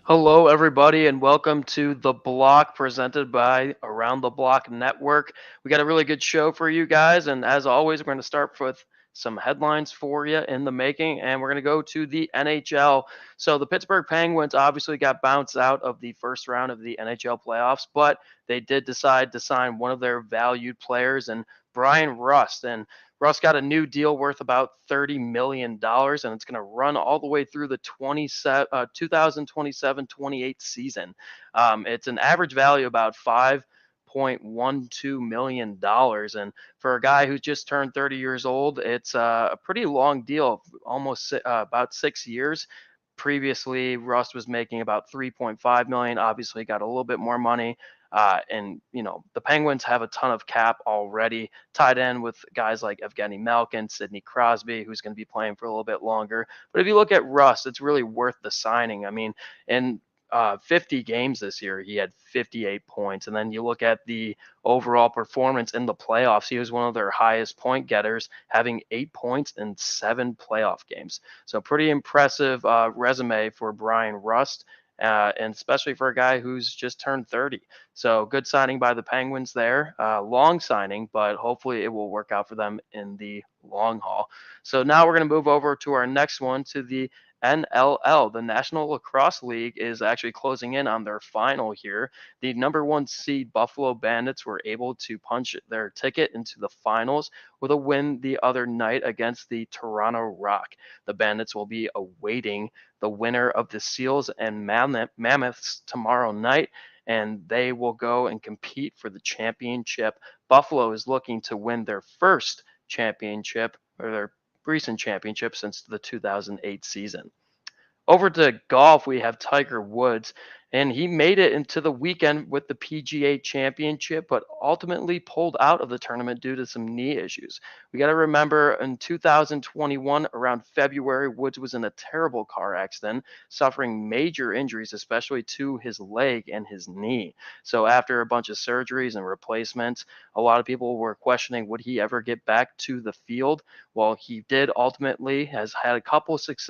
Hello, everybody, and welcome to The Block presented by Around the Block Network. We got a really good show for you guys, and as always, we're going to start with some headlines for you in the making, and we're going to go to the NHL. So, the Pittsburgh Penguins obviously got bounced out of the first round of the NHL playoffs, but they did decide to sign one of their valued players, and Brian Rust. And Russ got a new deal worth about $30 million, and it's going to run all the way through the 2027-28 season. It's an average value about $5.12 million, and for a guy who just turned 30 years old, it's a pretty long deal, almost about 6 years. Previously, Rust was making about 3.5 million. Obviously, got a little bit more money. And the Penguins have a ton of cap already tied in with guys like Evgeny Malkin, Sidney Crosby, who's going to be playing for a little bit longer. But if you look at Russ, it's really worth the signing. I mean, in 50 games this year, he had 58 points. And then you look at the overall performance in the playoffs, he was one of their highest point getters, having 8 points in 7 playoff games. So pretty impressive resume for Brian Rust. And especially for a guy who's just turned 30. So good signing by the Penguins there. Long signing, but hopefully it will work out for them in the long haul. So now we're going to move over to our next one, to the NLL. The National Lacrosse League is actually closing in on their final here. The number one seed Buffalo Bandits were able to punch their ticket into the finals with a win the other night against the Toronto Rock. The Bandits will be awaiting the winner of the Seals and Mammoths tomorrow night, and they will go and compete for the championship. Buffalo is looking to win their first championship, or their recent championship, since the 2008 season. Over to golf, we have Tiger Woods, and he made it into the weekend with the PGA Championship, but ultimately pulled out of the tournament due to some knee issues. We got to remember in 2021, around February, Woods was in a terrible car accident, suffering major injuries, especially to his leg and his knee. So, after a bunch of surgeries and replacements, a lot of people were questioning, would he ever get back to the field? Well, he did ultimately, has had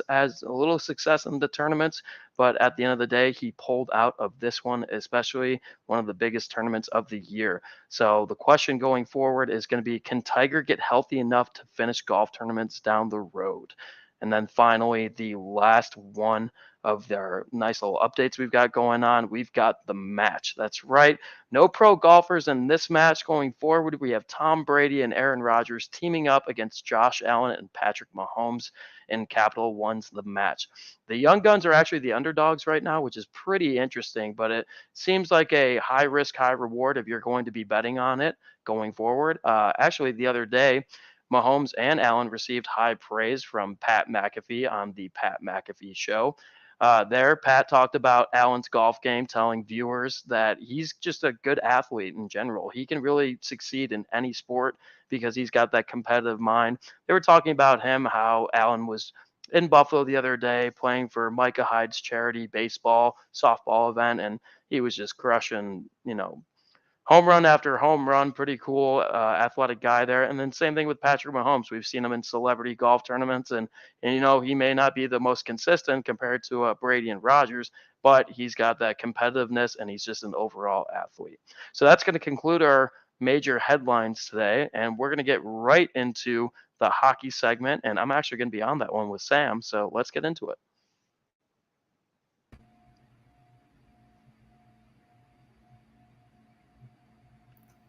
has a little success in the tournaments, but at the end of the day, he pulled out of this one, especially one of the biggest tournaments of the year. So the question going forward is going to be, can Tiger get healthy enough to finish golf tournaments down the road? And then finally, the last one of their nice little updates we've got going on, we've got the match. That's right. No pro golfers in this match going forward. We have Tom Brady and Aaron Rodgers teaming up against Josh Allen and Patrick Mahomes, and Capital One's the match. The Young Guns are actually the underdogs right now, which is pretty interesting, but it seems like a high risk, high reward if you're going to be betting on it going forward. Actually, the other day, Mahomes and Allen received high praise from Pat McAfee on the Pat McAfee show. Pat talked about Allen's golf game, telling viewers that he's just a good athlete in general. He can really succeed in any sport because he's got that competitive mind. They were talking about him, how Allen was in Buffalo the other day playing for Micah Hyde's charity baseball, softball event, and he was just crushing, home run after home run. Pretty cool, athletic guy there. And then same thing with Patrick Mahomes. We've seen him in celebrity golf tournaments, and he may not be the most consistent compared to Brady and Rodgers, but he's got that competitiveness, and he's just an overall athlete. So that's going to conclude our major headlines today, and we're going to get right into the hockey segment. And I'm actually going to be on that one with Sam. So let's get into it.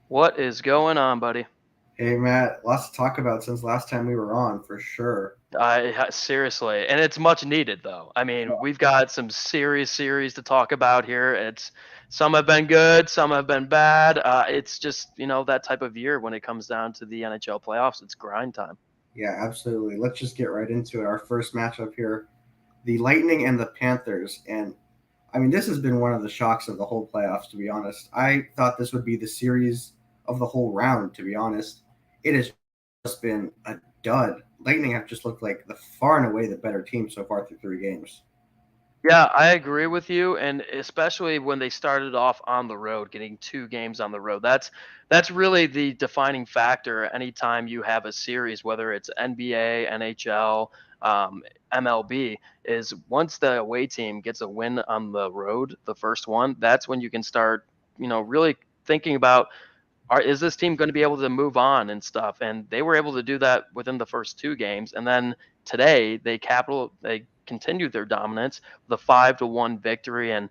What is going on, buddy? Hey Matt, lots to talk about since last time we were on for sure. I seriously, and it's much needed though. I mean, we've got some serious series to talk about here. It's Some have been good, some have been bad. It's just that type of year when it comes down to the NHL playoffs. It's grind time. Yeah, absolutely. Let's just get right into it. Our first matchup here, the Lightning and the Panthers. And I mean, this has been one of the shocks of the whole playoffs, to be honest. I thought this would be the series of the whole round, to be honest. It has just been a dud. Lightning have just looked like the far and away the better team so far through 3 games. Yeah, I agree with you, and especially when they started off on the road, getting 2 games on the road. That's really the defining factor anytime you have a series, whether it's NBA, NHL. MLB is once the away team gets a win on the road, the first one, that's when you can start, really thinking about is this team going to be able to move on and stuff? And they were able to do that within the first two games. And then today they continued their dominance with a 5-1 victory, and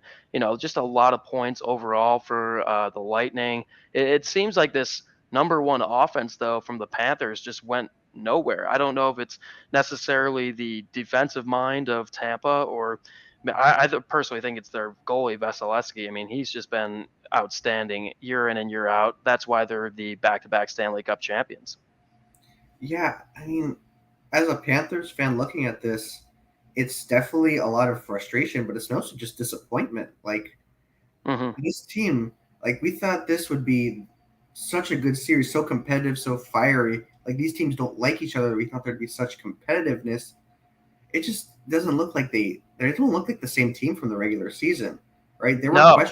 just a lot of points overall for the Lightning. It seems like this number one offense though from the Panthers just went nowhere. I don't know if it's necessarily the defensive mind of Tampa, or I personally think it's their goalie Vasilevsky. I mean, he's just been outstanding year in and year out. That's why they're the back-to-back Stanley Cup champions. Yeah, I mean, as a Panthers fan looking at this, it's definitely a lot of frustration, but it's mostly just disappointment. Like, this team, like, we thought this would be such a good series, so competitive, so fiery. Like, these teams don't like each other. We thought there'd be such competitiveness. It just doesn't look like they don't look like the same team from the regular season, right? No.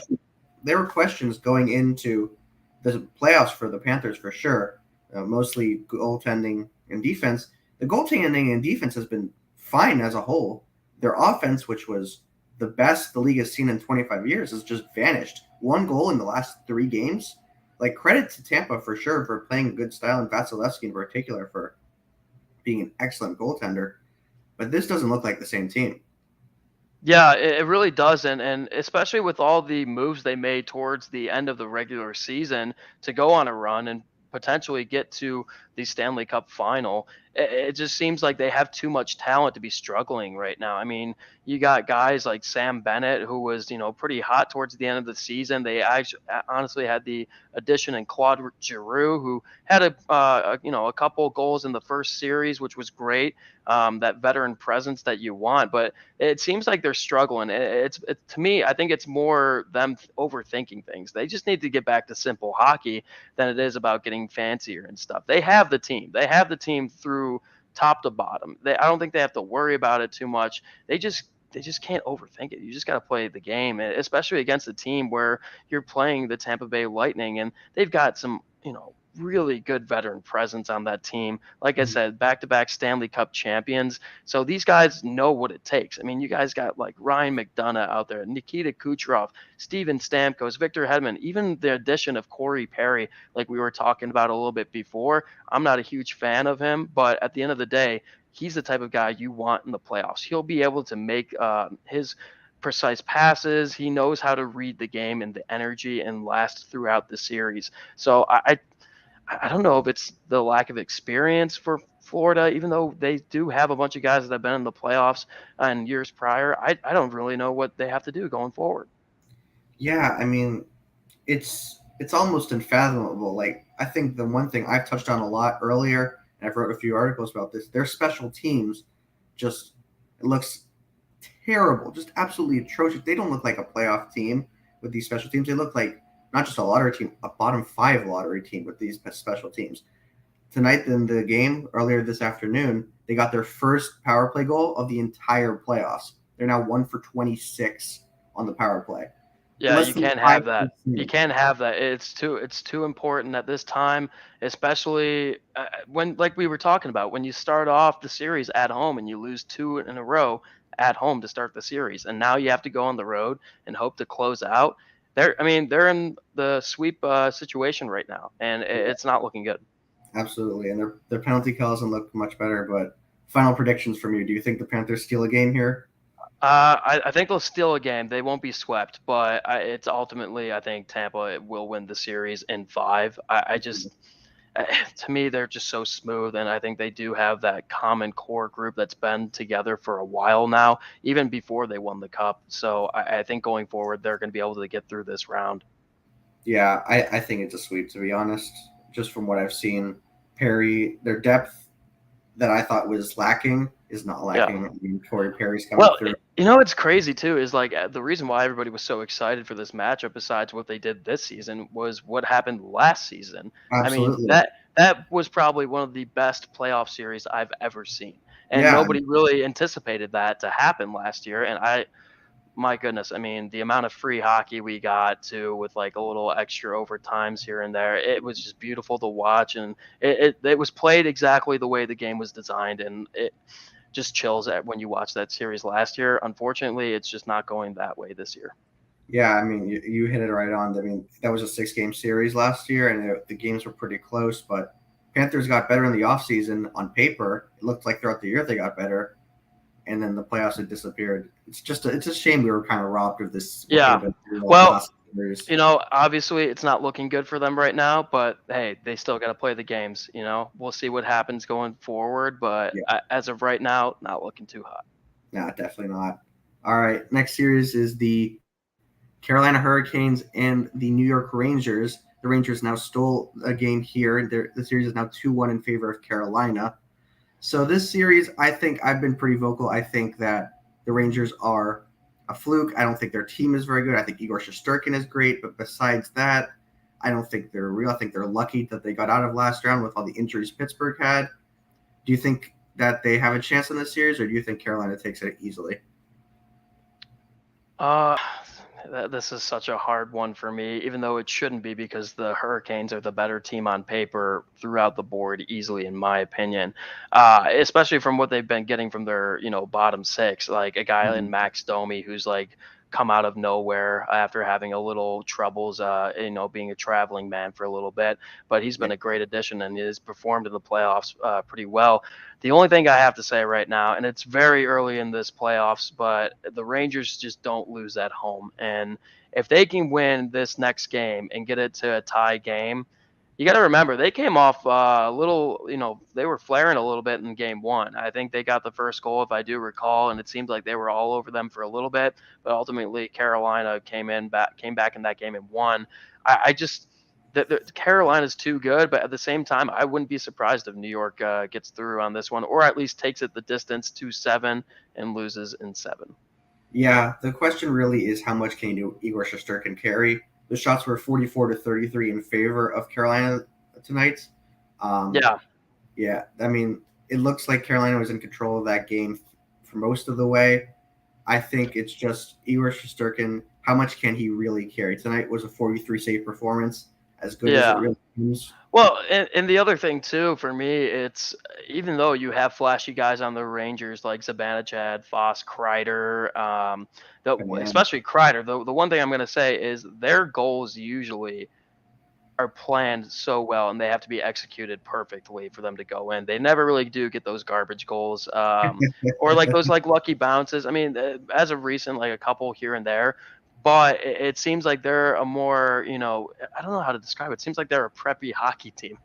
There were questions going into the playoffs for the Panthers for sure, mostly goaltending and defense. The goaltending and defense has been fine as a whole. Their offense, which was the best the league has seen in 25 years, has just vanished. One goal in the last 3 games. Like, credit to Tampa for sure for playing a good style, and Vasilevsky in particular for being an excellent goaltender. But this doesn't look like the same team. Yeah, it really doesn't, and especially with all the moves they made towards the end of the regular season to go on a run and potentially get to the Stanley Cup final. It just seems like they have too much talent to be struggling right now. I mean, you got guys like Sam Bennett, who was, pretty hot towards the end of the season. They actually honestly had the addition in Claude Giroux, who had a couple goals in the first series, which was great. That veteran presence that you want, but it seems like they're struggling. To me, I think it's more them overthinking things. They just need to get back to simple hockey than it is about getting fancier and stuff. They have the team. They have the team through top to bottom. I don't think they have to worry about it too much. They just can't overthink it. You just got to play the game, especially against a team where you're playing the Tampa Bay Lightning, and they've got some, really good veteran presence on that team. Like I said, back-to-back Stanley Cup champions. So these guys know what it takes. I mean, you guys got like Ryan McDonough out there, Nikita Kucherov, Steven Stamkos, Victor Hedman, even the addition of Corey Perry, like we were talking about a little bit before. I'm not a huge fan of him, but at the end of the day, he's the type of guy you want in the playoffs. He'll be able to make his precise passes. He knows how to read the game and the energy and last throughout the series. So I don't know if it's the lack of experience for Florida, even though they do have a bunch of guys that have been in the playoffs in years prior. I don't really know what they have to do going forward. Yeah, I mean, it's almost unfathomable. Like, I think the one thing I've touched on a lot earlier, and I've wrote a few articles about this, their special teams just it looks terrible, just absolutely atrocious. They don't look like a playoff team with these special teams. They look like not just a lottery team, a bottom 5 lottery team with these special teams. Tonight in the game, earlier this afternoon, they got their first power play goal of the entire playoffs. They're now 1 for 26 on the power play. Yeah, you can't have that. You can't have that. It's too important at this time, especially when, like we were talking about, when you start off the series at home and you lose 2 in a row at home to start the series, and now you have to go on the road and hope to close out. They're in the sweep situation right now, and it's not looking good. Absolutely, and their penalty kill doesn't look much better. But final predictions from you: do you think the Panthers steal a game here? I think they'll steal a game. They won't be swept, but it's ultimately, I think Tampa will win the series in 5. I just, to me, they're just so smooth, and I think they do have that common core group that's been together for a while now, even before they won the cup. So I think going forward, they're going to be able to get through this round. Yeah, I think it's a sweep, to be honest. Just from what I've seen, Perry, their depth that I thought was lacking is not lacking. Yeah. I mean, Corey Perry's coming through. What's crazy too is like the reason why everybody was so excited for this matchup, besides what they did this season, was what happened last season. Absolutely. I mean, that was probably one of the best playoff series I've ever seen, and Yeah. nobody really anticipated that to happen last year. And my goodness, I mean, the amount of free hockey we got too, with like a little extra overtimes here and there, it was just beautiful to watch, and it was played exactly the way the game was designed, and just chills at when you watch that series last year. Unfortunately, it's just not going that way this year. Yeah, I mean, you hit it right on. I mean, that was a 6-game series last year, and the games were pretty close, but Panthers got better in the offseason on paper. It looked like throughout the year they got better, and then the playoffs had disappeared. It's a shame we were kind of robbed of this. Yeah. Well, obviously it's not looking good for them right now, but hey, they still got to play the games. We'll see what happens going forward, but yeah. As of right now, not looking too hot. No, definitely not. All right, next series is the Carolina Hurricanes and the New York Rangers. The Rangers now stole a game here. The series is now 2-1 in favor of Carolina. So this series, I think I've been pretty vocal. I think that the Rangers are a fluke. I don't think their team is very good. I think Igor Shesterkin is great, but besides that, I don't think they're real. I think they're lucky that they got out of last round with all the injuries Pittsburgh had. Do you think that they have a chance in this series, or do you think Carolina takes it easily? This is such a hard one for me, even though it shouldn't be, because the Hurricanes are the better team on paper throughout the board easily, in my opinion, especially from what they've been getting from their, bottom six, like a guy in Max Domi, who's like come out of nowhere after having a little troubles, being a traveling man for a little bit, but he's been a great addition and has performed in the playoffs pretty well. The only thing I have to say right now, and it's very early in this playoffs, but the Rangers just don't lose at home. And if they can win this next game and get it to a tie game, you got to remember they came off a little, they were flaring a little bit in game one. I think they got the first goal, if I do recall, and it seemed like they were all over them for a little bit, but ultimately Carolina came back in that game and won. I just Carolina's too good, but at the same time, I wouldn't be surprised if New York gets through on this one, or at least takes it the distance to 7 and loses in 7. Yeah, the question really is how much can Igor Shesterkin carry? The shots were 44-33 in favor of Carolina tonight. Yeah. I mean, it looks like Carolina was in control of that game for most of the way. I think it's just Igor Shesterkin. How much can he really carry? Tonight was a 43 save performance, as good as it really is. Well, and the other thing too for me, it's even though you have flashy guys on the Rangers like Zibanejad, Foss, Kreider, especially Kreider, the one thing I'm going to say is their goals usually are planned so well, and they have to be executed perfectly for them to go in. They never really do get those garbage goals, or like those like lucky bounces. I mean, as of recent, like a couple here and there. But it seems like they're a more, I don't know how to describe it. It seems like they're a preppy hockey team,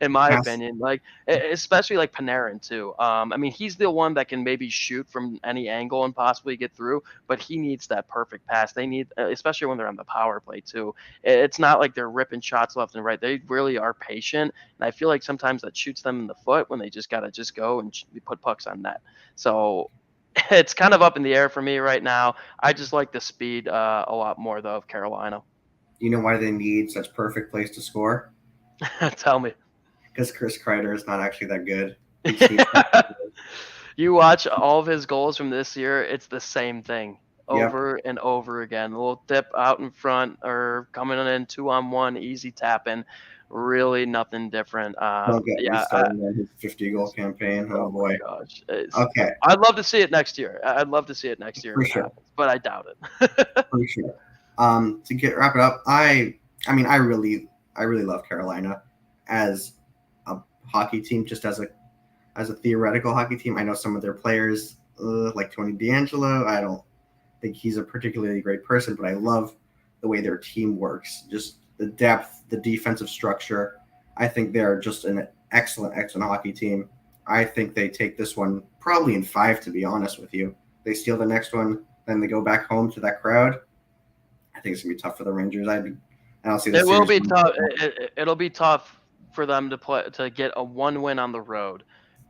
in my opinion. Like, especially like Panarin too. I mean, he's the one that can maybe shoot from any angle and possibly get through, but he needs that perfect pass. They need, especially when they're on the power play too. It's not like they're ripping shots left and right. They really are patient, and I feel like sometimes that shoots them in the foot when they just gotta just go and put pucks on net. So it's kind of up in the air for me right now. I just like the speed a lot more, though, of Carolina. You know why they need such perfect place to score? Tell me. Because Chris Kreider is not actually that good. You watch all of his goals from this year, it's the same thing over and over again. A little dip out in front or coming in 2-on-1, easy tapping. Really nothing different. Don't get me started on his 50-goal campaign. Oh boy. Gosh. Okay. I'd love to see it next year. For sure. But I doubt it. For sure. To wrap it up, I really love Carolina as a hockey team, just as a theoretical hockey team. I know some of their players, like Tony DeAngelo, I don't think he's a particularly great person, but I love the way their team works. Just the depth, the defensive structure. I think they're just an excellent hockey team. I think they take this one probably in 5, to be honest with you. They steal the next one, then they go back home to that crowd. I think it's going to be tough for the Rangers. I don't see this. It will be tough. It'll be tough for them to get a 1 win on the road.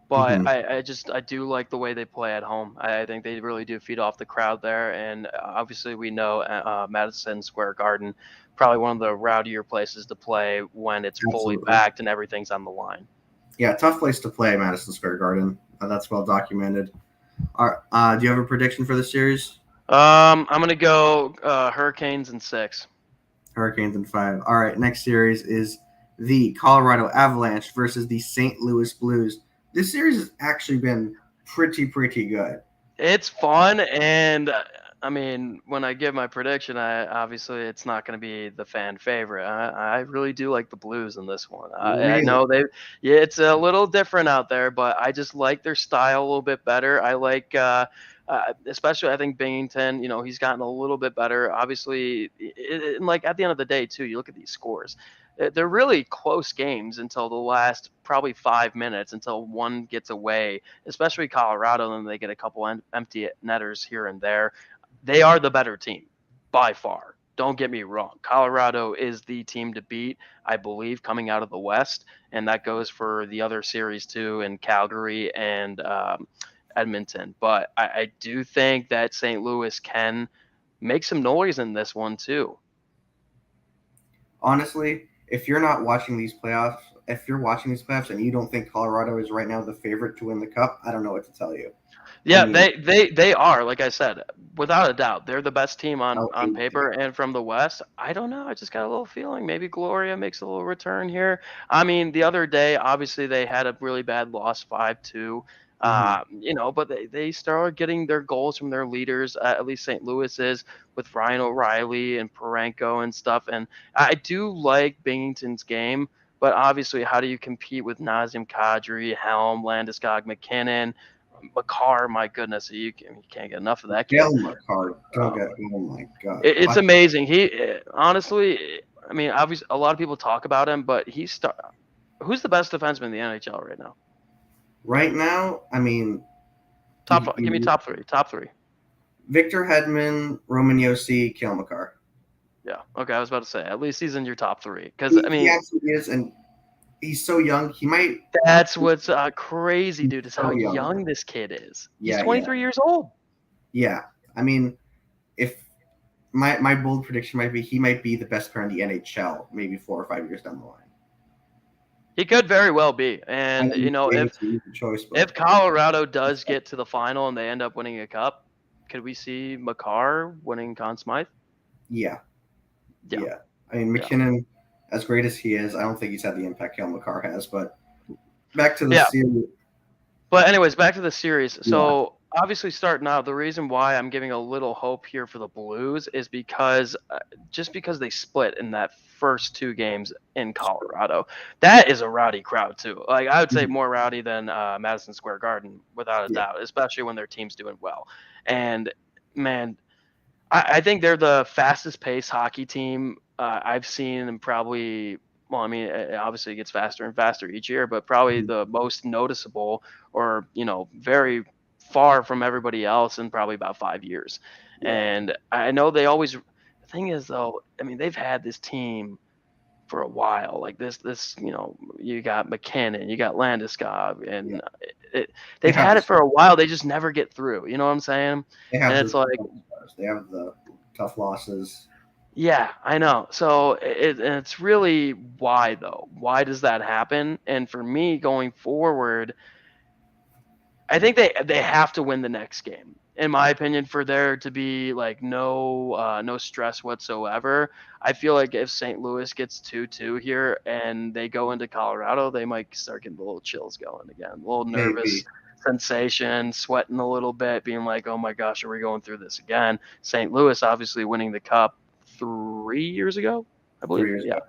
But I do like the way they play at home. I think they really do feed off the crowd there. And obviously we know Madison Square Garden, probably one of the rowdier places to play when it's fully packed and everything's on the line. Yeah, tough place to play, Madison Square Garden. That's well documented. Do you have a prediction for the series? I'm going to go Hurricanes in 6. Hurricanes in 5. All right, next series is the Colorado Avalanche versus the St. Louis Blues. This series has actually been pretty good. It's fun, and I mean, when I give my prediction, obviously it's not going to be the fan favorite. I really do like the Blues in this one. I Really? know it's a little different out there, but I just like their style a little bit better. I like, especially I think Binghamton. He's gotten a little bit better. Obviously, and like at the end of the day too, you look at these scores. They're really close games until the last probably 5 minutes until one gets away, especially Colorado. Then they get a couple empty netters here and there. They are the better team by far. Don't get me wrong. Colorado is the team to beat, I believe, coming out of the West. And that goes for the other series too in Calgary and Edmonton. But I do think that St. Louis can make some noise in this one too. Honestly, if you're watching these playoffs and you don't think Colorado is right now the favorite to win the cup, I don't know what to tell you. Yeah, they are, like I said, without a doubt. They're the best team on paper and from the West. I don't know. I just got a little feeling maybe Gloria makes a little return here. I mean, the other day, obviously, they had a really bad loss 5-2. But they started getting their goals from their leaders, at least St. Louis is, with Ryan O'Reilly and Parenko and stuff. And I do like Binghamton's game, but obviously, how do you compete with Nazem Kadri, Helm, Landeskog, McKinnon, Makar? My goodness, you can't get enough of that kid. Makar, oh my God. It's amazing. He honestly, I mean, obviously, a lot of people talk about him, but who's the best defenseman in the NHL right now? Right now, I mean, give me top three. Top three. Victor Hedman, Roman Josi, Cale Makar. Yeah. Okay, I was about to say at least he's in your top three because I mean, he absolutely is, and he's so young. He might. That's what's crazy, dude. Is how young this kid is. He's 23 years old. Yeah, I mean, if my bold prediction might be he might be the best player in the NHL, maybe 4 or 5 years down the line. He could very well be, and if Colorado does get to the final and they end up winning a cup, could we see Makar winning Conn Smythe? Yeah. I mean, McKinnon, as great as he is, I don't think he's had the impact Cale Makar has. But back to the series. But anyways, back to the series. So obviously, starting out, the reason why I'm giving a little hope here for the Blues is because they split in that first 2 games in Colorado. That is a rowdy crowd too. Like I would say more rowdy than Madison Square Garden, without a doubt, especially when their team's doing well. And man, I think they're the fastest paced hockey team I've seen, and probably. Well, I mean, obviously it gets faster and faster each year, but probably the most noticeable, or very far from everybody else in probably about 5 years. And I know they always. The thing is, though, I mean, they've had this team for a while. Like this, you got McKinnon, you got Landeskog, and they've had it for a while. They just never get through. You know what I'm saying? And it's like they have the tough losses. Yeah, I know. So it's really why, though? Why does that happen? And for me, going forward, I think they have to win the next game, in my opinion, for there to be like no stress whatsoever. I feel like if St. Louis gets 2-2 here and they go into Colorado, they might start getting a little chills going again, a little nervous. Sensation, sweating a little bit, being like, oh my gosh, are we going through this again? St. Louis obviously winning the cup 3 years ago, I believe. 3 years ago.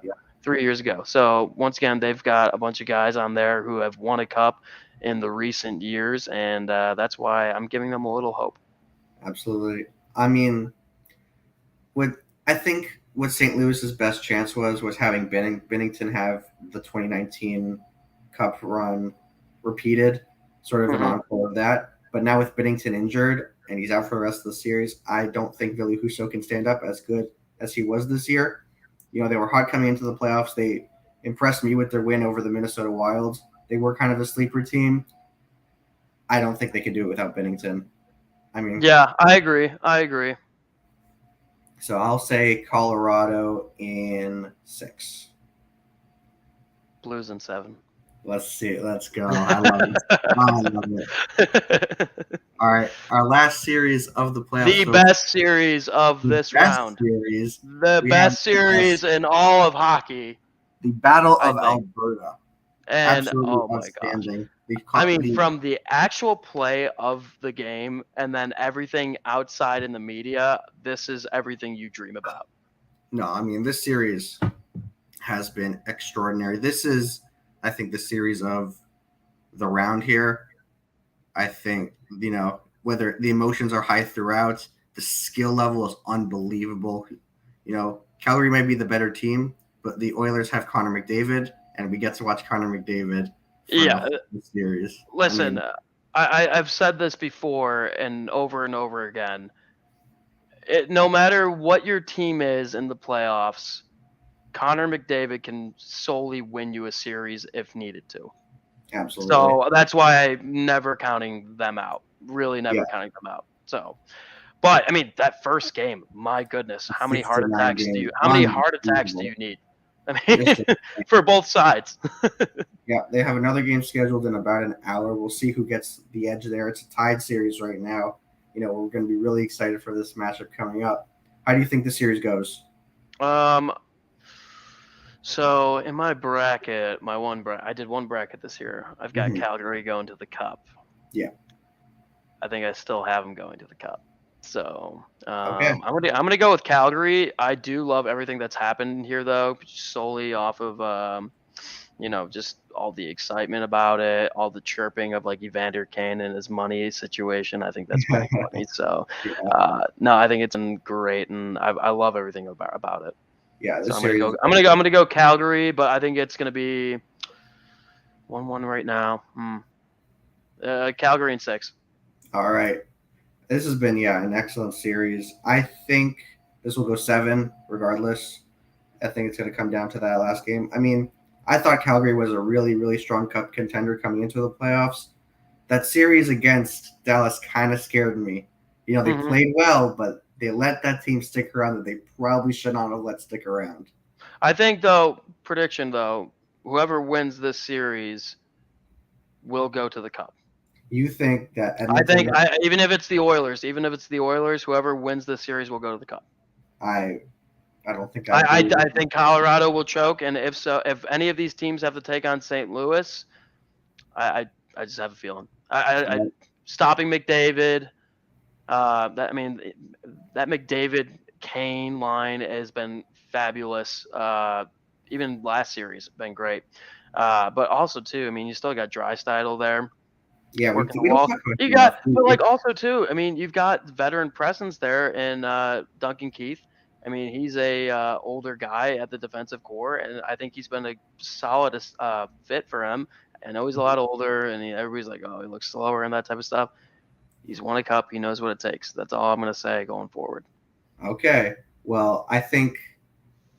3 years ago. So once again, they've got a bunch of guys on there who have won a cup in the recent years, and that's why I'm giving them a little hope. Absolutely. I mean, I think what St. Louis's best chance was having Bennington have the 2019 cup run repeated, sort of an encore of that. But now with Bennington injured and he's out for the rest of the series, I don't think Ville Husso can stand up as good as he was this year. They were hot coming into the playoffs. They impressed me with their win over the Minnesota Wild. They were kind of a sleeper team. I don't think they can do it without Bennington. I mean, yeah, I agree. So I'll say Colorado in 6. Blues in 7. Let's see. Let's go. I love it. All right. Our last series of the playoffs. The best series of this round. The best series in all of hockey. The Battle of Alberta. And absolutely outstanding. From the actual play of the game and then everything outside in the media, this is everything you dream about. No, this series has been extraordinary. This is, I think, the series of the round here. I think, whether the emotions are high throughout, the skill level is unbelievable. Calgary might be the better team, but the Oilers have Connor McDavid, and we get to watch Connor McDavid for the series. Listen, I've said this before and over again. No matter what your team is in the playoffs, Connor McDavid can solely win you a series if needed to. Absolutely. So that's why I'm never counting them out. Really never counting them out. So, but that first game, my goodness, how many heart attacks do you need? For both sides. Yeah, they have another game scheduled in about an hour. We'll see who gets the edge there. It's a tied series right now. We're going to be really excited for this matchup coming up. How do you think the series goes? So in my bracket, I did one bracket this year. I've got Calgary going to the Cup. Yeah. I think I still have them going to the Cup. So I'm gonna go with Calgary. I do love everything that's happened here, though, solely off of just all the excitement about it, all the chirping of like Evander Kane and his money situation. I think that's pretty funny. So no, I think it's been great, and I love everything about it. Yeah, so I'm gonna go Calgary, but I think it's gonna be 1-1 right now. Calgary in 6. All right. This has been an excellent series. I think this will go 7 regardless. I think it's going to come down to that last game. I thought Calgary was a really, really strong Cup contender coming into the playoffs. That series against Dallas kind of scared me. They played well, but they let that team stick around that they probably should not have let stick around. I think, prediction, whoever wins this series will go to the Cup. You think that even if it's the Oilers, whoever wins this series will go to the Cup. I don't think I think Colorado will choke, and if any of these teams have to take on St. Louis, I just have a feeling. Stopping McDavid, that McDavid Kane line has been fabulous. Even last series been great. But also too, you still got Draisaitl there. Yeah, you've got veteran presence there in Duncan Keith. He's a older guy at the defensive core, and I think he's been a solid fit for him. I know he's a lot older, and everybody's like, oh, he looks slower and that type of stuff. He's won a Cup. He knows what it takes. That's all I'm going to say going forward. Okay. Well, I think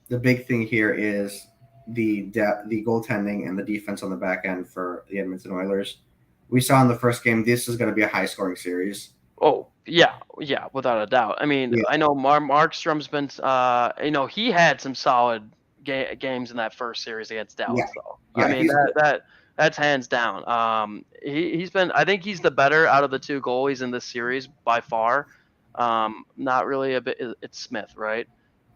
the big thing here is the goaltending and the defense on the back end for the Edmonton Oilers. We saw in the first game, this is going to be a high-scoring series. Oh, yeah, without a doubt. I know Markstrom's been, he had some solid games in that first series against Dallas, though. Yeah, that's hands down. He's been, I think he's the better out of the two goalies in this series by far. Not really it's Smith, right?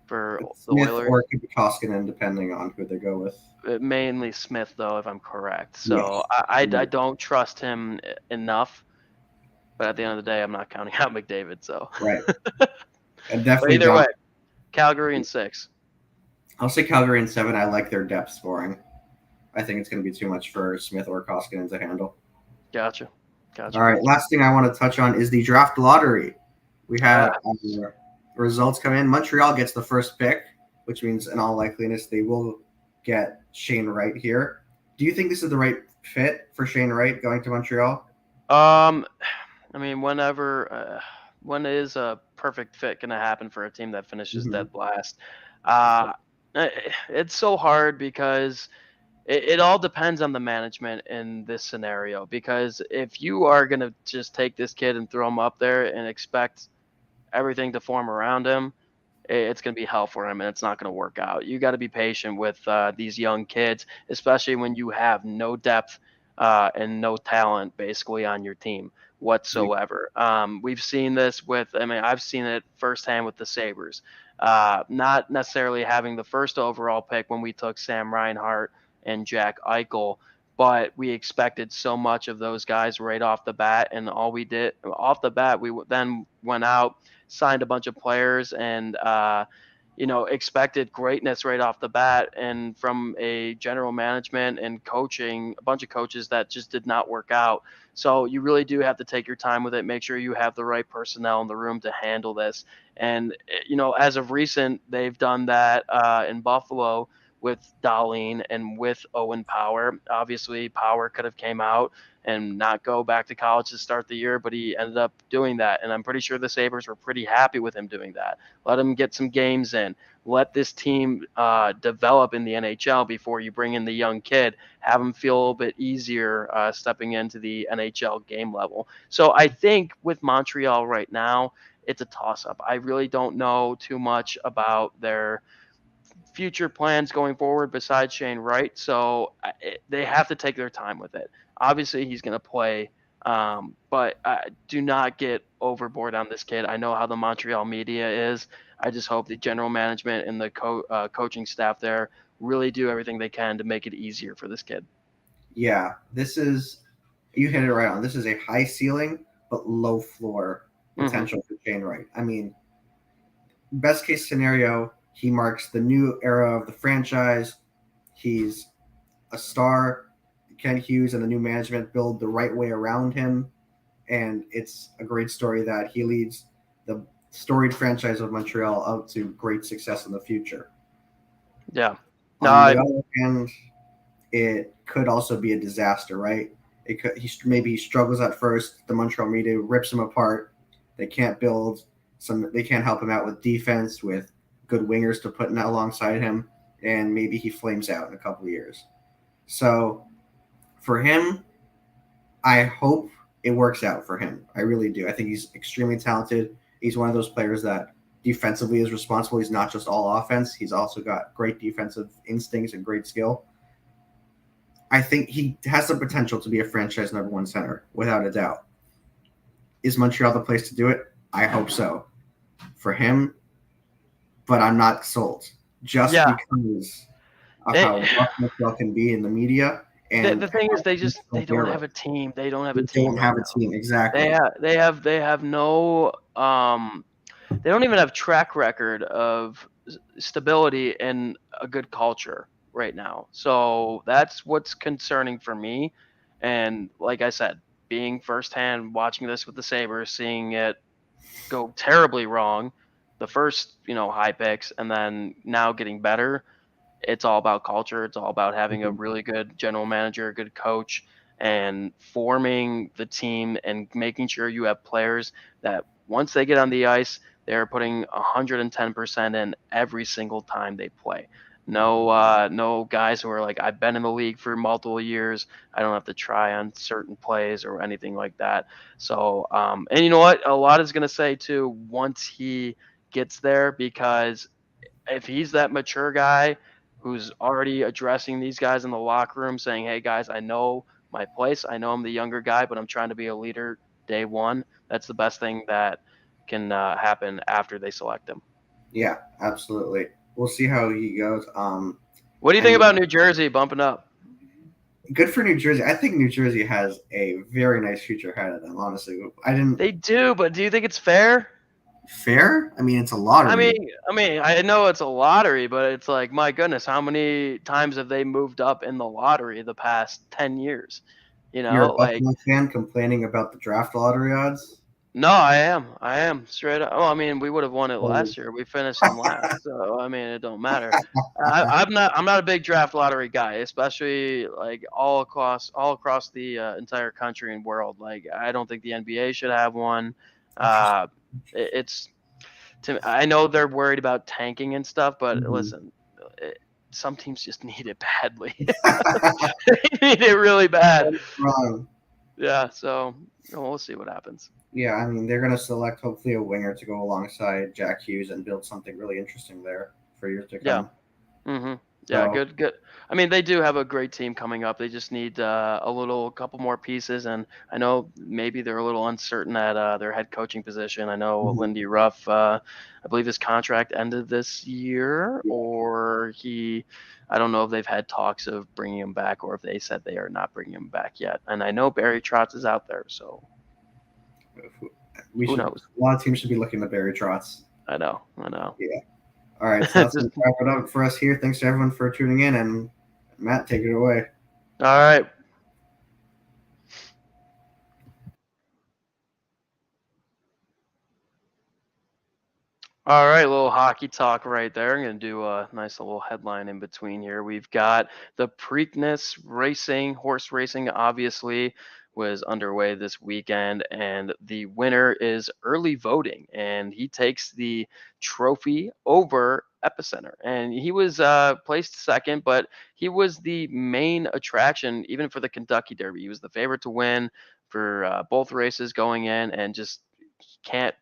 For the Oilers. Or it could be Koskinen, depending on who they go with. Mainly Smith, though, if I'm correct. So yes. I don't trust him enough. But at the end of the day, I'm not counting out McDavid. So right. And definitely either way, Calgary in 6. I'll say Calgary in 7. I like their depth scoring. I think it's going to be too much for Smith or Koskinen to handle. Gotcha. All right. Last thing I want to touch on is the draft lottery. We had results come in. Montreal gets the first pick, which means in all likeliness they will get Shane Wright here. Do you think this is the right fit for Shane Wright going to Montreal? When is a perfect fit going to happen for a team that finishes dead last? It's so hard because it all depends on the management in this scenario. Because if you are going to just take this kid and throw him up there and expect everything to form around him, it's going to be hell for him, and it's not going to work out. You got to be patient with these young kids, especially when you have no depth and no talent basically on your team whatsoever. We've seen this I've seen it firsthand with the Sabres. Not necessarily having the first overall pick when we took Sam Reinhart and Jack Eichel, but we expected so much of those guys right off the bat. And all we did off the bat, we then went out, signed a bunch of players, and expected greatness right off the bat. And from a general management and coaching, a bunch of coaches that just did not work out. So you really do have to take your time with it. Make sure you have the right personnel in the room to handle this. And, as of recent, they've done that in Buffalo with Darlene and with Owen Power. Obviously, Power could have came out and not go back to college to start the year, but he ended up doing that. And I'm pretty sure the Sabres were pretty happy with him doing that. Let him get some games in. Let this team develop in the NHL before you bring in the young kid. Have him feel a little bit easier stepping into the NHL game level. So I think with Montreal right now, it's a toss-up. I really don't know too much about their future plans going forward besides Shane Wright. So they have to take their time with it. Obviously, he's going to play, but do not get overboard on this kid. I know how the Montreal media is. I just hope the general management and the coaching staff there really do everything they can to make it easier for this kid. Yeah, you hit it right on. This is a high ceiling but low floor potential for Shane Wright. I mean, best case scenario, he marks the new era of the franchise. He's a star. Ken Hughes and the new management build the right way around him. And it's a great story that he leads the storied franchise of Montreal out to great success in the future. Yeah. On the other hand, it could also be a disaster, right? Maybe he struggles at first. The Montreal media rips him apart. They can't they can't help him out with defense, with good wingers to put alongside him, and maybe he flames out in a couple of years. So for him, I hope it works out for him. I really do. I think he's extremely talented. He's one of those players that defensively is responsible. He's not just all offense. He's also got great defensive instincts and great skill. I think he has the potential to be a franchise number one center, without a doubt. Is Montreal the place to do it? I hope so. For him, but I'm not sold. Just because of how rough Montreal can be in the media. And the thing is, they don't have a team. They don't have a team. They don't have a team, exactly. They have no they don't even have track record of stability and a good culture right now. So that's what's concerning for me. And like I said, being firsthand watching this with the Sabres, seeing it go terribly wrong, the first, high picks, and then now getting better. It's all about culture. It's all about having a really good general manager, a good coach, and forming the team and making sure you have players that once they get on the ice, they're putting 110% in every single time they play. No guys who are like, I've been in the league for multiple years. I don't have to try on certain plays or anything like that. So, and you know what? A lot is going to say too, once he gets there, because if he's that mature guy who's already addressing these guys in the locker room saying, hey guys, I know my place. I know I'm the younger guy, but I'm trying to be a leader day one. That's the best thing that can happen after they select him. Yeah, absolutely. We'll see how he goes. What do you think about New Jersey bumping up? Good for New Jersey. I think New Jersey has a very nice future ahead of them, honestly. They do, but do you think it's fair? Fair? I mean, it's a lottery. I mean, I know it's a lottery, but it's like, my goodness, how many times have they moved up in the lottery the past 10 years? You're a Buffalo fan complaining about the draft lottery odds? No, I am straight up. Oh, I mean, we would have won it last year. We finished in last, so I mean, it don't matter. I'm not a big draft lottery guy, especially like all across the entire country and world. Like, I don't think the NBA should have one. I know they're worried about tanking and stuff, but listen, some teams just need it badly. They need it really bad. Yeah, so we'll see what happens. Yeah, I mean, they're going to select hopefully a winger to go alongside Jack Hughes and build something really interesting there for years to come. Yeah. Yeah, So good. I mean, they do have a great team coming up. They just need a couple more pieces, and I know maybe they're a little uncertain at their head coaching position. I know mhm, Lindy Ruff, I believe his contract ended this year, yeah. or I don't know if they've had talks of bringing him back, or if they said they are not bringing him back yet. And I know Barry Trotz is out there, so We who should. knows? A lot of teams should be looking at Barry Trotz. I know. Yeah. All right, so that's Just going to wrap it up for us here. Thanks to everyone for tuning in, and Matt, take it away. all right. All right, little hockey talk right there. I'm going to do a nice little headline in between here. We've got the Preakness racing, horse racing, obviously, was underway this weekend, and the winner is early voting, and he takes the trophy over Epicenter. And he was placed second, but he was the main attraction, even for the Kentucky Derby. He was the favorite to win for both races going in, and just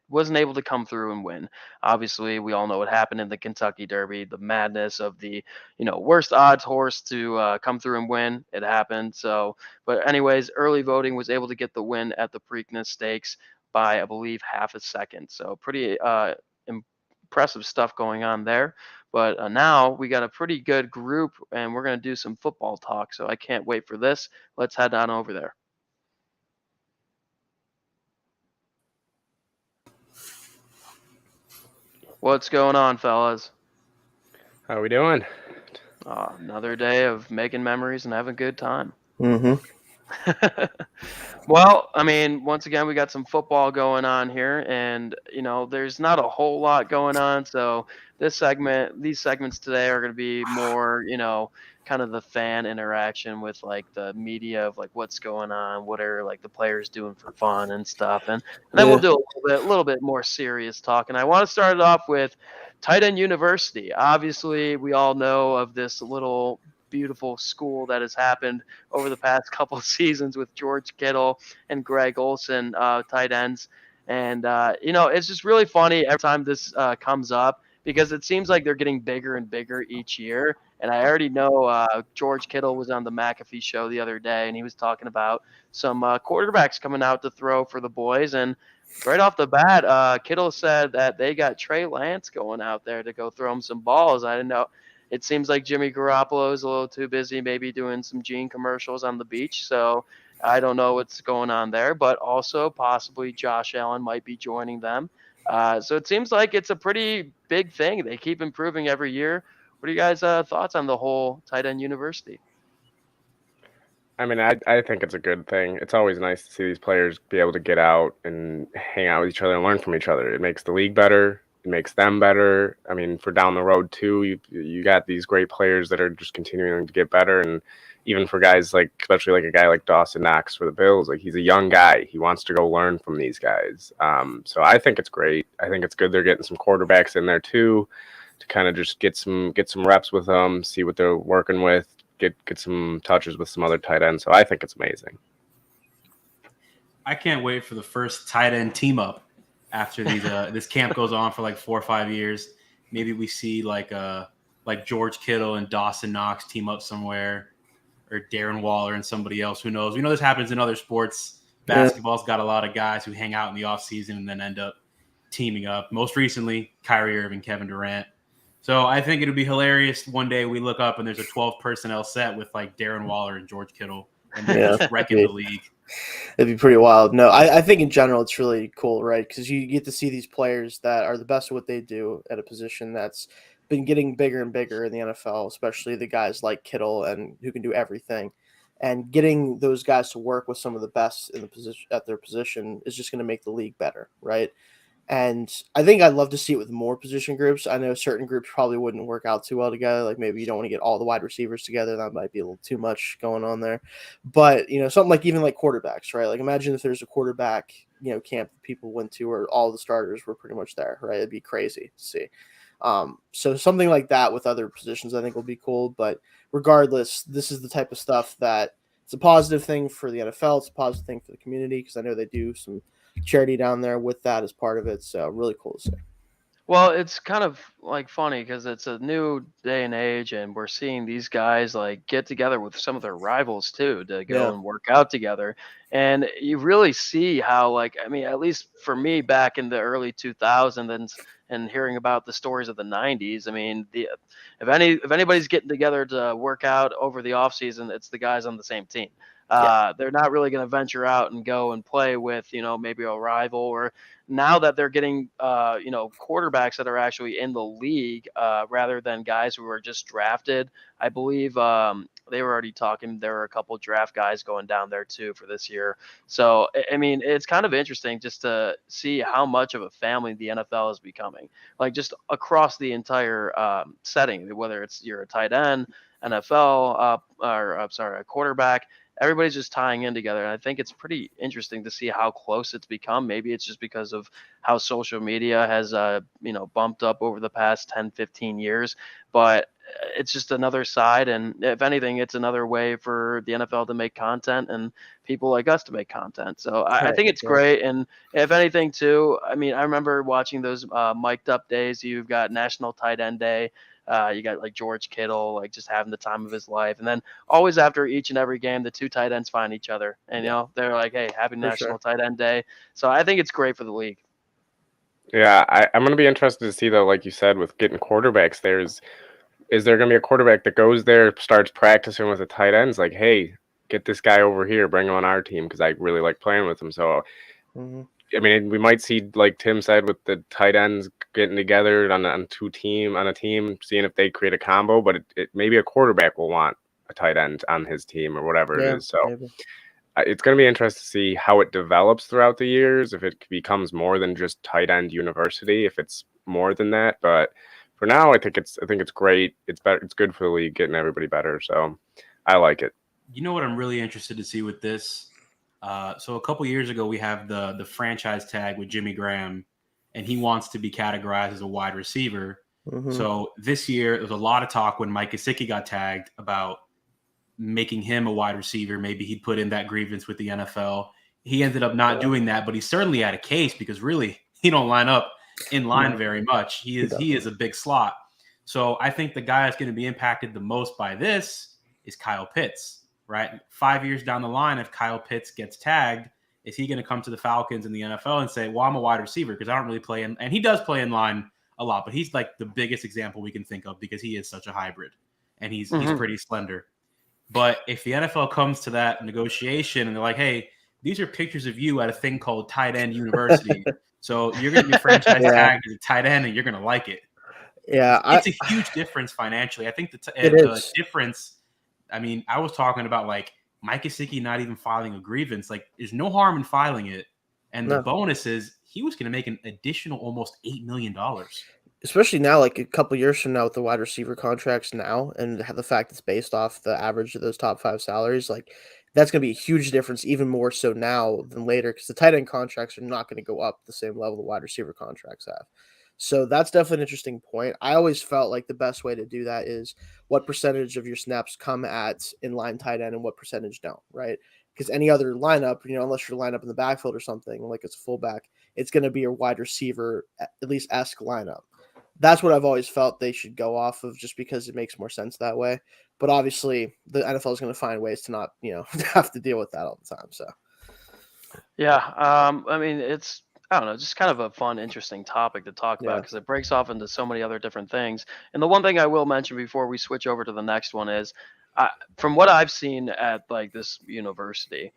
wasn't able to come through and win. Obviously, we all know what happened in the Kentucky Derby, the madness of the worst odds horse to come through and win. It happened. So, but anyways, early voting was able to get the win at the Preakness Stakes by I believe half a second. So pretty impressive stuff going on there. But now we got a pretty good group, and we're gonna do some football talk. So I can't wait for this. Let's head on over there. What's going on, fellas? How we doing? Another day of making memories and having a good time. Mm-hmm. Well, I mean, once again, we got some football going on here, and there's not a whole lot going on. So these segments today are going to be more, kind of the fan interaction with like the media of like what's going on, what are like the players doing for fun and stuff, and then we'll Yeah. do a little bit more serious talk. And I want to start it off with Tight End University. Obviously, we all know of this little beautiful school that has happened over the past couple of seasons with George Kittle and Greg Olsen, tight ends. And, it's just really funny every time this comes up because it seems like they're getting bigger and bigger each year. And I already know George Kittle was on the McAfee show the other day, and he was talking about some quarterbacks coming out to throw for the boys. And right off the bat, Kittle said that they got Trey Lance going out there to go throw him some balls. I didn't know. It seems like Jimmy Garoppolo is a little too busy, maybe doing some Gene commercials on the beach. So I don't know what's going on there, but also possibly Josh Allen might be joining them. So it seems like it's a pretty big thing. They keep improving every year. What are you guys' thoughts on the whole tight end university? I mean, I think it's a good thing. It's always nice to see these players be able to get out and hang out with each other and learn from each other. It makes the league better. It makes them better. I mean, for down the road too, you got these great players that are just continuing to get better. And even for guys like, especially like a guy like Dawson Knox for the Bills, like he's a young guy. He wants to go learn from these guys. So I think it's great. I think it's good they're getting some quarterbacks in there too, to kind of just get some reps with them, see what they're working with. Get some touches with some other tight ends. So I think it's amazing. I can't wait for the first tight end team up after these this camp goes on for like 4 or 5 years. Maybe we see like George Kittle and Dawson Knox team up somewhere, or Darren Waller and somebody else. Who knows? We know this happens in other sports. Basketball's got a lot of guys who hang out in the offseason and then end up teaming up. Most recently, Kyrie Irving, Kevin Durant. So I think it would be hilarious one day we look up and there's a 12 personnel set with like Darren Waller and George Kittle, and they're just wrecking the league. It'd be pretty wild. No, I think in general it's really cool, right? Because you get to see these players that are the best at what they do at a position that's been getting bigger and bigger in the NFL, especially the guys like Kittle and who can do everything. And getting those guys to work with some of the best in the position at their position is just going to make the league better, right? And I think I'd love to see it with more position groups. I know certain groups probably wouldn't work out too well together. Like maybe you don't want to get all the wide receivers together. That might be a little too much going on there. But, something like even like quarterbacks, right? Like imagine if there's a quarterback, camp that people went to where all the starters were pretty much there, right? It'd be crazy to see. So something like that with other positions I think will be cool. But regardless, this is the type of stuff that it's a positive thing for the NFL. It's a positive thing for the community because I know they do some charity down there with that as part of it. So really cool to see. Well, it's kind of like funny because it's a new day and age, and we're seeing these guys like get together with some of their rivals too to go Yeah. and work out together. And you really see how, like, I mean, at least for me back in the early 2000s and hearing about the stories of the 90s, I mean, if anybody's getting together to work out over the off season, it's the guys on the same team. Yeah. They're not really going to venture out and go and play with, maybe a rival, or now that they're getting quarterbacks that are actually in the league rather than guys who are just drafted. I believe they were already talking. There were a couple draft guys going down there too for this year. So I mean, it's kind of interesting just to see how much of a family the NFL is becoming, like just across the entire setting. Whether it's you're a tight end, NFL, or I'm sorry, a quarterback, everybody's just tying in together. And I think it's pretty interesting to see how close it's become. Maybe it's just because of how social media has, bumped up over the past 10, 15 years, but it's just another side. And if anything, it's another way for the NFL to make content and people like us to make content. So I Right. think it's Yeah. great. And if anything too, I mean, I remember watching those mic'd up days. You've got National Tight End Day. You got like George Kittle, like just having the time of his life. And then always after each and every game, the two tight ends find each other, and Yeah. they're like, "Hey, happy For National sure. Tight End Day." So I think it's great for the league. Yeah, I'm going to be interested to see, though, like you said, with getting quarterbacks, is there going to be a quarterback that goes there, starts practicing with the tight ends, like, hey, get this guy over here, bring him on our team because I really like playing with him. So, Hmm. I mean, we might see, like Tim said, with the tight ends getting together on a team, seeing if they create a combo. But it maybe a quarterback will want a tight end on his team or whatever it Yeah. is. So Maybe. it's going to be interesting to see how it develops throughout the years. If it becomes more than just tight end university, if it's more than that. But for now, I think it's great. It's better. It's good for the league, getting everybody better. So I like it. You know what I'm really interested to see with this? So a couple years ago, we have the franchise tag with Jimmy Graham, and he wants to be categorized as a wide receiver. Hmm. So this year, there was a lot of talk when Mike Gesicki got tagged about making him a wide receiver. Maybe he'd put in that grievance with the NFL. He ended up not doing that, but he certainly had a case because really he don't line up in line No. very much. He is a big slot. So I think the guy that's going to be impacted the most by this is Kyle Pitts, right? 5 years down the line, if Kyle Pitts gets tagged, is he going to come to the Falcons in the NFL and say, well, I'm a wide receiver because I don't really play in, and he does play in line a lot, but he's like the biggest example we can think of because he is such a hybrid and he's pretty slender. But if the NFL comes to that negotiation and they're like, hey, these are pictures of you at a thing called Tight End University. So you're going to be franchise tagged as a tight end and you're going to like it. Yeah. It's a huge difference financially. I think the is. difference, I mean, I was talking about like Mike Gesicki not even filing a grievance. Like there's no harm in filing it. And the No. bonus is he was going to make an additional almost $8 million. Especially now, like a couple years from now, with the wide receiver contracts now, and the fact it's based off the average of those top 5 salaries, like that's going to be a huge difference, even more so now than later, because the tight end contracts are not going to go up the same level the wide receiver contracts have. So that's definitely an interesting point. I always felt like the best way to do that is what percentage of your snaps come at inline tight end and what percentage don't, right? Because any other lineup, unless you're lined up in the backfield or something, like it's a fullback, it's going to be a wide receiver, at least esque lineup. That's what I've always felt they should go off of, just because it makes more sense that way. But obviously, the NFL is going to find ways to not, have to deal with that all the time. So, Yeah, I mean, I don't know, just kind of a fun, interesting topic to talk about yeah. because it breaks off into so many other different things. And the one thing I will mention before we switch over to the next one is, from what I've seen at like this university,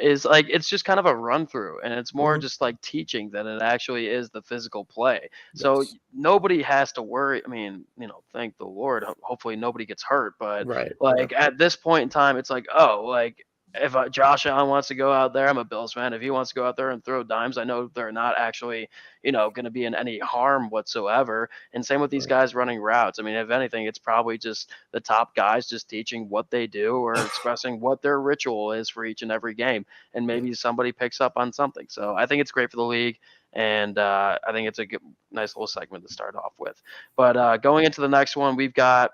is like it's just kind of a run through, and it's more Mhm. just like teaching than it actually is the physical play. So Yes. nobody has to worry. I mean, thank the Lord, hopefully nobody gets hurt. But Right. like at this point in time, it's like, oh, like if Josh Allen wants to go out there, I'm a Bills fan. If he wants to go out there and throw dimes, I know they're not actually, going to be in any harm whatsoever. And same with these Right. guys running routes. I mean, if anything, it's probably just the top guys just teaching what they do or expressing what their ritual is for each and every game. And maybe somebody picks up on something. So I think it's great for the league. And I think it's a good, nice little segment to start off with. But going into the next one, we've got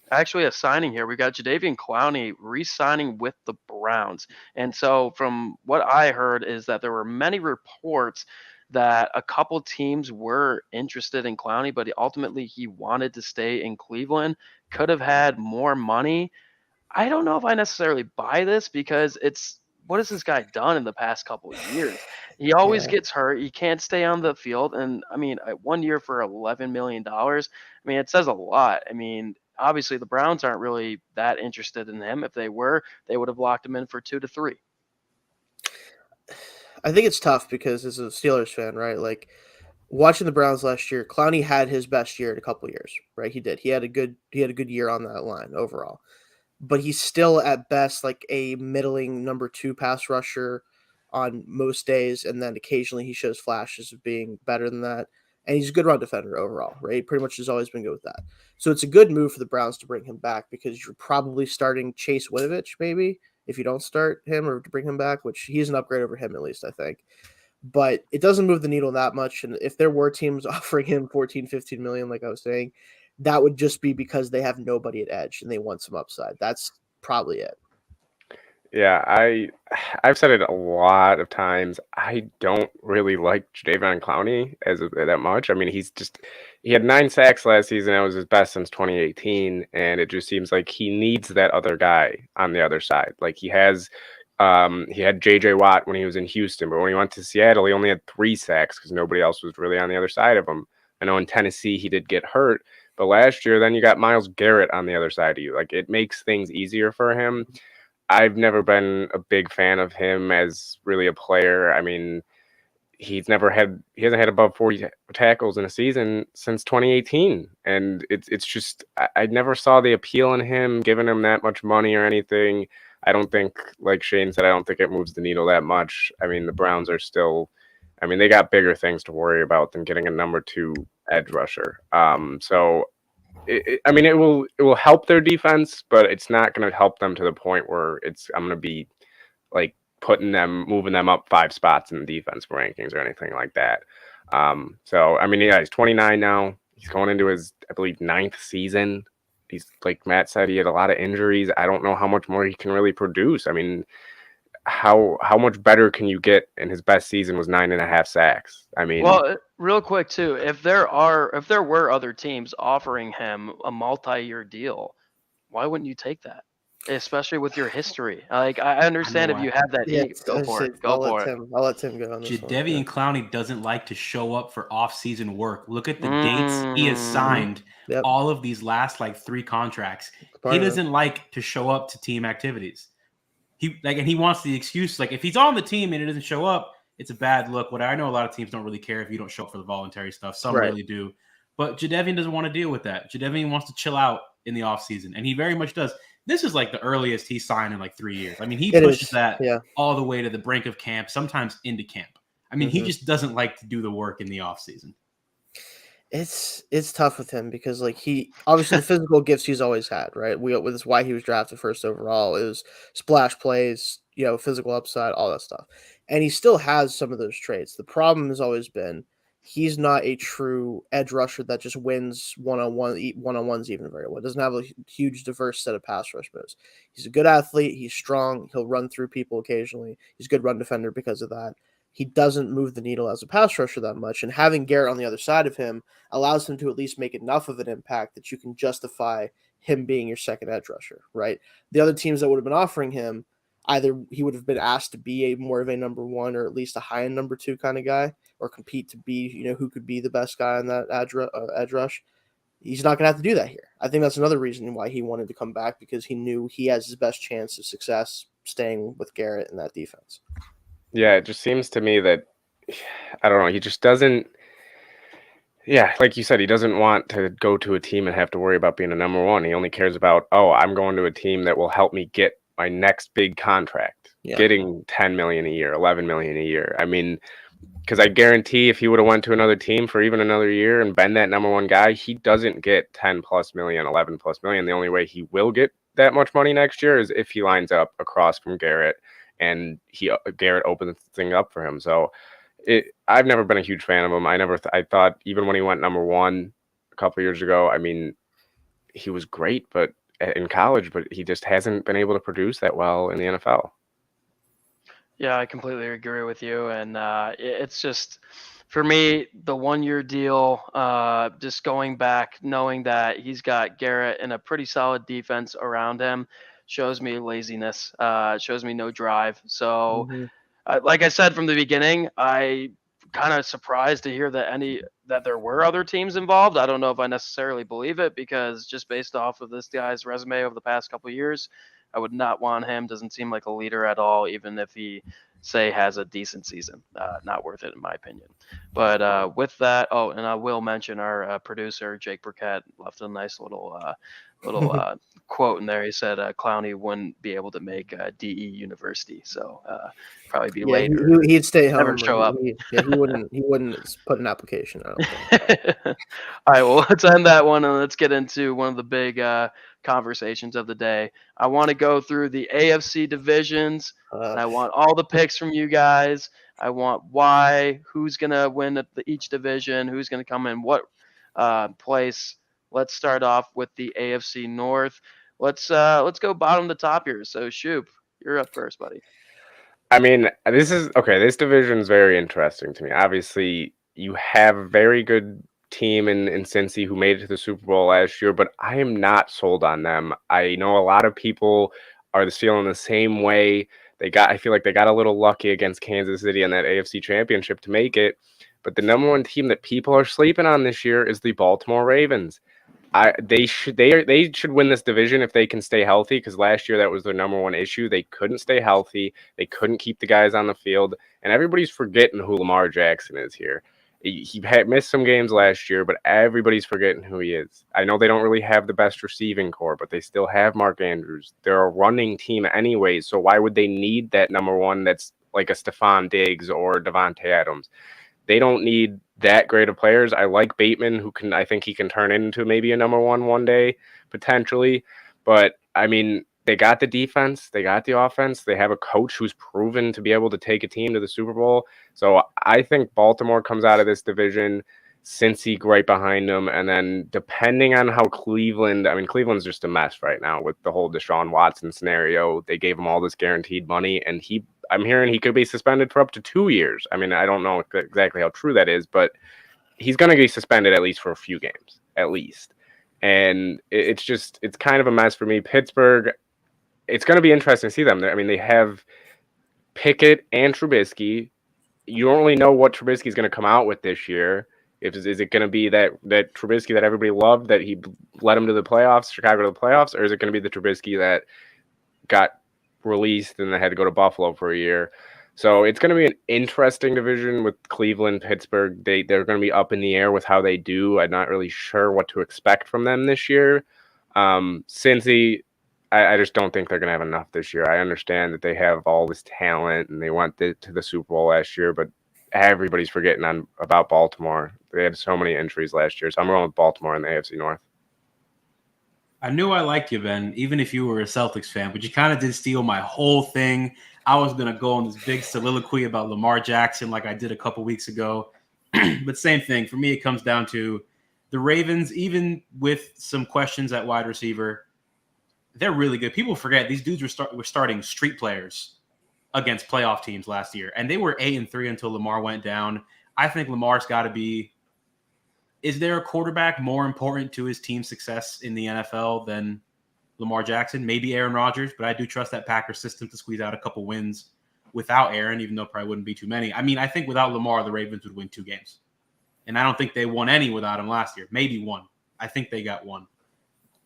actually a signing here. We've got Jadavian Clowny re-signing with the Browns. And so from what I heard is that there were many reports that a couple teams were interested in Clowney, but ultimately he wanted to stay in Cleveland, could have had more money. I don't know if I necessarily buy this because what has this guy done in the past couple of years? He always Yeah. gets hurt. He can't stay on the field. And I mean, 1 year for $11 million, I mean, it says a lot. I mean, obviously the Browns aren't really that interested in him. If they were, they would have locked him in for 2 to 3. I think it's tough because as a Steelers fan, right? Like watching the Browns last year, Clowney had his best year in a couple of years, right? He did. He had a good year on that line overall. But he's still at best like a middling number 2 pass rusher on most days, and then occasionally he shows flashes of being better than that. And he's a good run defender overall, right? He pretty much has always been good with that. So it's a good move for the Browns to bring him back because you're probably starting Chase Winovich maybe if you don't start him or to bring him back, which he's an upgrade over him at least, I think. But it doesn't move the needle that much. And if there were teams offering him 14, 15 million, like I was saying, that would just be because they have nobody at edge and they want some upside. That's probably it. Yeah, I've said it a lot of times. I don't really like Jadav Clowney that much. I mean, he had 9 sacks last season. That was his best since 2018, and it just seems like he needs that other guy on the other side. Like he had J.J. Watt when he was in Houston, but when he went to Seattle, he only had 3 sacks because nobody else was really on the other side of him. I know in Tennessee he did get hurt, but last year then you got Myles Garrett on the other side of you. Like it makes things easier for him. I've never been a big fan of him as really a player. I mean, he hasn't had above 40 tackles in a season since 2018. And it's just, I never saw the appeal in him, giving him that much money or anything. I don't think, like Shane said, I don't think it moves the needle that much. I mean, the Browns are still, they got bigger things to worry about than getting a number 2 edge rusher. So it will help their defense, but it's not going to help them to the point where I'm going to be like moving them up 5 spots in the defense rankings or anything like that. He's 29 now. He's going into his, I believe, 9th season. He's like Matt said, he had a lot of injuries. I don't know how much more he can really produce. I mean, how much better can you get? In his best season was 9.5 sacks. I mean, well, real quick too, if there were other teams offering him a multi-year deal, why wouldn't you take that? Especially with your history. Like I understand if you have that. Go for it. Go for it. I'll let Tim go on this one. Jadeveon Clowney doesn't like to show up for off-season work. Look at the dates he has signed. Yep. All of these last 3 contracts. He doesn't like to show up to team activities. And he wants the excuse, like if he's on the team and it doesn't show up, it's a bad look. I know a lot of teams don't really care if you don't show up for the voluntary stuff. Some really do. But Jadeveon doesn't want to deal with that. Jadeveon wants to chill out in the offseason, and he very much does. This is like the earliest he's signed in 3 years. I mean, he pushes that all the way to the brink of camp, sometimes into camp. I mean, he just doesn't like to do the work in the offseason. It's tough with him because he obviously the physical gifts he's always had, right? That's why he was drafted first overall. It was splash plays, physical upside, all that stuff. And he still has some of those traits. The problem has always been he's not a true edge rusher that just wins one-on-ones even very well. Doesn't have a huge diverse set of pass rush moves. He's a good athlete, he's strong, he'll run through people occasionally. He's a good run defender because of that. He doesn't move the needle as a pass rusher that much, and having Garrett on the other side of him allows him to at least make enough of an impact that you can justify him being your second edge rusher, right? The other teams that would have been offering him, either he would have been asked to be more of a number 1 or at least a high-end number 2 kind of guy, or compete to be, who could be the best guy on that edge rush. He's not going to have to do that here. I think that's another reason why he wanted to come back, because he knew he has his best chance of success staying with Garrett in that defense. Yeah, it just seems to me that, I don't know, he just doesn't, like you said, he doesn't want to go to a team and have to worry about being a number 1. He only cares about, I'm going to a team that will help me get my next big contract, getting $10 million a year, $11 million a year. I mean, because I guarantee if he would have went to another team for even another year and been that number 1 guy, he doesn't get 10+ million, 11+ million. The only way he will get that much money next year is if he lines up across from Garrett and Garrett opens the thing up for him. So I've never been a huge fan of him. I thought even when he went number 1 a couple of years ago, I mean, he was great, but in college, but he just hasn't been able to produce that well in the NFL. Yeah, I completely agree with you. And it's just For me, the 1-year deal, just going back, knowing that he's got Garrett and a pretty solid defense around him, shows me laziness, shows me no drive. So, Mhm. like I said from the beginning, I kind of surprised to hear that there were other teams involved. I don't know if I necessarily believe it because just based off of this guy's resume over the past couple of years, I would not want him. Doesn't seem like a leader at all, even if he say has a decent season. Not worth it in my opinion. But with that, oh, and I will mention our producer Jake Burkett left a nice little quote in there. He said Clowny wouldn't be able to make DE University, so probably be Yeah, late or he'd stay home. never show up. He wouldn't put an application. I don't think. All right, well, let's end that one and let's get into one of the big conversations of the day. I want to go through the AFC divisions, and I want all the picks from you guys. I want who's going to win each division, who's going to come in what place. Let's start off with the AFC North. Let's go bottom to top here. So, Shoop, you're up first, buddy. I mean, this division is very interesting to me. Obviously, you have a very good team in Cincy who made it to the Super Bowl last year, but I am not sold on them. I know a lot of people are feeling the same way. I feel like they got a little lucky against Kansas City in that AFC Championship to make it. But the number one team that people are sleeping on this year is the Baltimore Ravens. They should win this division if they can stay healthy, because last year that was their number one issue. They couldn't stay healthy. They couldn't keep the guys on the field, and everybody's forgetting who Lamar Jackson is here. He had missed some games last year, but everybody's forgetting who he is. I know they don't really have the best receiving core, but they still have Mark Andrews. They're a running team anyways, so why would they need that number one that's like a Stephon Diggs or Devontae Adams? They don't need that great of players. I like Bateman, I think he can turn into maybe a number one day, potentially. But, I mean, they got the defense. They got the offense. They have a coach who's proven to be able to take a team to the Super Bowl. So I think Baltimore comes out of this division, Cincy right behind them. And then depending on how Cleveland's just a mess right now with the whole Deshaun Watson scenario. They gave him all this guaranteed money, and I'm hearing he could be suspended for up to 2 years. I mean, I don't know exactly how true that is, but he's going to be suspended at least for a few games, at least. And it's kind of a mess for me. Pittsburgh, it's going to be interesting to see them. I mean, they have Pickett and Trubisky. You don't really know what Trubisky's going to come out with this year. Is it going to be that Trubisky that everybody loved, that he led him to the playoffs, Chicago to the playoffs, or is it going to be the Trubisky that got released and they had to go to Buffalo for a year? So it's going to be an interesting division with Cleveland, Pittsburgh. They're going to be up in the air with how they do. I'm not really sure what to expect from them this year. Cincy, I just don't think they're going to have enough this year. I understand that they have all this talent and they went to the Super Bowl last year, but everybody's forgetting about Baltimore. They had so many injuries last year. So I'm going with Baltimore in the AFC North. I knew I liked you, Ben, even if you were a Celtics fan, but you kind of did steal my whole thing. I was going to go on this big soliloquy about Lamar Jackson like I did a couple weeks ago. But same thing. For me, it comes down to the Ravens, even with some questions at wide receiver, they're really good. People forget these dudes were starting street players against playoff teams last year, and they were 8-3 until Lamar went down. I think Lamar's got to be – is there a quarterback more important to his team's success in the NFL than Lamar Jackson? Maybe Aaron Rodgers, but I do trust that Packers system to squeeze out a couple wins without Aaron, even though it probably wouldn't be too many. I mean, I think without Lamar, the Ravens would win 2 games. And I don't think they won any without him last year. Maybe 1. I think they got 1.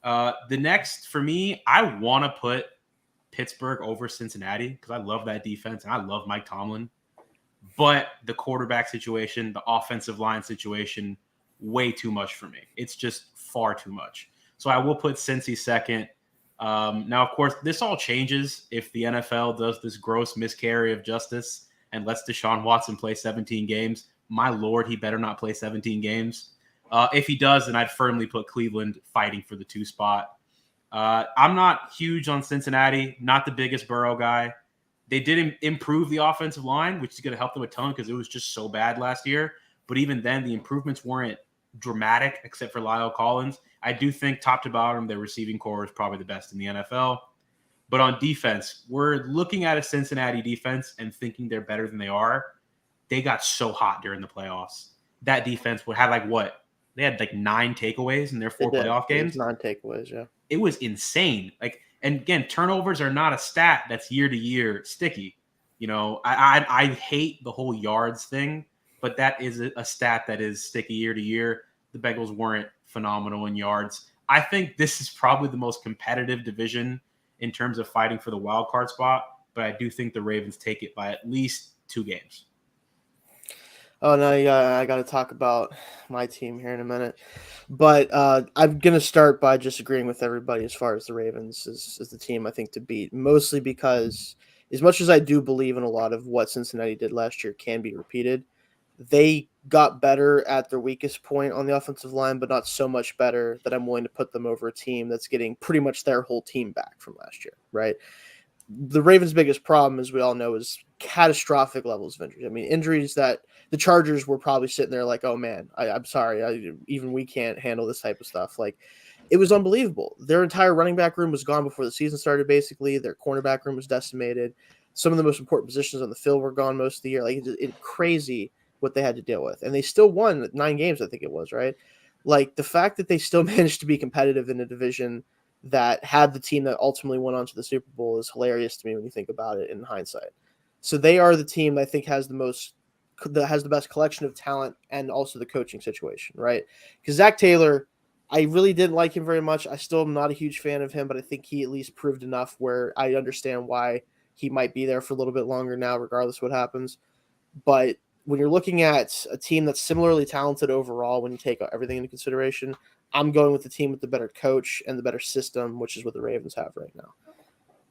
The next, for me, I want to put Pittsburgh over Cincinnati because I love that defense and I love Mike Tomlin. But the quarterback situation, the offensive line situation, way too much for me. It's just far too much. So I will put Cincy second. Now, of course, this all changes if the NFL does this gross miscarry of justice and lets Deshaun Watson play 17 games. My Lord, he better not play 17 games. If he does, then I'd firmly put Cleveland fighting for the 2 spot. I'm not huge on Cincinnati, not the biggest Burrow guy. They did improve the offensive line, which is going to help them a ton because it was just so bad last year. But even then, the improvements weren't dramatic except for Lyle Collins. I do think top to bottom, their receiving core is probably the best in the NFL. But on defense, we're looking at a Cincinnati defense and thinking they're better than they are. they got so hot during the playoffs. That defense had like what? They had like 9 takeaways in their 4 playoff games. 9 takeaways, yeah. It was insane. Like, and again, turnovers are not a stat that's year to year sticky. You know, I hate the whole yards thing, but that is a stat that is sticky year to year. The Bengals weren't phenomenal in yards. I think this is probably the most competitive division in terms of fighting for the wild card spot, but I do think the Ravens take it by at least 2 games. Oh, no, I got to talk about my team here in a minute. But I'm going to start by just agreeing with everybody as far as the Ravens is the team I think to beat, mostly because as much as I do believe in a lot of what Cincinnati did last year can be repeated, they got better at their weakest point on the offensive line, but not so much better that I'm willing to put them over a team that's getting pretty much their whole team back from last year, right? The Ravens' biggest problem, as we all know, is catastrophic levels of injuries. I mean, injuries that the Chargers were probably sitting there like, oh, man, I'm sorry. Even we can't handle this type of stuff. Like, it was unbelievable. Their entire running back room was gone before the season started, basically. Their cornerback room was decimated. Some of the most important positions on the field were gone most of the year. Like, it's crazy what they had to deal with. And they still won 9 games, I think it was, right? Like, the fact that they still managed to be competitive in a division that had the team that ultimately went on to the Super Bowl is hilarious to me when you think about it in hindsight. So they are the team that I think has the best collection of talent and also the coaching situation, right? Because Zach Taylor, I really didn't like him very much. I still am not a huge fan of him, but I think he at least proved enough where I understand why he might be there for a little bit longer now, regardless of what happens. But when you're looking at a team that's similarly talented overall, when you take everything into consideration, I'm going with the team with the better coach and the better system, which is what the Ravens have right now.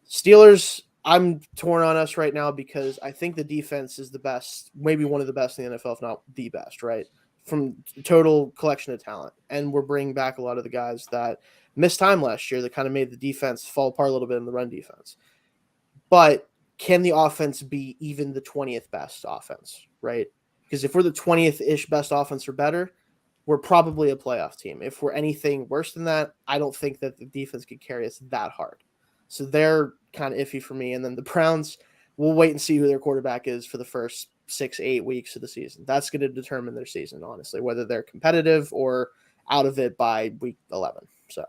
Steelers, I'm torn on us right now because I think the defense is the best, maybe one of the best in the NFL, if not the best, right? From total collection of talent. And we're bringing back a lot of the guys that missed time last year that kind of made the defense fall apart a little bit in the run defense. But can the offense be even the 20th best offense, right? Because if we're the 20th-ish best offense or better, we're probably a playoff team. If we're anything worse than that, I don't think that the defense could carry us that hard. So they're kind of iffy for me. And then the Browns, we'll wait and see who their quarterback is for the first 6-8 weeks of the season. That's going to determine their season, honestly, whether they're competitive or out of it by week 11. So,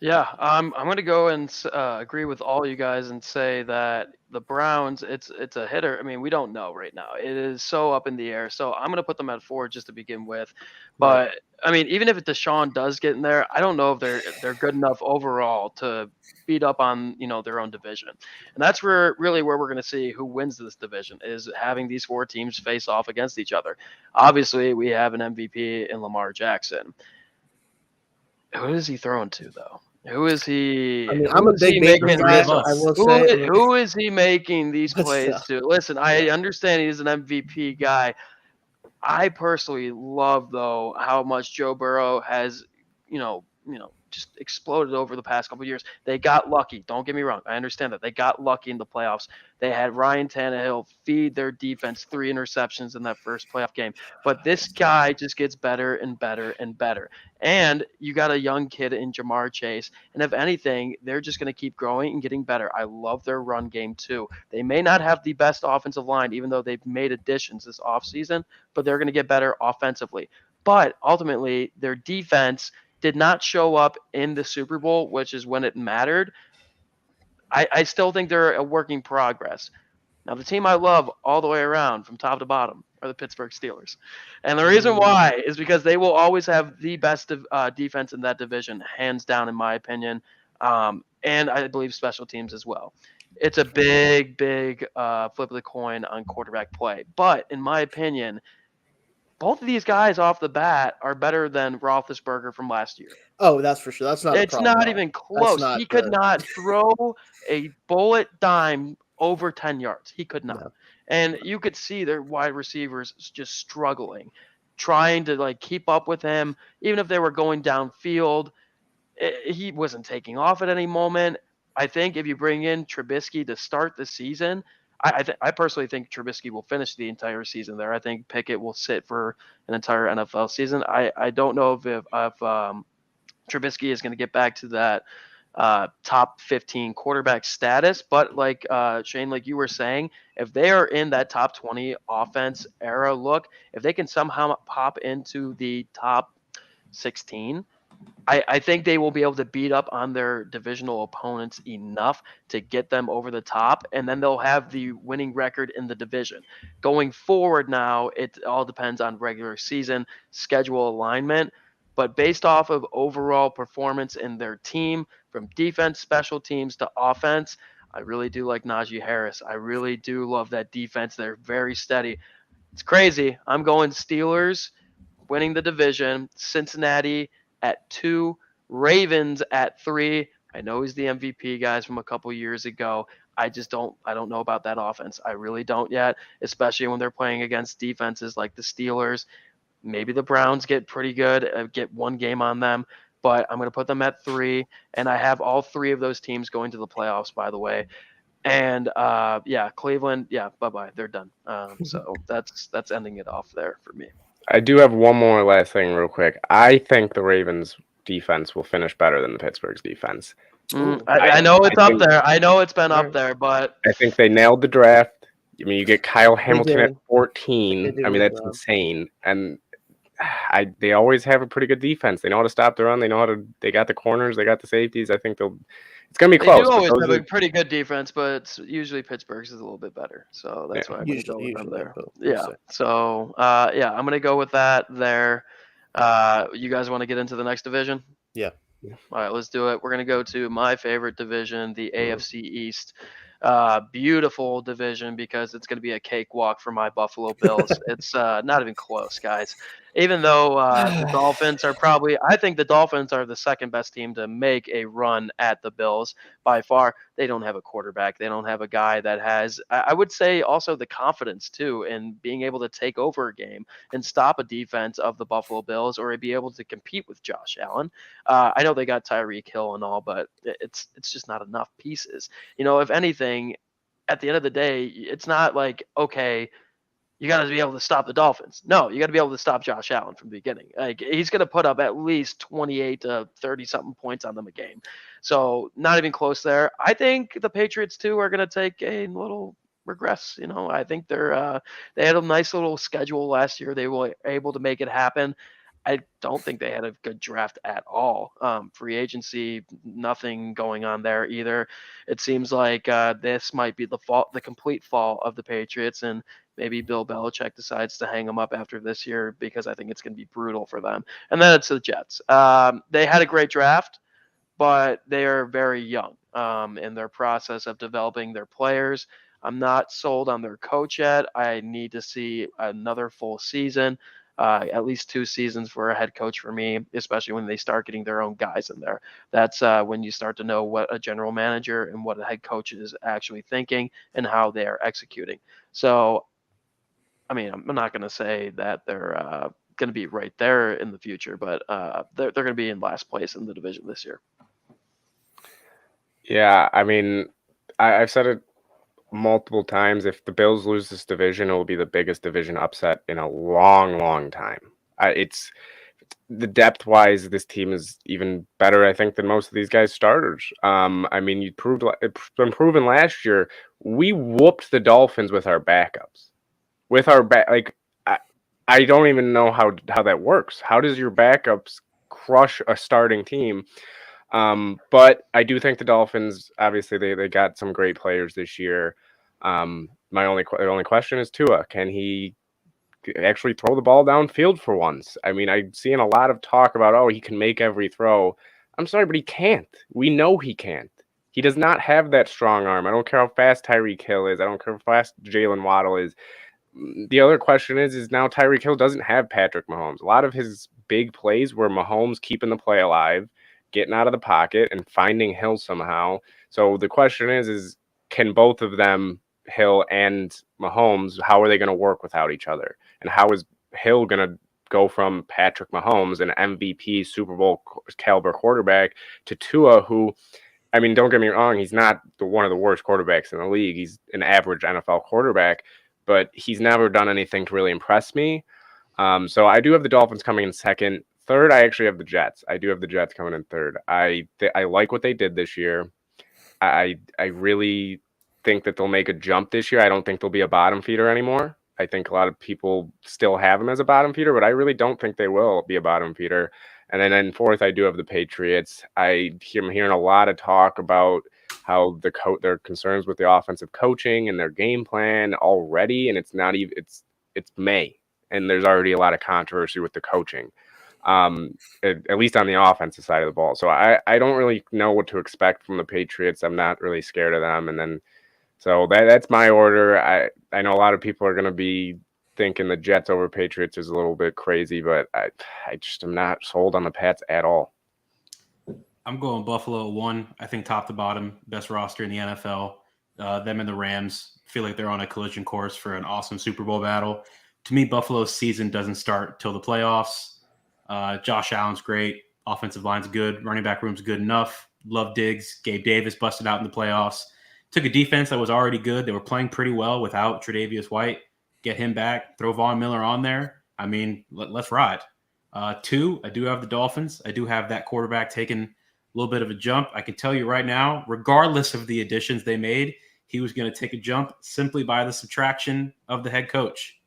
yeah, I'm going to go and agree with all you guys and say that the Browns, it's a hitter. I mean, we don't know right now. It is so up in the air. So I'm going to put them at 4 just to begin with. But right. I mean, even if Deshaun does get in there, I don't know if they're good enough overall to beat up on their own division. And that's where we're going to see who wins this division is having these 4 teams face off against each other. Obviously, we have an MVP in Lamar Jackson. Who is he throwing to though? Who is he? I mean, I'm a big Baker guy. I will say, who is he making these plays to? Listen, I understand he's an MVP guy. I personally love though how much Joe Burrow has, just exploded over the past couple of years. They got lucky. Don't get me wrong. I understand that they got lucky in the playoffs. They had Ryan Tannehill feed their defense 3 interceptions in that first playoff game. But this guy just gets better and better and better. And you got a young kid in Jamar Chase. And if anything, they're just going to keep growing and getting better. I love their run game too. They may not have the best offensive line, even though they've made additions this offseason, but they're going to get better offensively. But ultimately, their defense did not show up in the Super Bowl, which is when it mattered. I still think they're a work in progress. Now, the team I love all the way around from top to bottom are the Pittsburgh Steelers. And the reason why is because they will always have the best defense in that division, hands down, in my opinion. And I believe special teams as well. It's a big flip of the coin on quarterback play. But in my opinion, both of these guys off the bat are better than Roethlisberger from last year. Oh, that's for sure. That's not. It's not even close. He could not throw a bullet dime over 10 yards. He could not. No. And you could see their wide receivers just struggling, trying to keep up with him. Even if they were going downfield, he wasn't taking off at any moment. I think if you bring in Trubisky to start the season, I personally think Trubisky will finish the entire season there. I think Pickett will sit for an entire NFL season. I don't know if Trubisky is going to get back to that top 15 quarterback status. But like Shane, like you were saying, if they are in that top 20 offense era look, if they can somehow pop into the top 16, I think they will be able to beat up on their divisional opponents enough to get them over the top, and then they'll have the winning record in the division. Going forward now, it all depends on regular season schedule alignment, but based off of overall performance in their team, from defense, special teams to offense, I really do like Najee Harris. I really do love that defense. They're very steady. It's crazy. I'm going Steelers winning the division, Cincinnati at 2, Ravens at 3. I know he's the MVP, guys, from a couple years ago. I don't know about that offense. I really don't yet, especially when they're playing against defenses like the Steelers. Maybe the Browns get pretty good, get one game on them, but I'm going to put them at 3, and I have all 3 of those teams going to the playoffs, by the way. And Cleveland, bye-bye. They're done. So that's ending it off there for me. I do have one more last thing real quick. I think the Ravens defense will finish better than the Pittsburgh's defense. I know it's up there. I know it's been up there, but I think they nailed the draft. I mean, you get Kyle Hamilton at 14. I mean, that's insane. And they always have a pretty good defense. They know how to stop the run. They got the corners. They got the safeties. I think it's going to be close. They do always have a pretty good defense, but usually Pittsburgh's is a little bit better. So that's why I'm going to go with them there. Yeah. So, I'm going to go with that there. You guys want to get into the next division? Yeah. All right, let's do it. We're going to go to my favorite division, the AFC East. Beautiful division because it's going to be a cakewalk for my Buffalo Bills. It's not even close, guys. Even though the Dolphins are I think the Dolphins are the second best team to make a run at the Bills by far. They don't have a quarterback. They don't have a guy that has, I would say, also the confidence too in being able to take over a game and stop a defense of the Buffalo Bills or be able to compete with Josh Allen. I know they got Tyreek Hill and all, but it's just not enough pieces. If anything, at the end of the day, it's not like, okay, you got to be able to stop the Dolphins. No, you got to be able to stop Josh Allen from the beginning. Like, he's going to put up at least 28 to 30-something points on them a game. So not even close there. I think the Patriots, too, are going to take a little regress. I think they had a nice little schedule last year. They were able to make it happen. I don't think they had a good draft at all. Free agency, nothing going on there either. It seems like this might be the complete fall of the Patriots, and maybe Bill Belichick decides to hang them up after this year because I think it's going to be brutal for them. And then it's the Jets. They had a great draft, but they are very young in their process of developing their players. I'm not sold on their coach yet. I need to see another full season. At least 2 seasons for a head coach for me, especially when they start getting their own guys in there. That's when you start to know what a general manager and what a head coach is actually thinking and how they are executing. So, I mean, I'm not going to say that they're going to be right there in the future, but they're going to be in last place in the division this year. Yeah, I mean, I've said it multiple times. If the Bills lose this division, it will be the biggest division upset in a long, long time. It's the depth wise, this team is even better, I think, than most of these guys' starters. I mean, it's been proven last year. We whooped the Dolphins with our backups. I don't even know how that works. How does your backups crush a starting team? But I do think the Dolphins, obviously, they got some great players this year. My only question is Tua. Can he actually throw the ball downfield for once? I mean, I'm seeing a lot of talk about, he can make every throw. I'm sorry, but he can't. We know he can't. He does not have that strong arm. I don't care how fast Tyreek Hill is. I don't care how fast Jalen Waddle is. The other question is now Tyreek Hill doesn't have Patrick Mahomes. A lot of his big plays were Mahomes keeping the play alive, getting out of the pocket, and finding Hill somehow. So the question is can both of them, Hill and Mahomes, how are they going to work without each other? And how is Hill going to go from Patrick Mahomes, an MVP Super Bowl caliber quarterback, to Tua, who, I mean, don't get me wrong, he's not one of the worst quarterbacks in the league. He's an average NFL quarterback, but he's never done anything to really impress me. So I do have the Dolphins coming in second. Third, I actually have the Jets. I do have the Jets coming in third. I like what they did this year. I really think that they'll make a jump this year. I don't think they'll be a bottom feeder anymore. I think a lot of people still have them as a bottom feeder, but I really don't think they will be a bottom feeder. And then in fourth, I do have the Patriots. I'm hearing a lot of talk about how their concerns with the offensive coaching and their game plan already, and it's not even it's May, and there's already a lot of controversy with the coaching, at least on the offensive side of the ball. So I don't really know what to expect from the Patriots. I'm not really scared of them, and then so that's my order. I know a lot of people are going to be thinking the Jets over Patriots is a little bit crazy, but I just am not sold on the Pats at all. I'm going Buffalo 1. I think top to bottom, best roster in the NFL. Them and the Rams feel like they're on a collision course for an awesome Super Bowl battle. To me, Buffalo's season doesn't start till the playoffs. Josh Allen's great. Offensive line's good. Running back room's good enough. Love Diggs. Gabe Davis busted out in the playoffs. Took a defense that was already good. They were playing pretty well without Tre'Davious White. Get him back. Throw Von Miller on there. I mean, let's ride. 2, I do have the Dolphins. I do have that quarterback taking a little bit of a jump. I can tell you right now, regardless of the additions they made, he was going to take a jump simply by the subtraction of the head coach.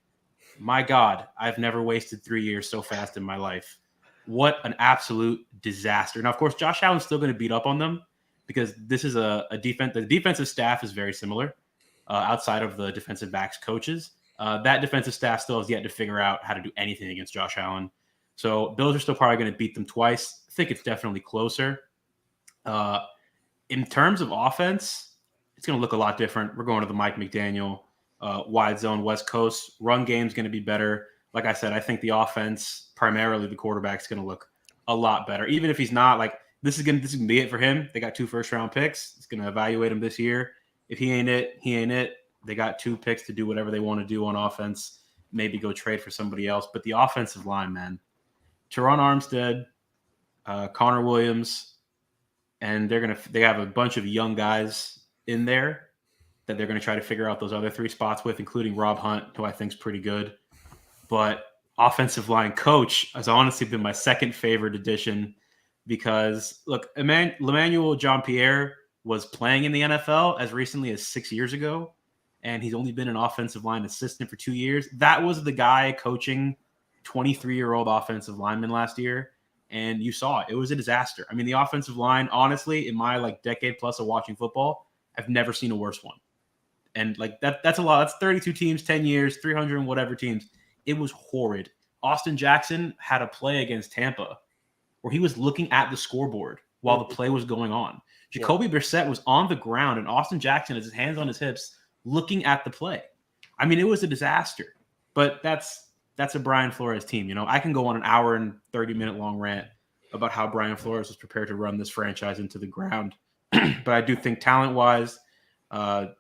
My God, I've never wasted 3 years so fast in my life. What an absolute disaster. Now, of course, Josh Allen's still going to beat up on them because this is a defense. The defensive staff is very similar outside of the defensive backs coaches. That defensive staff still has yet to figure out how to do anything against Josh Allen. So Bills are still probably going to beat them twice. I think it's definitely closer. In terms of offense, it's going to look a lot different. We're going to the Mike McDaniel wide zone West Coast. Run game's going to be better. Like I said, I think the offense, primarily the quarterback's going to look a lot better. Even if he's not, like, this is going to be it for him. They got 2 first-round picks. It's going to evaluate him this year. If he ain't it, he ain't it. They got 2 picks to do whatever they want to do on offense. Maybe go trade for somebody else. But the offensive line, man. Teron Armstead, Connor Williams, and they have a bunch of young guys in there that they're going to try to figure out those other 3 spots with, including Rob Hunt, who I think is pretty good. But offensive line coach has honestly been my second favorite addition because, look, Emmanuel Jean-Pierre was playing in the NFL as recently as 6 years ago, and he's only been an offensive line assistant for 2 years. That was the guy coaching 23-year-old offensive lineman last year, and you saw it. It was a disaster. I mean, the offensive line, honestly, in my decade plus of watching football, I've never seen a worse one. And that's a lot. That's 32 teams, 10 years, 300 and whatever teams. It was horrid. Austin Jackson had a play against Tampa where he was looking at the scoreboard while the play was going on. Jacoby Brissett was on the ground, and Austin Jackson has his hands on his hips looking at the play. I mean, it was a disaster. But that's a Brian Flores team. You know, I can go on an hour and 30-minute long rant about how Brian Flores was prepared to run this franchise into the ground. But I do think talent-wise,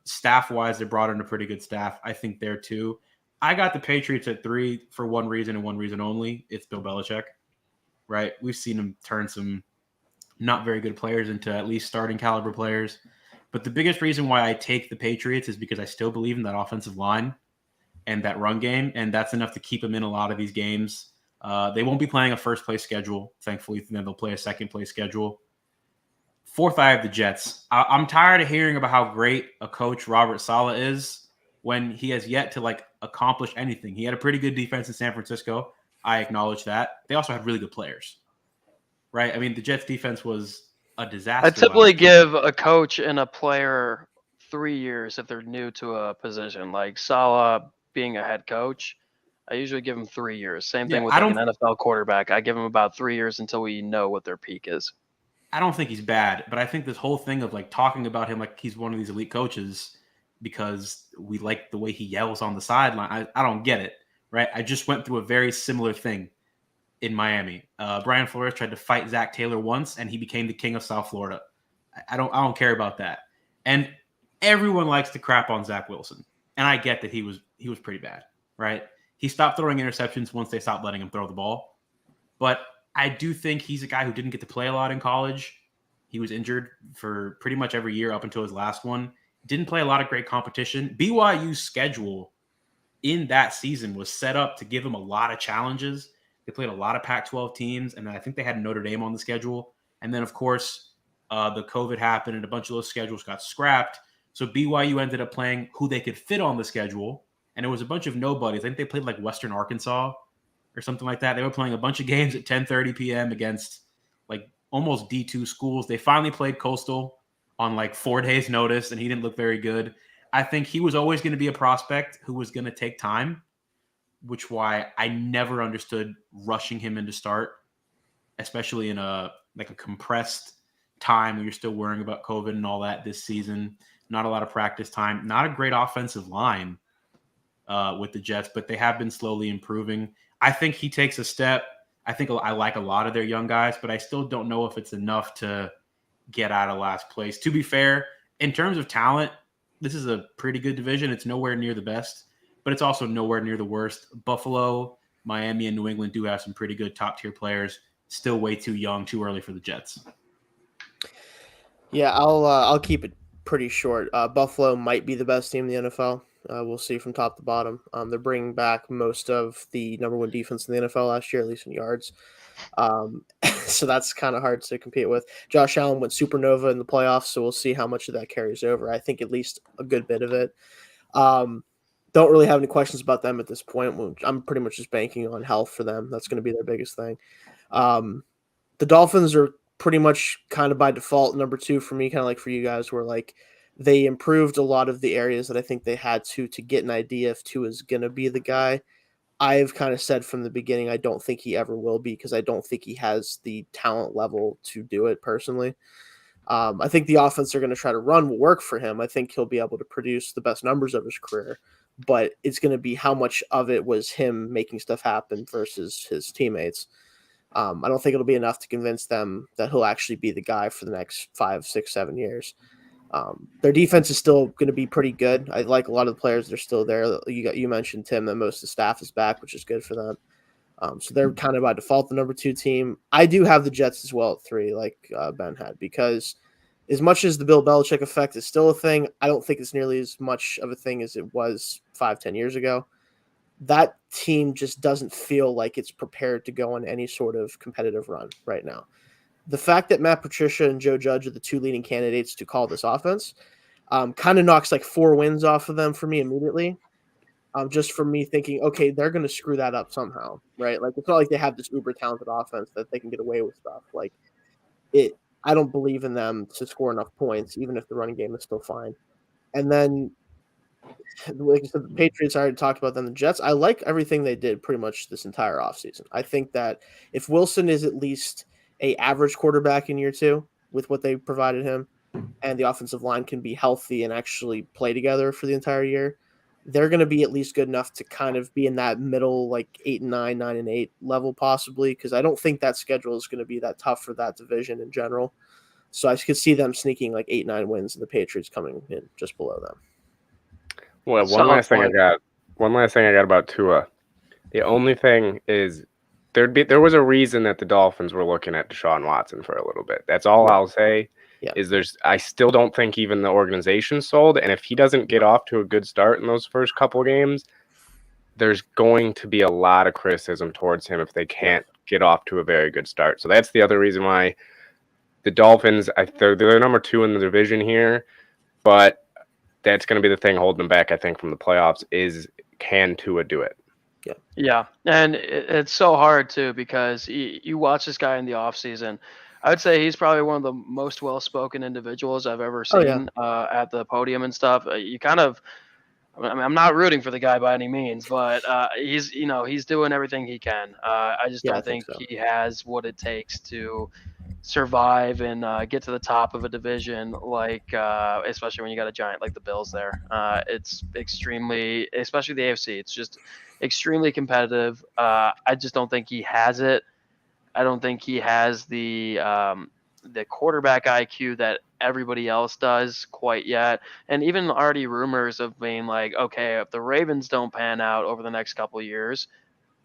staff-wise, they brought in a pretty good staff. I think there too. I got the Patriots at 3 for one reason and one reason only. It's Bill Belichick, right? We've seen him turn some not very good players into at least starting caliber players. But the biggest reason why I take the Patriots is because I still believe in that offensive line and that run game, and that's enough to keep them in a lot of these games. They won't be playing a first-place schedule. Thankfully, then they'll play a second-place schedule. 4th, I have the Jets. I'm tired of hearing about how great a coach Robert Saleh is when he has yet to accomplish anything. He had a pretty good defense in San Francisco. I acknowledge that. They also had really good players, right? I mean, the Jets defense was a disaster. I typically give a coach and a player 3 years if they're new to a position. Like Saleh being a head coach, I usually give them 3 years. Same thing with an NFL quarterback. I give them about 3 years until we know what their peak is. I don't think he's bad, but I think this whole thing of talking about him like he's one of these elite coaches because we like the way he yells on the sideline. I don't get it, right? I just went through a very similar thing in Miami. Brian Flores tried to fight Zach Taylor once, and he became the king of South Florida. I don't care about that. And everyone likes to crap on Zach Wilson, and I get that he was pretty bad, right? He stopped throwing interceptions once they stopped letting him throw the ball, but I do think he's a guy who didn't get to play a lot in college. He was injured for pretty much every year up until his last one. Didn't play a lot of great competition. BYU's schedule in that season was set up to give him a lot of challenges. They played a lot of Pac-12 teams, and I think they had Notre Dame on the schedule. And then, of course, the COVID happened, and a bunch of those schedules got scrapped. So BYU ended up playing who they could fit on the schedule, and it was a bunch of nobodies. I think they played like Western Arkansas or something like that. They were playing a bunch of games at 10:30 p.m. against like almost D2 schools. They finally played Coastal on like 4 days' notice, and he didn't look very good. I think he was always going to be a prospect who was going to take time, which why I never understood rushing him into start, especially in a compressed time when you're still worrying about COVID and all that this season. Not a lot of practice time. Not a great offensive line with the Jets, but they have been slowly improving. I think he takes a step. I think I like a lot of their young guys, but I still don't know if it's enough to get out of last place. To be fair, in terms of talent, this is a pretty good division. It's nowhere near the best, but it's also nowhere near the worst. Buffalo, Miami, and New England do have some pretty good top-tier players. Still way too young, too early for the Jets. Yeah, I'll keep it pretty short. Buffalo might be the best team in the NFL. We'll see from top to bottom. They're bringing back most of the number one defense in the NFL last year, at least in yards. So that's kind of hard to compete with. Josh Allen went supernova in the playoffs, so we'll see how much of that carries over. I think at least a good bit of it. Don't really have any questions about them at this point. I'm pretty much just banking on health for them. That's going to be their biggest thing. The Dolphins are pretty much kind of by default number 2 for me, kind of like for you guys, where like they improved a lot of the areas that I think they had to get an idea if Tua is going to be the guy. I've kind of said from the beginning, I don't think he ever will be, because I don't think he has the talent level to do it personally. I think the offense they're going to try to run will work for him. I think he'll be able to produce the best numbers of his career, but it's going to be how much of it was him making stuff happen versus his teammates. I don't think it'll be enough to convince them that he'll actually be the guy for the next 5, 6, 7 years. Their defense is still going to be pretty good. I like a lot of the players that are still there. You mentioned, Tim, that most of the staff is back, which is good for them. So they're kind of by default the number 2 team. I do have the Jets as well at 3, like Ben had, because as much as the Bill Belichick effect is still a thing, I don't think it's nearly as much of a thing as it was 5, 10 years ago. That team just doesn't feel like it's prepared to go on any sort of competitive run right now. The fact that Matt Patricia and Joe Judge are the 2 leading candidates to call this offense kind of knocks like 4 wins off of them for me immediately. Just for me thinking, okay, they're going to screw that up somehow, right? Like, it's not like they have this uber talented offense that they can get away with stuff. Like, I don't believe in them to score enough points, even if the running game is still fine. And then, like I said, the Patriots, I already talked about them. The Jets, I like everything they did pretty much this entire offseason. I think that if Wilson is at least a average quarterback in year 2 with what they provided him, and the offensive line can be healthy and actually play together for the entire year, they're going to be at least good enough to kind of be in that middle, like 8-9, 9-8 level possibly, because I don't think that schedule is going to be that tough for that division in general. So I could see them sneaking like 8-9 wins and the Patriots coming in just below them. Well, one last thing I got about Tua. The only thing is there was a reason that the Dolphins were looking at Deshaun Watson for a little bit. That's all I'll say. Yeah. I still don't think even the organization sold, and if he doesn't get off to a good start in those first couple games, there's going to be a lot of criticism towards him if they can't get off to a very good start. So that's the other reason why the Dolphins, they're number 2 in the division here, but that's going to be the thing holding them back, I think, from the playoffs is, can Tua do it? Yeah, and it's so hard too, because you watch this guy in the offseason. I would say he's probably one of the most well-spoken individuals I've ever seen at the podium and stuff. You kind of, I mean, I'm not rooting for the guy by any means, but he's doing everything he can. I just don't think so. he has what it takes to survive and get to the top of a division, like especially when you got a giant like the Bills there. It's extremely, especially the AFC, it's just extremely competitive. I just don't think he has it. I don't think he has the quarterback IQ that everybody else does quite yet. And even already rumors of being like, okay, if the Ravens don't pan out over the next couple of years,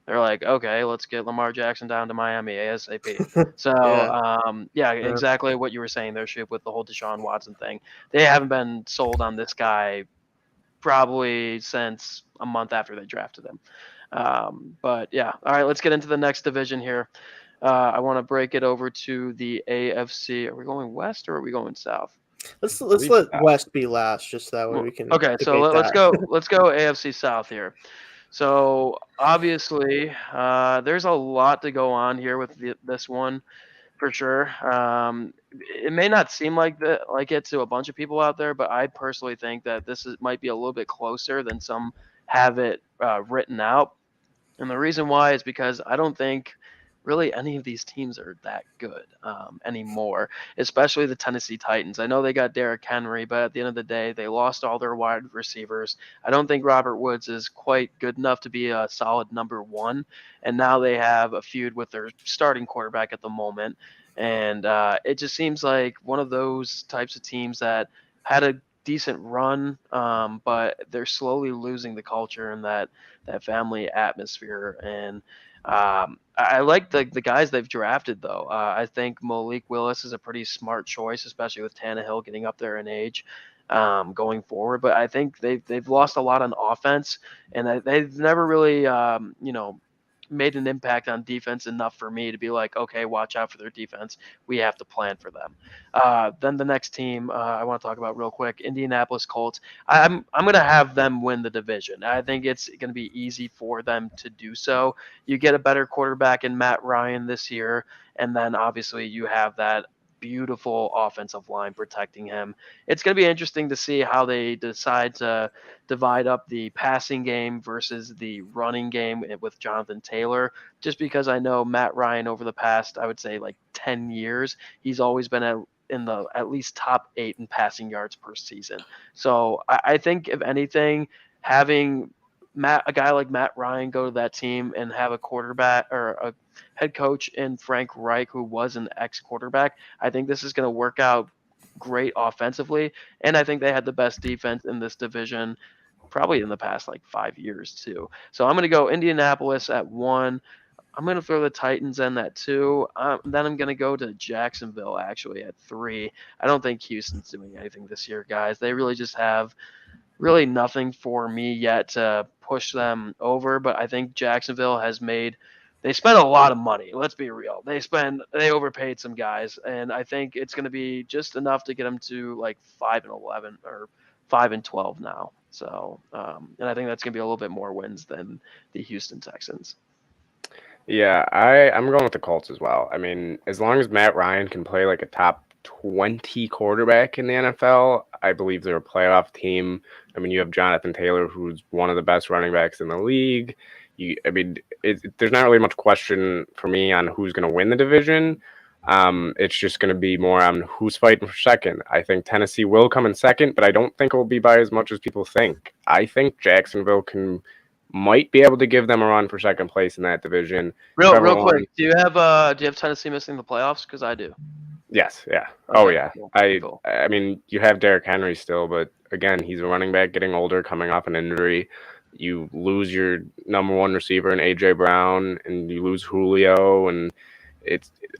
they're like, okay, let's get Lamar Jackson down to Miami ASAP. So, exactly what you were saying there, Shoop, with the whole Deshaun Watson thing. They haven't been sold on this guy probably since a month after they drafted him. But yeah, all right, let's get into the next division here. I want to break it over to the AFC. Are we going west or are we going south? Let's believe let so. West be last, just that way we can. Okay, so debate let's that. go. Let's go AFC South here. So obviously, there's a lot to go on here with this one for sure. It may not seem like it to a bunch of people out there, but I personally think that might be a little bit closer than some have it written out. And the reason why is because I don't think really any of these teams are that good anymore, especially the Tennessee Titans. I know they got Derrick Henry, but at the end of the day, they lost all their wide receivers. I don't think Robert Woods is quite good enough to be a solid number one. And now they have a feud with their starting quarterback at the moment. And it just seems like one of those types of teams that had a decent run, but they're slowly losing the culture and that family atmosphere. And I like the guys they've drafted though. I think Malik Willis is a pretty smart choice, especially with Tannehill getting up there in age going forward. But I think they've lost a lot on offense, and they've never really made an impact on defense enough for me to be like, okay, watch out for their defense. We have to plan for them. Then the next team I want to talk about real quick, Indianapolis Colts. I'm going to have them win the division. I think it's going to be easy for them to do so. You get a better quarterback in Matt Ryan this year, and then obviously you have that beautiful offensive line protecting him. It's going to be interesting to see how they decide to divide up the passing game versus the running game with Jonathan Taylor, just because I know Matt Ryan over the past, I would say like 10 years, he's always been in the at least top 8 in passing yards per season. So I think if anything, having a guy like Matt Ryan go to that team and have a quarterback or a head coach in Frank Reich, who was an ex-quarterback, I think this is going to work out great offensively. And I think they had the best defense in this division probably in the past like 5 years too. So I'm going to go Indianapolis at 1. I'm going to throw the Titans in at 2. Then I'm going to go to Jacksonville actually at 3. I don't think Houston's doing anything this year, guys. They really just have really nothing for me yet to push them over, but I think Jacksonville they spent a lot of money. Let's be real. They overpaid some guys, and I think it's going to be just enough to get them to like 5-11 or 5-12 now. So, and I think that's going to be a little bit more wins than the Houston Texans. Yeah, I'm going with the Colts as well. I mean, as long as Matt Ryan can play like a top 20 quarterback in the NFL, I believe they're a playoff team. I mean, you have Jonathan Taylor, who's one of the best running backs in the league. There's not really much question for me on who's going to win the division. It's just going to be more on who's fighting for second. I think Tennessee will come in second, but I don't think it will be by as much as people think. I think Jacksonville might be able to give them a run for second place in that division. Real quick, do you have Tennessee missing the playoffs? Because I do. Yes, yeah. Okay, oh yeah. Cool. I mean, you have Derrick Henry still, but again, he's a running back getting older, coming off an injury. You lose your number one receiver in AJ Brown, and you lose Julio, and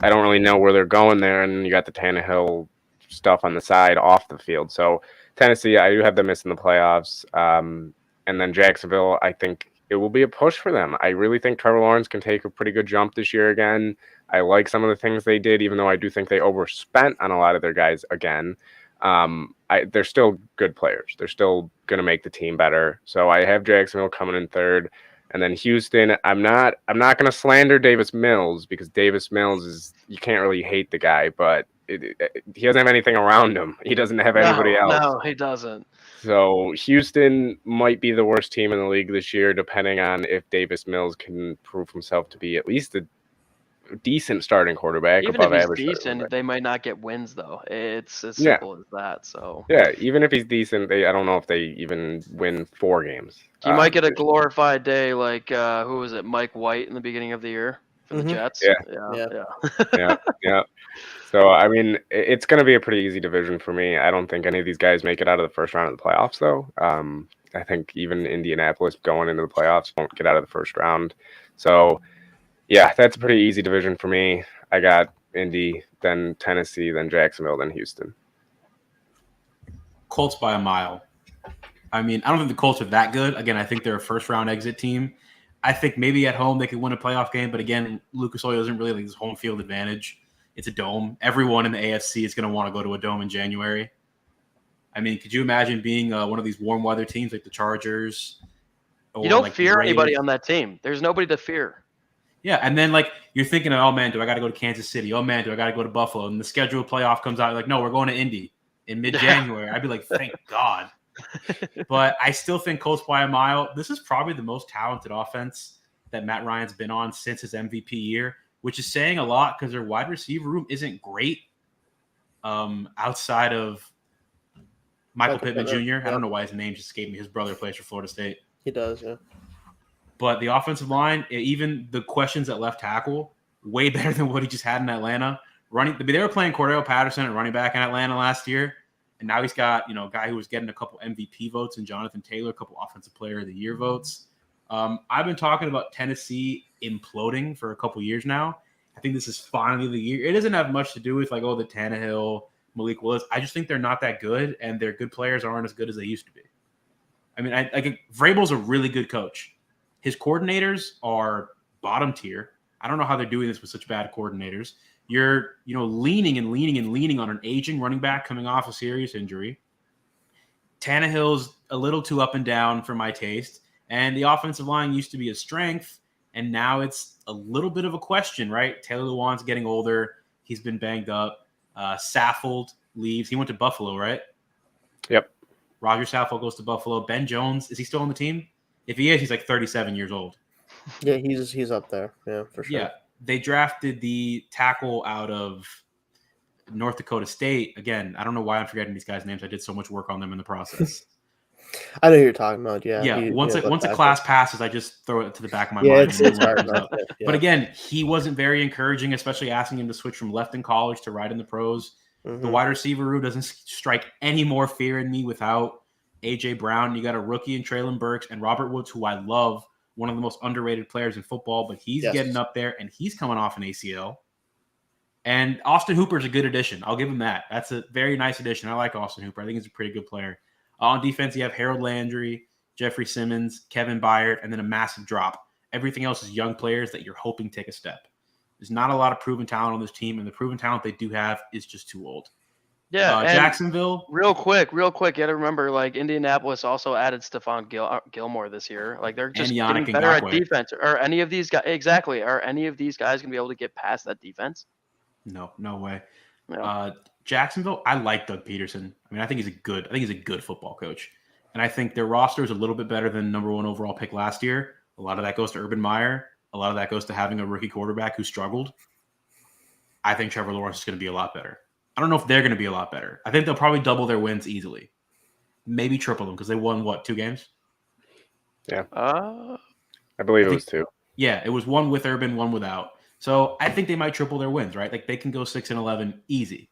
I don't really know where they're going there. And you got the Tannehill stuff on the side off the field. So Tennessee, I do have them missing the playoffs. And then Jacksonville, I think it will be a push for them. I really think Trevor Lawrence can take a pretty good jump this year again. I like some of the things they did, even though I do think they overspent on a lot of their guys again. They're still good players. They're still going to make the team better. So I have Jacksonville coming in third. And then Houston, I'm not going to slander Davis Mills, because Davis Mills you can't really hate the guy, but he doesn't have anything around him. He doesn't have anybody else. No, he doesn't. So Houston might be the worst team in the league this year, depending on if Davis Mills can prove himself to be at least a decent starting quarterback. Even above if he's average decent, they might not get wins though. It's as simple as that. So yeah, even if he's decent, I don't know if they even win 4 games. You might get a glorified day like who was it, Mike White in the beginning of the year for the Jets. Yeah. So I mean, it's going to be a pretty easy division for me. I don't think any of these guys make it out of the first round of the playoffs, though. I think even Indianapolis going into the playoffs won't get out of the first round. So yeah, that's a pretty easy division for me. I got Indy, then Tennessee, then Jacksonville, then Houston. Colts by a mile. I mean, I don't think the Colts are that good. Again, I think they're a first-round exit team. I think maybe at home they could win a playoff game, but again, Lucas Oil doesn't really like this home field advantage. It's a dome. Everyone in the AFC is going to want to go to a dome in January. I mean, could you imagine being one of these warm weather teams like the Chargers? You don't like fear Raiders? anybody on that team. There's nobody to fear. Yeah, and then like you're thinking, oh man, do I got to go to Kansas City? Oh man, do I got to go to Buffalo? And the scheduled playoff comes out, you're like, no, we're going to Indy in mid-January. I'd be like, thank God. But I still think Colts by a mile. This is probably the most talented offense that Matt Ryan's been on since his MVP year, which is saying a lot because their wide receiver room isn't great outside of Michael Pittman Jr. I don't know why his name just escaped me. His brother plays for Florida State. He does, yeah. But the offensive line, even the questions at left tackle, way better than what he just had in Atlanta. They were playing Cordell Patterson at running back in Atlanta last year, and now he's got a guy who was getting a couple MVP votes and Jonathan Taylor, a couple Offensive Player of the Year votes. I've been talking about Tennessee imploding for a couple years now. I think this is finally the year. It doesn't have much to do with the Tannehill, Malik Willis. I just think they're not that good, and their good players aren't as good as they used to be. I mean, Vrabel's a really good coach. His coordinators are bottom tier. I don't know how they're doing this with such bad coordinators. You're, leaning on an aging running back coming off a serious injury. Tannehill's a little too up and down for my taste. And the offensive line used to be a strength, and now it's a little bit of a question, right? Taylor Lewan's getting older. He's been banged up. Saffold leaves. He went to Buffalo, right? Yep. Roger Saffold goes to Buffalo. Ben Jones, is he still on the team? If he is, he's like 37 years old. Yeah, he's up there. Yeah, for sure. Yeah, they drafted the tackle out of North Dakota State. Again, I don't know why I'm forgetting these guys' names. I did so much work on them in the process. I know who you're talking about. Yeah. Yeah. Once a class passes, I just throw it to the back of my mind. It's hard enough. Yeah. But again, he wasn't very encouraging, especially asking him to switch from left in college to right in the pros. Mm-hmm. The wide receiver room doesn't strike any more fear in me without A.J. Brown. You got a rookie in Treylon Burks and Robert Woods, who I love, one of the most underrated players in football, but he's getting up there and he's coming off an ACL. And Austin Hooper's a good addition. I'll give him that. That's a very nice addition. I like Austin Hooper. I think he's a pretty good player. On defense, you have Harold Landry, Jeffrey Simmons, Kevin Byard, and then a massive drop. Everything else is young players that you're hoping take a step. There's not a lot of proven talent on this team, and the proven talent they do have is just too old. Yeah, Jacksonville. Real quick, you got to remember, Indianapolis also added Stephon Gilmore this year. They're just getting better at defense. Are any of these guys Are any of these guys gonna be able to get past that defense? No way. No. Jacksonville, I like Doug Peterson. I mean, I think he's a good football coach, and I think their roster is a little bit better than number 1 overall pick last year. A lot of that goes to Urban Meyer. A lot of that goes to having a rookie quarterback who struggled. I think Trevor Lawrence is going to be a lot better. I don't know if they're going to be a lot better. I think they'll probably double their wins easily. Maybe triple them because they won, 2 games? Yeah. I believe it was 2. Yeah, it was 1 with Urban, 1 without. So I think they might triple their wins, right? They can go 6-11 easy,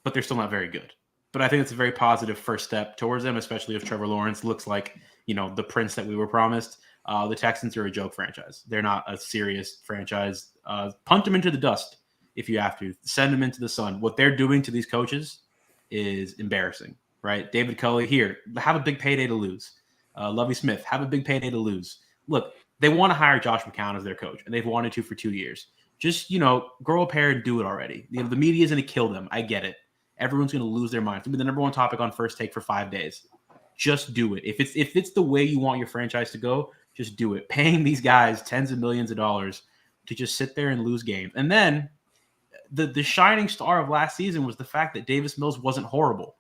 but they're still not very good. But I think it's a very positive first step towards them, especially if Trevor Lawrence looks like, the prince that we were promised. The Texans are a joke franchise. They're not a serious franchise. Punt them into the dust if you have to. Send them into the sun. What they're doing to these coaches is embarrassing, right? David Culley, here, have a big payday to lose. Lovie Smith, have a big payday to lose. Look, they want to hire Josh McCown as their coach, and they've wanted to for 2 years. Just, grow a pair and do it already. The media is going to kill them. I get it. Everyone's going to lose their minds. It's going to be the number 1 topic on First Take for 5 days. Just do it. If it's the way you want your franchise to go, just do it. Paying these guys tens of millions of dollars to just sit there and lose games. And then the shining star of last season was the fact that Davis Mills wasn't horrible.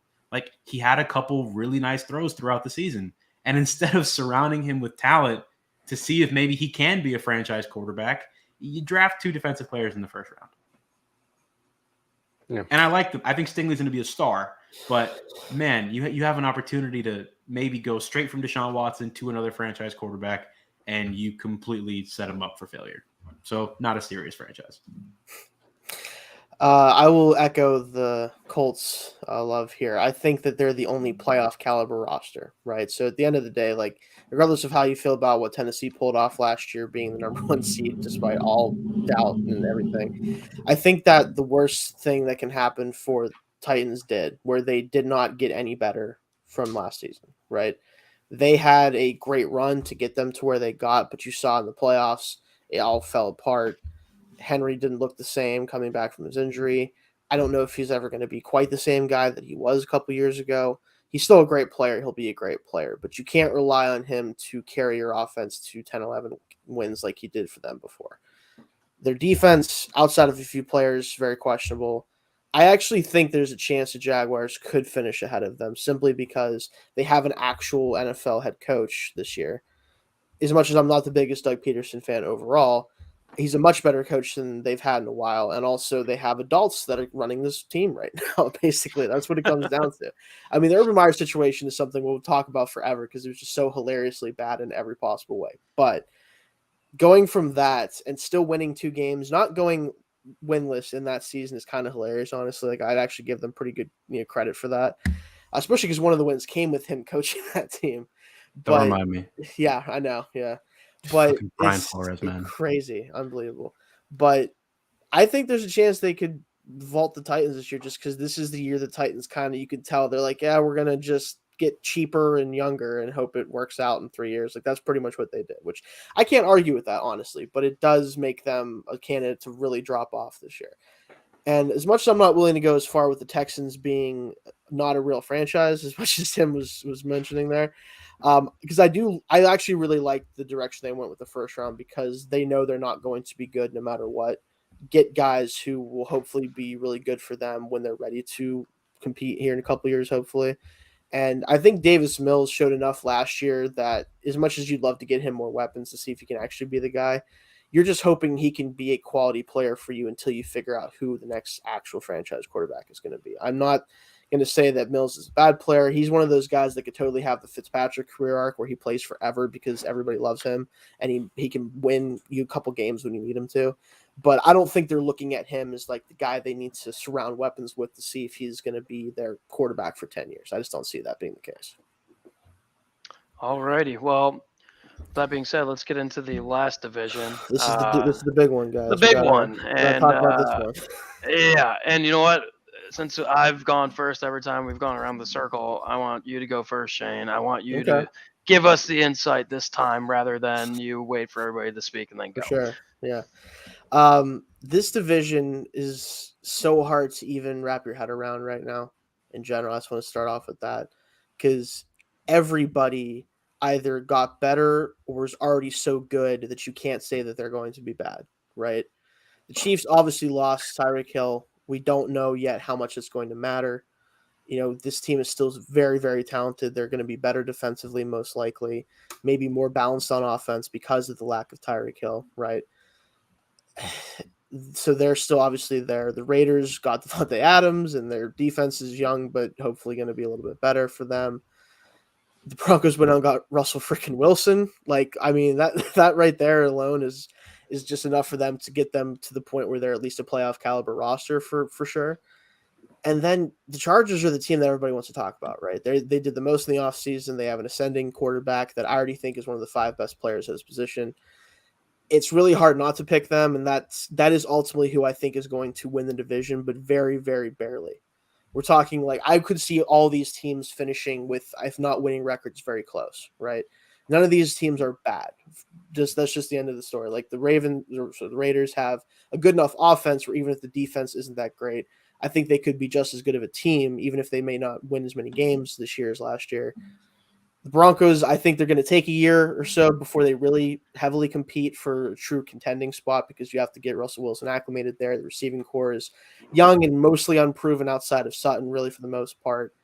He had a couple really nice throws throughout the season. And instead of surrounding him with talent to see if maybe he can be a franchise quarterback, you draft 2 defensive players in the first round. Yeah. And I like them. I think Stingley's going to be a star. But, man, you have an opportunity to maybe go straight from Deshaun Watson to another franchise quarterback, and you completely set him up for failure. So, not a serious franchise. I will echo the Colts love here. I think that they're the only playoff caliber roster, right? So at the end of the day, regardless of how you feel about what Tennessee pulled off last year being the number 1 seed, despite all doubt and everything, I think that the worst thing that can happen for Titans did, where they did not get any better from last season, right? They had a great run to get them to where they got, but you saw in the playoffs, it all fell apart. Henry didn't look the same coming back from his injury. I don't know if he's ever going to be quite the same guy that he was a couple years ago. He's still a great player. He'll be a great player, but you can't rely on him to carry your offense to 10, 11 wins like he did for them before. Their defense, outside of a few players, very questionable. I actually think there's a chance the Jaguars could finish ahead of them simply because they have an actual NFL head coach this year. As much as I'm not the biggest Doug Peterson fan overall, he's a much better coach than they've had in a while. And also they have adults that are running this team right now. Basically, that's what it comes down to. I mean, the Urban Meyer situation is something we'll talk about forever because it was just so hilariously bad in every possible way. But going from that and still winning 2 games, not going winless in that season is kind of hilarious, honestly. Like, I'd actually give them pretty good credit for that, especially because one of the wins came with him coaching that team. Don't remind me. Yeah, I know. Yeah. But Brian Flores, man. Crazy, unbelievable. But I think there's a chance they could vault the Titans this year just because this is the year the Titans kind of, you can tell they're like, yeah, we're going to just get cheaper and younger and hope it works out in 3 years. Like, that's pretty much what they did, which I can't argue with that, honestly, but it does make them a candidate to really drop off this year. And as much as I'm not willing to go as far with the Texans being not a real franchise, as much as Tim was mentioning there, because I actually really like the direction they went with the first round because they know they're not going to be good no matter what. Get guys who will hopefully be really good for them when they're ready to compete here in a couple of years, hopefully. And I think Davis Mills showed enough last year that as much as you'd love to get him more weapons to see if he can actually be the guy, you're just hoping he can be a quality player for you until you figure out who the next actual franchise quarterback is going to be. I'm not going to say that Mills is a bad player. He's one of those guys that could totally have the Fitzpatrick career arc where he plays forever because everybody loves him and he can win you a couple games when you need him to. But I don't think they're looking at him as like the guy they need to surround weapons with to see if he's going to be their quarterback for 10 years. I just don't see that being the case. All righty. Well, that being said, let's get into the last division. This is the big one, guys. The big one. And talk about this one. Yeah, and you know what? Since I've gone first every time we've gone around the circle, I want you to go first, Shane. I want you to give us the insight this time rather than you wait for everybody to speak and then go. For sure. Yeah. This division is so hard to even wrap your head around right now in general. I just want to start off with that because everybody either got better or is already so good that you can't say that they're going to be bad, right? The Chiefs obviously lost Tyreek Hill. We don't know yet how much it's going to matter. This team is still very, very talented. They're going to be better defensively, most likely, maybe more balanced on offense because of the lack of Tyreek Hill, right? So they're still obviously there. The Raiders got Devontae Adams, and their defense is young, but hopefully going to be a little bit better for them. The Broncos went out and got Russell freaking Wilson. Like, I mean, that right there alone is just enough for them to get them to the point where they're at least a playoff caliber roster for sure. And then the Chargers are the team that everybody wants to talk about, right? They did the most in the offseason. They have an ascending quarterback that I already think is one of the 5 best players at his position. It's really hard not to pick them, and that is ultimately who I think is going to win the division, but very, very barely. We're talking like I could see all these teams finishing with, if not winning records, very close, right? None of these teams are bad. That's just the end of the story. Like the Raiders have a good enough offense where even if the defense isn't that great, I think they could be just as good of a team, even if they may not win as many games this year as last year. The Broncos, I think they're going to take a year or so before they really heavily compete for a true contending spot because you have to get Russell Wilson acclimated there. The receiving core is young and mostly unproven outside of Sutton, really, for the most part.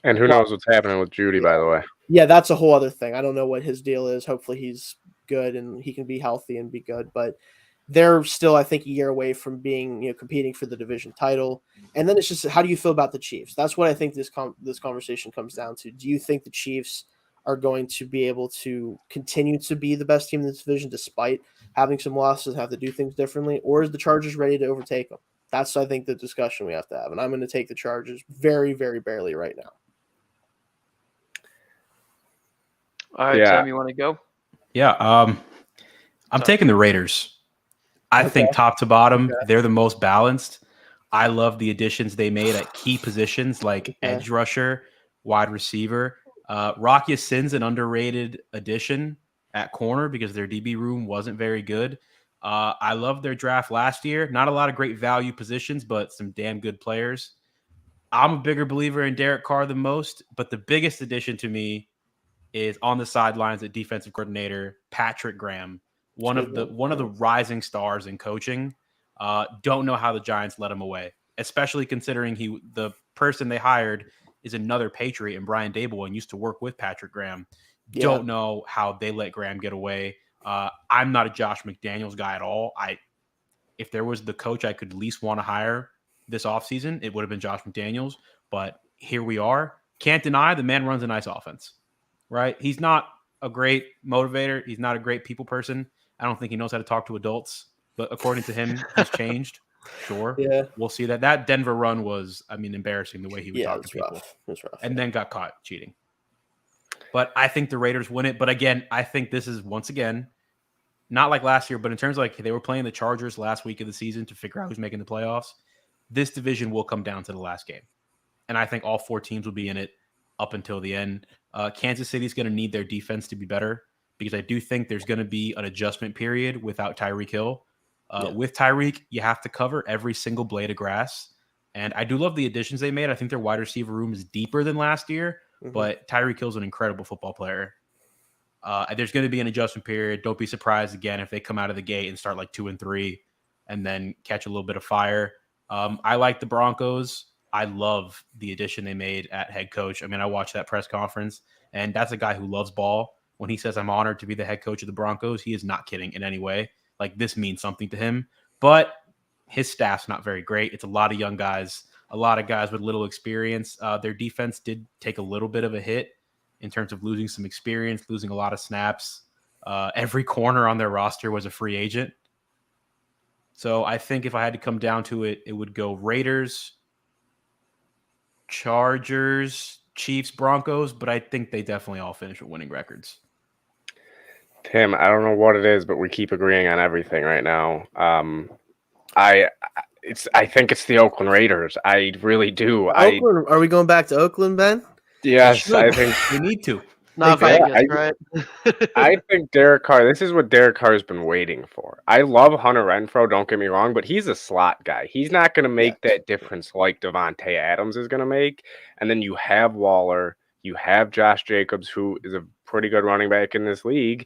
And who knows what's happening with Judy, by the way. Yeah, that's a whole other thing. I don't know what his deal is. Hopefully he's good and he can be healthy and be good. But they're still, I think, a year away from being, competing for the division title. And then it's just, how do you feel about the Chiefs? That's what I think this conversation comes down to. Do you think the Chiefs are going to be able to continue to be the best team in this division despite having some losses and have to do things differently? Or is the Chargers ready to overtake them? That's, I think, the discussion we have to have. And I'm going to take the Chargers very, very barely right now. All right, Tim, you want to go? Yeah, I'm taking the Raiders. I think top to bottom, they're the most balanced. I love the additions they made at key positions like edge rusher, wide receiver. Rocky Sin's an underrated addition at corner because their DB room wasn't very good. I loved their draft last year. Not a lot of great value positions, but some damn good players. I'm a bigger believer in Derek Carr than most, but the biggest addition to me is on the sidelines at defensive coordinator Patrick Graham, one of the rising stars in coaching. Don't know how the Giants let him away, especially considering the person they hired is another Patriot and Brian Daboll and used to work with Patrick Graham. Yeah. Don't know how they let Graham get away. I'm not a Josh McDaniels guy at all. If there was the coach I could least want to hire this offseason, it would have been Josh McDaniels. But here we are. Can't deny the man runs a nice offense, right? He's not a great motivator. He's not a great people person. I don't think he knows how to talk to adults. But according to him, he's changed. Sure. Yeah. We'll see that. That Denver run was, embarrassing the way he would talk to people. Rough. It was rough. And then got caught cheating. But I think the Raiders win it. But again, I think this is, once again, not like last year, but in terms of like they were playing the Chargers last week of the season to figure out who's making the playoffs. This division will come down to the last game. And I think all 4 teams will be in it up until the end. Kansas City is going to need their defense to be better because I do think there's going to be an adjustment period without Tyreek Hill. With Tyreek, you have to cover every single blade of grass. And I do love the additions they made. I think their wide receiver room is deeper than last year, but Tyreek Hill's an incredible football player. There's going to be an adjustment period. Don't be surprised again if they come out of the gate and start like 2-3 and then catch a little bit of fire. I like the Broncos. I love the addition they made at head coach. I watched that press conference, and that's a guy who loves ball. When he says, I'm honored to be the head coach of the Broncos, he is not kidding in any way. Like, this means something to him. But his staff's not very great. It's a lot of young guys, a lot of guys with little experience. Their defense did take a little bit of a hit in terms of losing some experience, losing a lot of snaps. Every corner on their roster was a free agent. So I think if I had to come down to it, it would go Raiders, Chargers, Chiefs, Broncos, but I think they definitely all finish with winning records. Tim, I don't know what it is, but we keep agreeing on everything right now. I think it's the Oakland Raiders. I really do. Are we going back to Oakland, Ben? Yes, I think we need to. Not Vegas, right? I think Derek Carr, this is what Derek Carr has been waiting for. I love Hunter Renfrow, don't get me wrong, but he's a slot guy. He's not going to make that difference like Devontae Adams is going to make. And then you have Waller, you have Josh Jacobs, who is a pretty good running back in this league.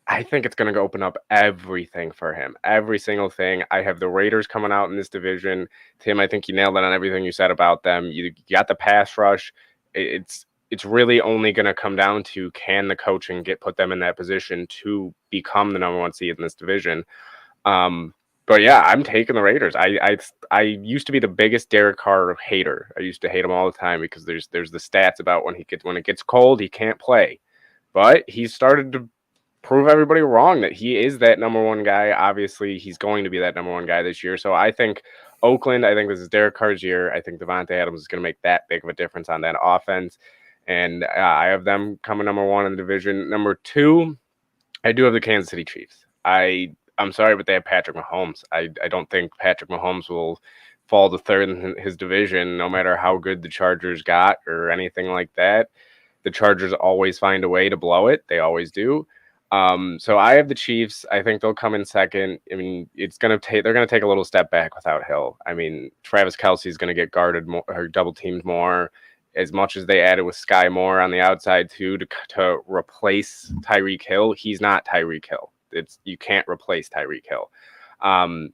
I think it's going to open up everything for him, every single thing. I have the Raiders coming out in this division. Tim, I think you nailed it on everything you said about them. You got the pass rush. It's really only going to come down to can the coaching put them in that position to become the number 1 seed in this division. But yeah, I'm taking the Raiders. I used to be the biggest Derek Carr hater. I used to hate him all the time because there's the stats about when it gets cold, he can't play. But he started to prove everybody wrong that he is that number 1 guy. Obviously, he's going to be that number 1 guy this year. So I think Oakland, I think this is Derek Carr's year. I think Devontae Adams is going to make that big of a difference on that offense. And I have them coming number 1 in the division. Number 2, I do have the Kansas City Chiefs. I'm sorry, but they have Patrick Mahomes. I don't think Patrick Mahomes will fall to 3rd in his division, no matter how good the Chargers got or anything like that. The Chargers always find a way to blow it. They always do. So I have the Chiefs. I think they'll come in 2nd. They're going to take a little step back without Hill. Travis Kelce is going to get guarded more or double teamed more. As much as they added with Sky Moore on the outside too to replace Tyreek Hill, he's not Tyreek Hill. You can't replace Tyreek Hill.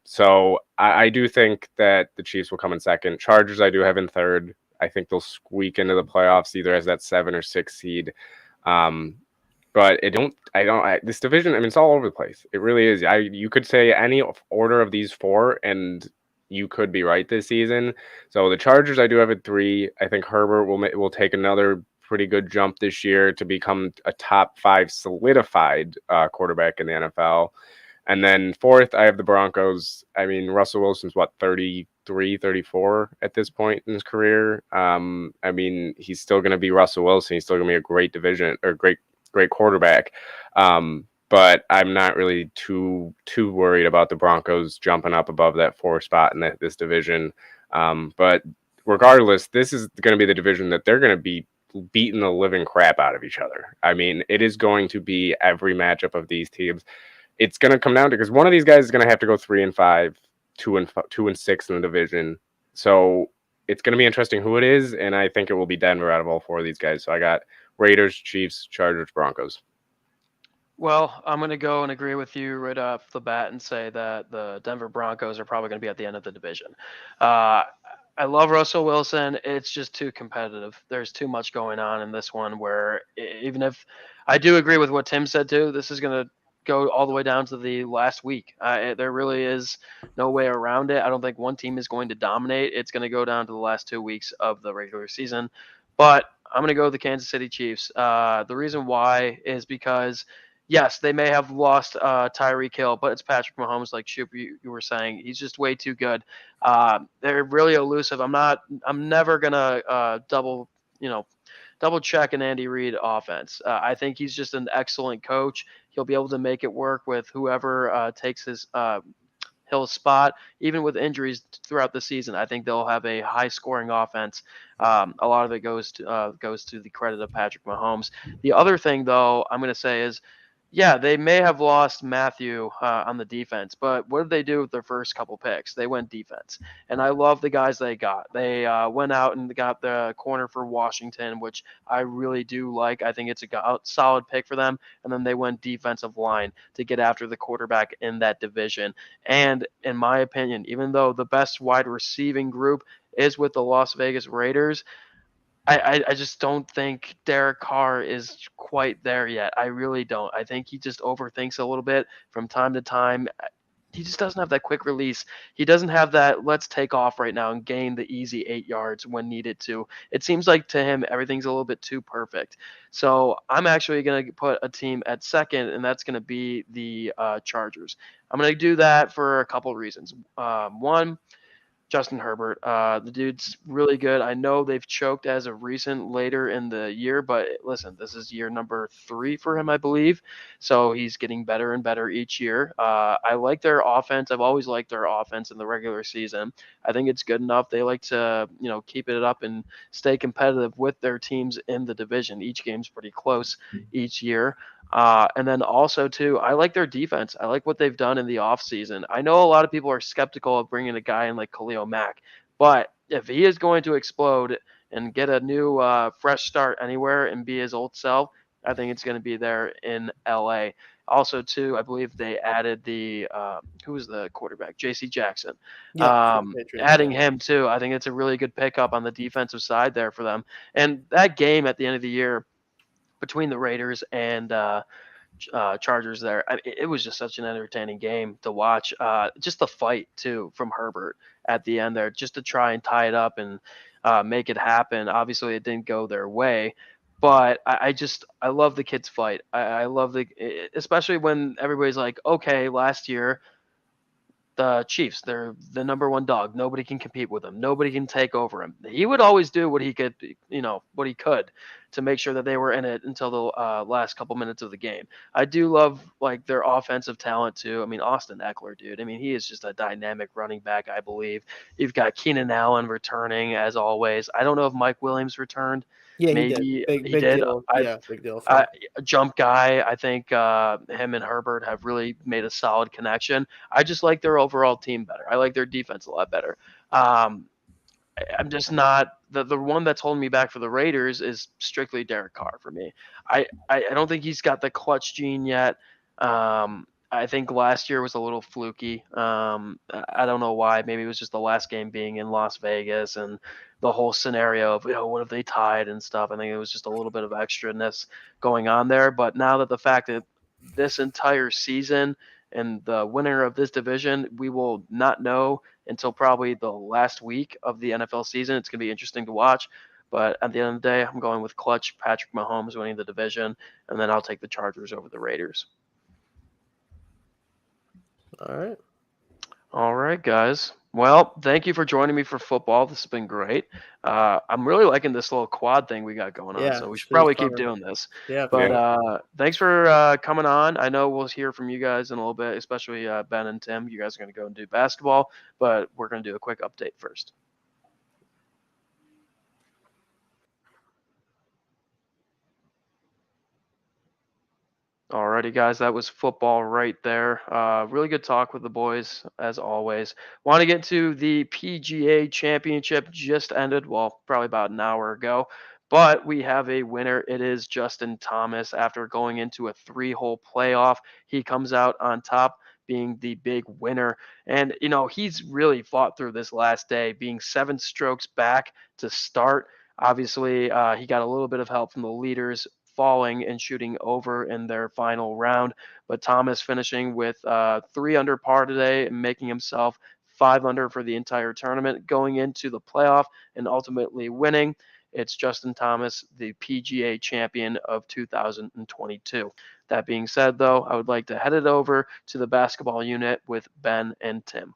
So I do think that the Chiefs will come in 2nd. Chargers I do have in 3rd. I think they'll squeak into the playoffs either as that 7 or 6 seed. But this division, it's all over the place. It really is. You could say any order of these 4 and you could be right this season. So the Chargers, I do have at 3. I think Herbert will take another pretty good jump this year to become a top 5 solidified quarterback in the NFL. And then 4th, I have the Broncos. Russell Wilson's 33, 34 at this point in his career. He's still going to be Russell Wilson. He's still going to be a great division or great quarterback. But I'm not really too worried about the Broncos jumping up above that 4 spot in this division. But regardless, this is going to be the division that they're going to be beating the living crap out of each other. I mean, it is going to be every matchup of these teams. It's going to come down to, because one of these guys is going to have to go 3-5, 2-6 in the division. So it's going to be interesting who it is, and I think it will be Denver out of all four of these guys. So I got Raiders, Chiefs, Chargers, Broncos. Well, I'm going to go and agree with you right off the bat and say that the Denver Broncos are probably going to be at the end of the division. I love Russell Wilson. It's just too competitive. There's too much going on in this one where even if I do agree with what Tim said too, this is going to go all the way down to the last week. There really is no way around it. I don't think one team is going to dominate. It's going to go down to the last 2 weeks of the regular season. But I'm going to go with the Kansas City Chiefs. The reason why is because yes, they may have lost Tyreek Hill, but it's Patrick Mahomes, like Shoop, you were saying. He's just way too good. They're really elusive. I'm never gonna double check an Andy Reid offense. I think he's just an excellent coach. He'll be able to make it work with whoever takes his Hill's spot, even with injuries throughout the season. I think they'll have a high-scoring offense. A lot of it goes to the credit of Patrick Mahomes. The other thing, though, I'm going to say is, yeah, they may have lost Matthew on the defense, but what did they do with their first couple picks? They went defense, and I love the guys they got. They went out and got the corner for Washington, which I really do like. I think it's a solid pick for them, and then they went defensive line to get after the quarterback in that division. And in my opinion, even though the best wide receiving group is with the Las Vegas Raiders, I just don't think Derek Carr is quite there yet. I really don't. I think he just overthinks a little bit from time to time. He just doesn't have that quick release. He doesn't have that let's take off right now and gain the easy 8 yards when needed to. It seems like to him everything's a little bit too perfect. So I'm actually going to put a team at second, and that's going to be the Chargers. I'm going to do that for a couple of reasons. One, Justin Herbert. The dude's really good. I know they've choked as of recent later in the year, but listen, this is year number 3 for him, I believe. So he's getting better and better each year. I like their offense. I've always liked their offense in the regular season. I think it's good enough. They like to, keep it up and stay competitive with their teams in the division. Each game's pretty close each year. And then also, too, I like their defense. I like what they've done in the offseason. I know a lot of people are skeptical of bringing a guy in like Khalil Mack, but if he is going to explode and get a new fresh start anywhere and be his old self, I think it's going to be there in LA. Also, too, I believe they added who was the quarterback? J.C. Jackson. Yeah, Adding him, too, I think it's a really good pickup on the defensive side there for them. And that game at the end of the year between the Raiders and Chargers there, it was just such an entertaining game to watch. Just the fight, too, from Herbert at the end there, just to try and tie it up and make it happen. Obviously, it didn't go their way. But I love the kids' fight. I love especially when everybody's like, okay, last year, the Chiefs, they're the number 1 dog. Nobody can compete with him. Nobody can take over him. He would always do what he could, what he could to make sure that they were in it until the last couple minutes of the game. I do love like their offensive talent too. I mean, Austin Eckler, dude. I mean, he is just a dynamic running back, I believe. You've got Keenan Allen returning as always. I don't know if Mike Williams returned. Yeah, Maybe he did. Big did. deal. Big deal. A jump guy. I think him and Herbert have really made a solid connection. I just like their overall team better. I like their defense a lot better. I'm just not the one that's holding me back for the Raiders is strictly Derek Carr for me. I don't think he's got the clutch gene yet. I think last year was a little fluky. I don't know why. Maybe it was just the last game being in Las Vegas and the whole scenario of, what if they tied and stuff. I think it was just a little bit of extraness going on there. But now that the fact that this entire season and the winner of this division, we will not know until probably the last week of the NFL season. It's going to be interesting to watch. But at the end of the day, I'm going with clutch Patrick Mahomes winning the division, and then I'll take the Chargers over the Raiders. All right, guys. Well, thank you for joining me for football. This has been great. I'm really liking this little quad thing we got going on, so we should probably keep doing this. Yeah. But thanks for coming on. I know we'll hear from you guys in a little bit, especially Ben and Tim. You guys are going to go and do basketball, but we're going to do a quick update first. Alrighty, guys, that was football right there. Really good talk with the boys, as always. Want to get to the PGA Championship just ended, well, probably about an hour ago. But we have a winner. It is Justin Thomas. After going into a 3-hole playoff, he comes out on top, being the big winner. And, he's really fought through this last day, being 7 strokes back to start. Obviously, he got a little bit of help from the leaders falling and shooting over in their final round. But Thomas finishing with 3 under par today and making himself 5 under for the entire tournament, going into the playoff and ultimately winning. It's Justin Thomas, the PGA champion of 2022. That being said, though, I would like to head it over to the basketball unit with Ben and Tim.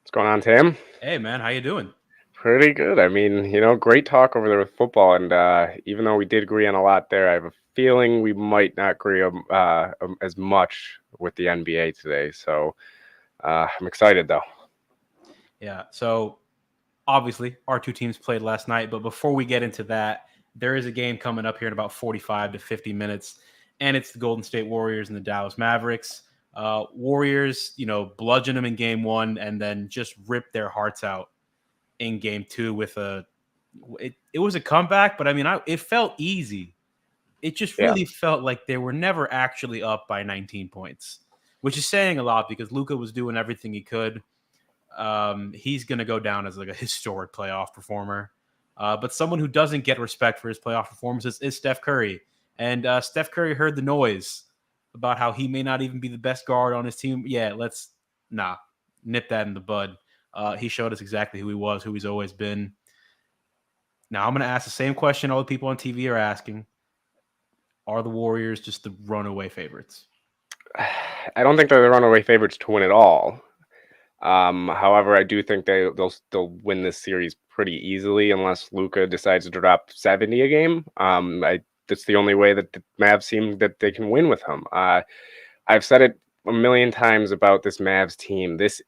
What's going on, Tim? Hey, man, how you doing? Pretty good. I mean, great talk over there with football. And even though we did agree on a lot there, I have a feeling we might not agree as much with the NBA today. So I'm excited, though. Yeah, so obviously our 2 teams played last night. But before we get into that, there is a game coming up here in about 45 to 50 minutes. And it's the Golden State Warriors and the Dallas Mavericks. Warriors, bludgeon them in game 1 and then just rip their hearts out in game 2 with it was a comeback, but I mean, it felt easy. It just really felt like they were never actually up by 19 points, which is saying a lot because Luka was doing everything he could. He's going to go down as like a historic playoff performer. But someone who doesn't get respect for his playoff performances is Steph Curry. And Steph Curry heard the noise about how he may not even be the best guard on his team. Yeah, nip that in the bud. He showed us exactly who he was, who he's always been. Now, I'm going to ask the same question all the people on TV are asking. Are the Warriors just the runaway favorites? I don't think they're the runaway favorites to win it all. However, I do think they'll still win this series pretty easily unless Luka decides to drop 70 a game. That's the only way that the Mavs seem that they can win with him. I've said it a million times about this Mavs team. This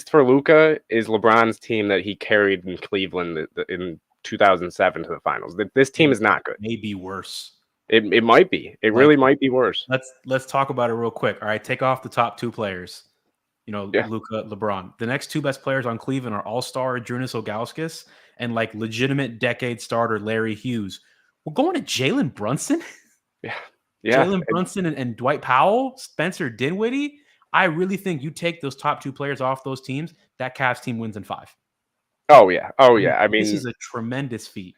for Luka is LeBron's team that he carried in Cleveland in 2007 to the finals. This team is not good. Maybe worse. It might be. It really might be worse. Let's talk about it real quick. All right, take off the top 2 players. Luka, LeBron. The next 2 best players on Cleveland are all-star Drunas Ilgauskas and legitimate decade starter Larry Hughes. We're going to Jalen Brunson? Yeah. Jalen Brunson and Dwight Powell, Spencer Dinwiddie. I really think you take those top 2 players off those teams, that Cavs team wins in 5. Oh, yeah. I mean, this is a tremendous feat.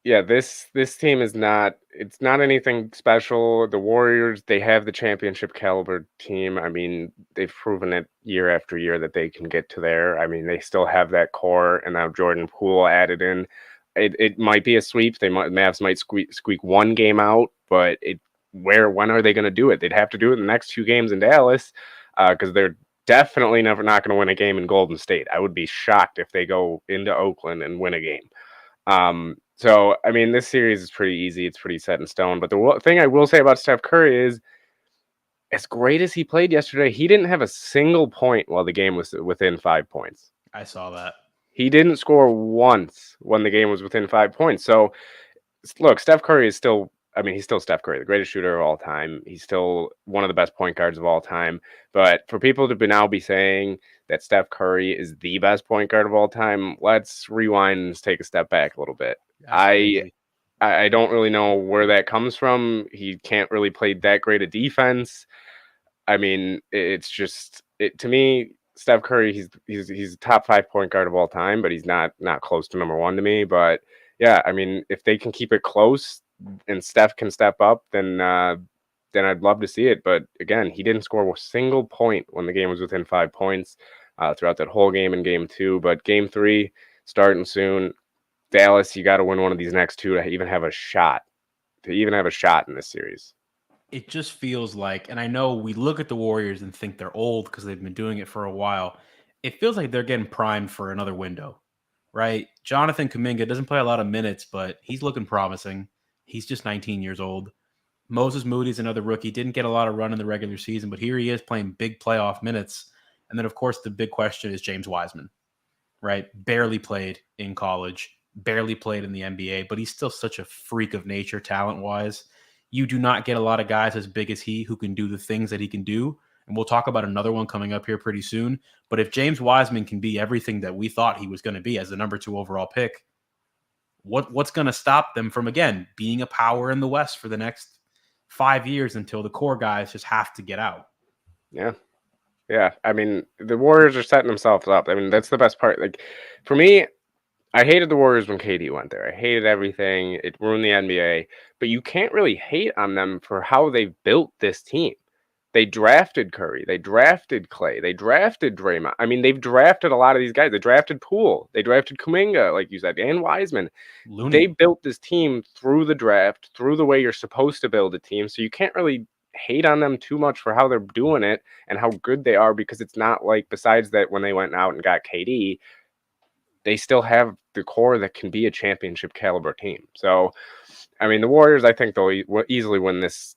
Yeah, this team it's not anything special. The Warriors, they have the championship caliber team. I mean, they've proven it year after year that they can get to there. I mean, they still have that core, and now Jordan Poole added in. It might be a sweep. Mavs might squeak 1 game out, but when are they going to do it? They'd have to do it in the next 2 games in Dallas because they're definitely not going to win a game in Golden State. I would be shocked if they go into Oakland and win a game. So, I mean, this series is pretty easy. It's pretty set in stone. But the thing I will say about Steph Curry is, as great as he played yesterday, he didn't have a single point while the game was within 5 points. I saw that. He didn't score once when the game was within 5 points. So, look, Steph Curry is still, he's still Steph Curry, the greatest shooter of all time. He's still one of the best point guards of all time. But for people to now be saying that Steph Curry is the best point guard of all time, let's rewind and take a step back a little bit. I don't really know where that comes from. He can't really play that great a defense. I mean, it's just to me, Steph Curry, he's a top 5 point guard of all time, but he's not close to number 1 to me. But yeah, I mean, if they can keep it close and Steph can step up, then I'd love to see it. But again, he didn't score a single point when the game was within 5 points throughout that whole game in game 2. But game 3 starting soon. Dallas, you got to win one of these next 2 to even have a shot in this series. It just feels like, and I know we look at the Warriors and think they're old because they've been doing it for a while. It feels like they're getting primed for another window, right? Jonathan Kuminga doesn't play a lot of minutes, but he's looking promising. He's just 19 years old. Moses Moody's another rookie. Didn't get a lot of run in the regular season, but here he is playing big playoff minutes. And then, of course, the big question is James Wiseman, right? Barely played in college, barely played in the NBA, but he's still such a freak of nature talent-wise. You do not get a lot of guys as big as he who can do the things that he can do. And we'll talk about another one coming up here pretty soon. But if James Wiseman can be everything that we thought he was going to be as the number 2 overall pick, what's going to stop them from, again, being a power in the West for the next 5 years until the core guys just have to get out? Yeah. Yeah. I mean, the Warriors are setting themselves up. I mean, that's the best part. Like, for me, I hated the Warriors when KD went there. I hated everything. It ruined the NBA. But you can't really hate on them for how they built this team. They drafted Curry. They drafted Clay. They drafted Draymond. I mean, they've drafted a lot of these guys. They drafted Poole. They drafted Kuminga, like you said, and Wiseman. Looney. They built this team through the draft, through the way you're supposed to build a team. So you can't really hate on them too much for how they're doing it and how good they are, because it's not like, besides that, when they went out and got KD, they still have the core that can be a championship caliber team. So, I mean, the Warriors, I think they'll easily win this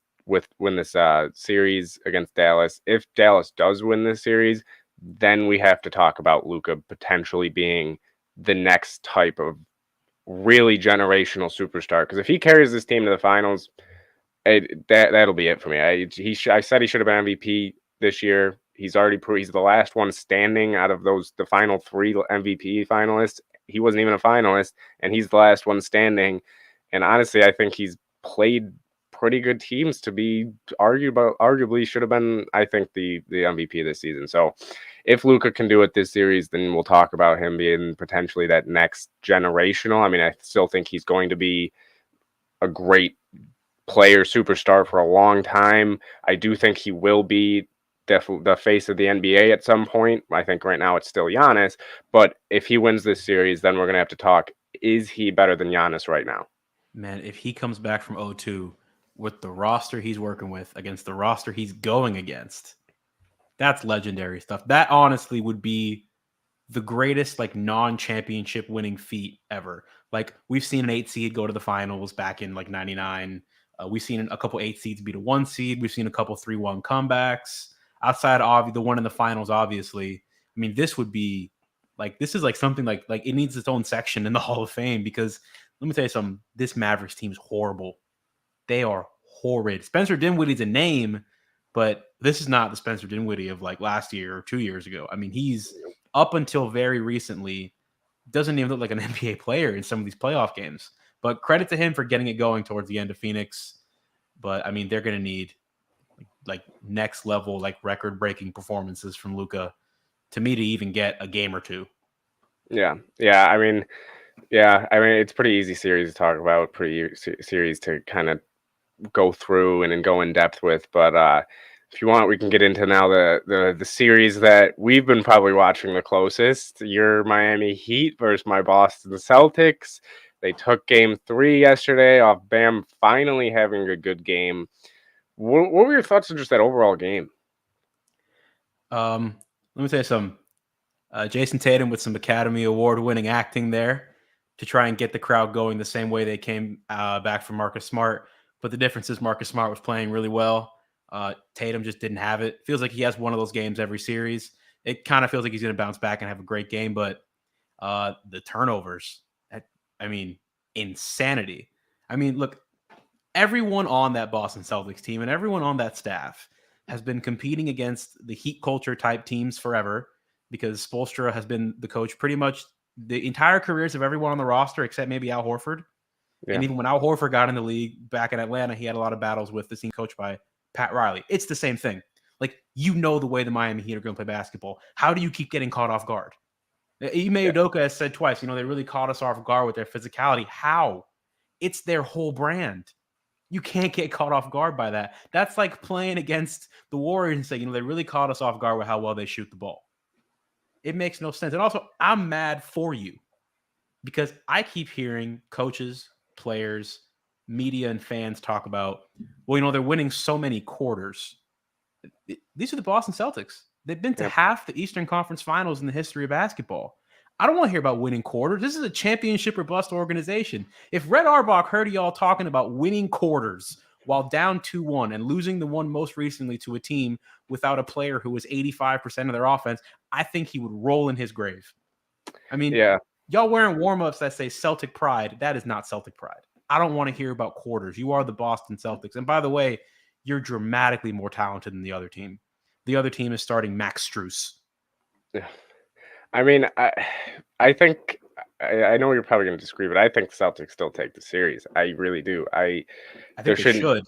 series against Dallas. If Dallas does win this series, then we have to talk about Luka potentially being the next type of really generational superstar. Because if he carries this team to the finals, that'll be it for me. I said he should have been MVP this year. He's already proved he's the last one standing out of the final 3 MVP finalists. He wasn't even a finalist, and he's the last one standing. And honestly, I think he's played pretty good teams to be arguably should have been, I think, the MVP this season. So if Luka can do it this series, then we'll talk about him being potentially that next generational. I mean, I still think he's going to be a great player, superstar for a long time. I do think he will be the face of the NBA at some point. I think right now it's still Giannis, but if he wins this series, then we're going to have to talk, is he better than Giannis right now? Man, if he comes back from 0-2 with the roster he's working with against the roster he's going against, that's legendary stuff. That honestly would be the greatest like non-championship winning feat ever. Like, we've seen an 8 seed go to the finals back in like 99. We've seen a couple 8 seeds beat a 1 seed. We've seen a couple 3-1 comebacks. Outside of the one in the finals, obviously. I mean, this would be like, this is like something like it needs its own section in the Hall of Fame, because let me tell you something. This Mavericks team is horrible. They are horrid. Spencer Dinwiddie's a name, but this is not the Spencer Dinwiddie of like last year or 2 years ago. I mean, he's up until very recently doesn't even look like an NBA player in some of these playoff games. But credit to him for getting it going towards the end of Phoenix. But I mean, they're going to need like next level, like record breaking performances from Luka to me to even get a game or 2. Yeah. I mean, it's pretty easy series to talk about, pretty series to kind of go through and go in depth with. But if you want, we can get into now the series that we've been probably watching the closest. Your Miami Heat versus my Boston Celtics. They took game 3 yesterday off Bam finally having a good game. What were your thoughts on just that overall game? Let me tell you something. Jason Tatum with some Academy Award-winning acting there to try and get the crowd going the same way they came back from Marcus Smart. But the difference is Marcus Smart was playing really well. Tatum just didn't have it. Feels like he has one of those games every series. It kind of feels like he's going to bounce back and have a great game. But the turnovers, insanity. I mean, look, everyone on that Boston Celtics team and everyone on that staff has been competing against the Heat culture type teams forever, because Spoelstra has been the coach pretty much the entire careers of everyone on the roster except maybe Al Horford. Yeah. And even when Al Horford got in the league back in Atlanta, he had a lot of battles with the team coached by Pat Riley. It's the same thing. Like, you know the way the Miami Heat are going to play basketball. How do you keep getting caught off guard? Ime Udoka has said twice, they really caught us off guard with their physicality. How? It's their whole brand. You can't get caught off guard by that. That's like playing against the Warriors and saying, they really caught us off guard with how well they shoot the ball. It makes no sense. And also, I'm mad for you because I keep hearing coaches, players, media, and fans talk about, they're winning so many quarters. These are the Boston Celtics. They've been to half the Eastern Conference Finals in the history of basketball. I don't want to hear about winning quarters. This is a championship or bust organization. If Red Auerbach heard y'all talking about winning quarters while down 2-1 and losing the one most recently to a team without a player who was 85% of their offense, I think he would roll in his grave. I mean, Yeah. y'all wearing warm-ups that say Celtic pride. That is not Celtic pride. I don't want to hear about quarters. You are the Boston Celtics. And by the way, you're dramatically more talented than the other team. The other team is starting Max Strus. I mean, I think I know you're probably going to disagree, but I think the Celtics still take the series. I really do. I think they should.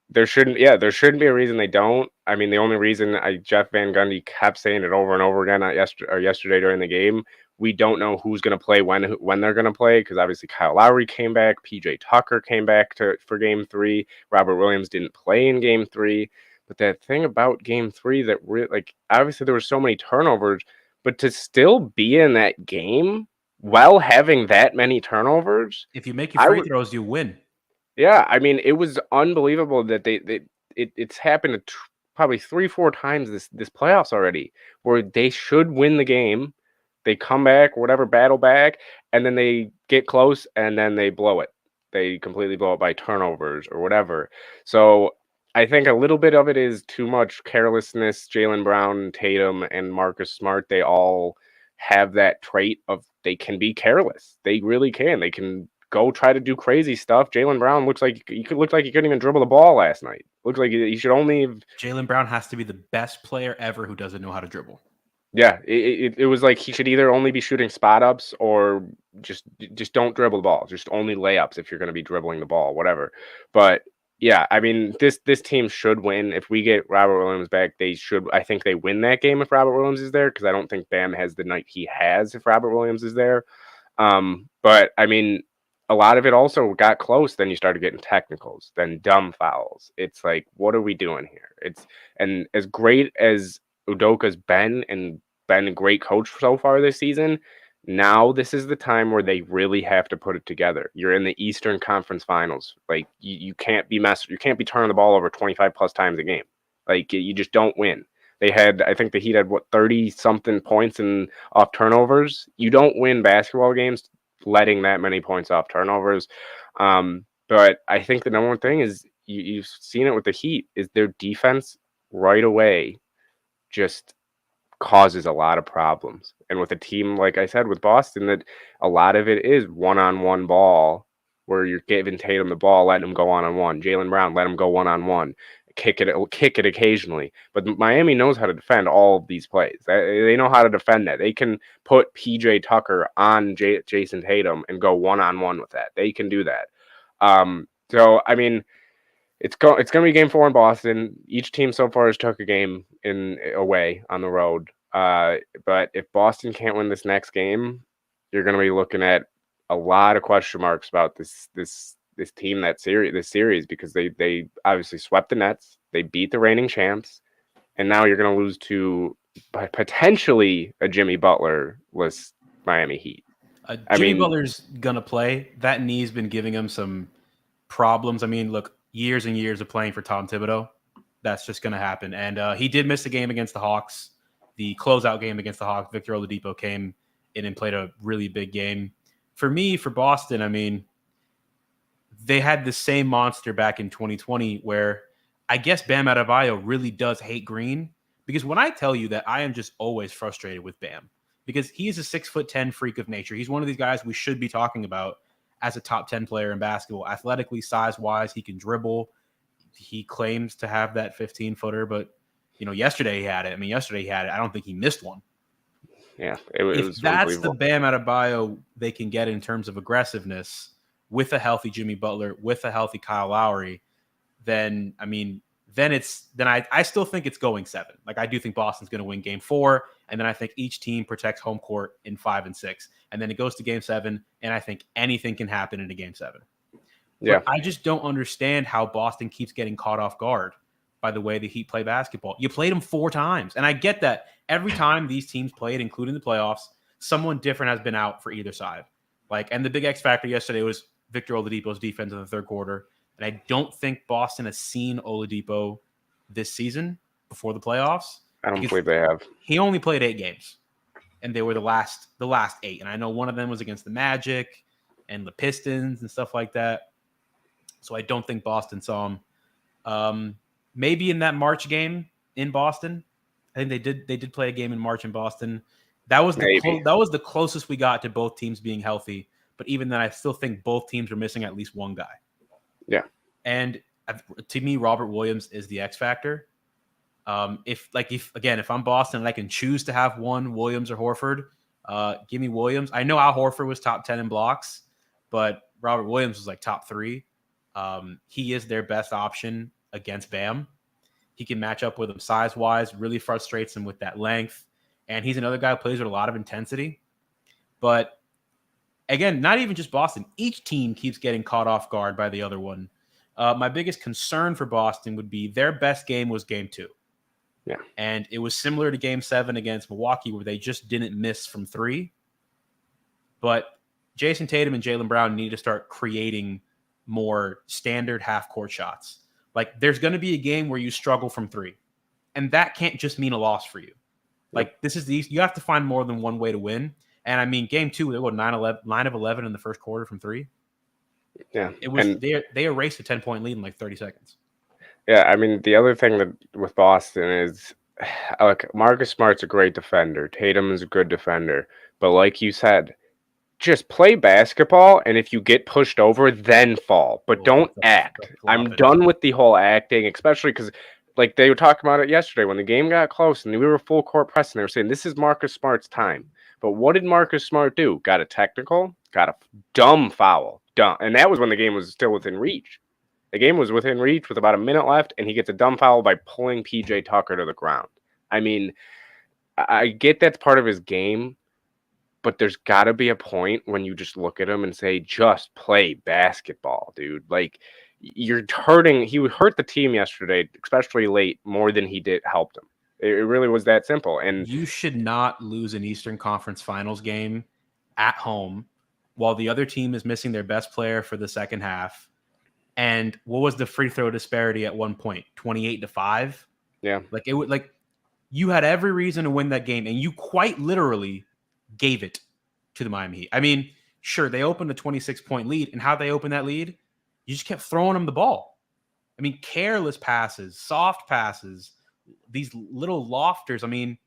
There shouldn't be a reason they don't. I mean, the only reason Jeff Van Gundy kept saying it over and over again yesterday during the game, we don't know who's going to play when they're going to play, because obviously Kyle Lowry came back, PJ Tucker came back for Game 3, Robert Williams didn't play in Game 3. But that thing about Game 3 that obviously there were so many turnovers, but to still be in that game while having that many turnovers, if you make your free throws, you win. Yeah, I mean, it was unbelievable that it's happened probably 3-4 times this playoffs already, where they should win the game, they come back, whatever, battle back, and then they get close and then they blow it. They completely blow it by turnovers or whatever. So I think a little bit of it is too much carelessness. Jaylen Brown, Tatum, and Marcus Smart, they all have that trait of they can be careless. They really can. They can go try to do crazy stuff. Jaylen Brown looks like he couldn't even dribble the ball last night. Looks like he should only. Jaylen Brown has to be the best player ever who doesn't know how to dribble. Yeah, it was like he should either only be shooting spot ups or just don't dribble the ball. Just only layups if you're going to be dribbling the ball, whatever. But yeah, I mean, this team should win. If we get Robert Williams back, I think they win that game if Robert Williams is there, because I don't think Bam has the night he has if Robert Williams is there. But I mean, a lot of it also got close. Then you started getting technicals, then dumb fouls. It's like, what are we doing here? And as great as Udoka's been a great coach so far this season, now this is the time where they really have to put it together. You're in the Eastern Conference Finals. Like, you can't be turning the ball over 25 plus times a game. Like, you just don't win. I think the Heat had 30 something points off turnovers. You don't win basketball games letting that many points off turnovers. But I think the number one thing is you've seen it with the Heat is their defense right away just causes a lot of problems. And with a team, like I said, with Boston, that a lot of it is one-on-one ball where you're giving Tatum the ball, letting him go one-on-one. Jaylen Brown, let him go one-on-one. Kick it occasionally. But Miami knows how to defend all of these plays. They know how to defend that. They can put PJ Tucker on Jason Tatum and go one-on-one with that. They can do that. So, I mean, it's going to be Game 4 in Boston. Each team so far has took a game away on the road. But if Boston can't win this next game, you're going to be looking at a lot of question marks about this team, this series, because they obviously swept the Nets. They beat the reigning champs. And now you're going to lose to potentially a Jimmy Butler-less Miami Heat. Jimmy Butler's going to play. That knee's been giving him some problems. I mean, look, years and years of playing for Tom Thibodeau, that's just going to happen. And he did miss the game against the Hawks, the closeout game against the Hawks. Victor Oladipo came in and played a really big game. For Boston, I mean, they had the same monster back in 2020 where I guess Bam Adebayo really does hate green, because when I tell you that I am just always frustrated with Bam, because he is a 6'10" freak of nature. He's one of these guys we should be talking about as a top 10 player in basketball. Athletically, size-wise, he can dribble. He claims to have that 15-footer, but yesterday he had it. I don't think he missed one. Yeah, if that's the Bam Adebayo they can get in terms of aggressiveness with a healthy Jimmy Butler, with a healthy Kyle Lowry, then I still think it's going 7. Like, I do think Boston's going to win Game 4, and then I think each team protects home court in 5 and 6, and then it goes to Game 7, and I think anything can happen in a Game 7. Yeah, but I just don't understand how Boston keeps getting caught off guard by the way the Heat play basketball. You played them 4 times, and I get that every time these teams played, including the playoffs, someone different has been out for either side. And the big X factor yesterday was Victor Oladipo's defense in the third quarter. And I don't think Boston has seen Oladipo this season before the playoffs. I don't believe they have. He only played 8 games, and they were the last 8. And I know one of them was against the Magic and the Pistons and stuff like that. So I don't think Boston saw him. Maybe in that March game in Boston. I think they did play a game in March in Boston. That was Maybe. that was the closest we got to both teams being healthy. But even then, I still think both teams are missing at least one guy. Yeah. And to me, Robert Williams is the X factor. If I'm Boston and I can choose to have one, Williams or Horford, give me Williams. I know Al Horford was top 10 in blocks, but Robert Williams was like top 3. He is their best option against Bam. He can match up with him size-wise, really frustrates him with that length. And he's another guy who plays with a lot of intensity. But again, not even just Boston. Each team keeps getting caught off guard by the other one. My biggest concern for Boston would be their best game was game 2. Yeah. And it was similar to game 7 against Milwaukee where they just didn't miss from 3. But Jason Tatum and Jaylen Brown need to start creating more standard half-court shots. Like, there's going to be a game where you struggle from 3. And that can't just mean a loss for you. Like, this is you have to find more than one way to win. And I mean, game 2, they were 9 of 11 in the first quarter from 3. Yeah. It was they erased a 10-point lead in like 30 seconds. Yeah, I mean, the other thing that with Boston is, look, Marcus Smart's a great defender. Tatum is a good defender. But like you said, just play basketball, and if you get pushed over, then fall. But don't act. I'm done with the whole acting, especially because, like, they were talking about it yesterday when the game got close and we were full court pressing. They were saying, this is Marcus Smart's time. But what did Marcus Smart do? Got a technical, got a dumb foul. Dumb. And that was when the game was still within reach. The game was within reach with about a minute left, and he gets a dumb foul by pulling PJ Tucker to the ground. I mean, I get that's part of his game, but there's got to be a point when you just look at him and say, just play basketball, dude. Like, you're hurting. He hurt the team yesterday, especially late, more than he did helped him. It really was that simple. And you should not lose an Eastern Conference Finals game at home while the other team is missing their best player for the second half. And what was the free throw disparity at one point? 28-5. Yeah. Like you had every reason to win that game, and you quite literally gave it to the Miami Heat. I mean, sure, they opened a 26-point lead, and how they opened that lead, you just kept throwing them the ball. I mean, careless passes, soft passes, these little lofters. I mean,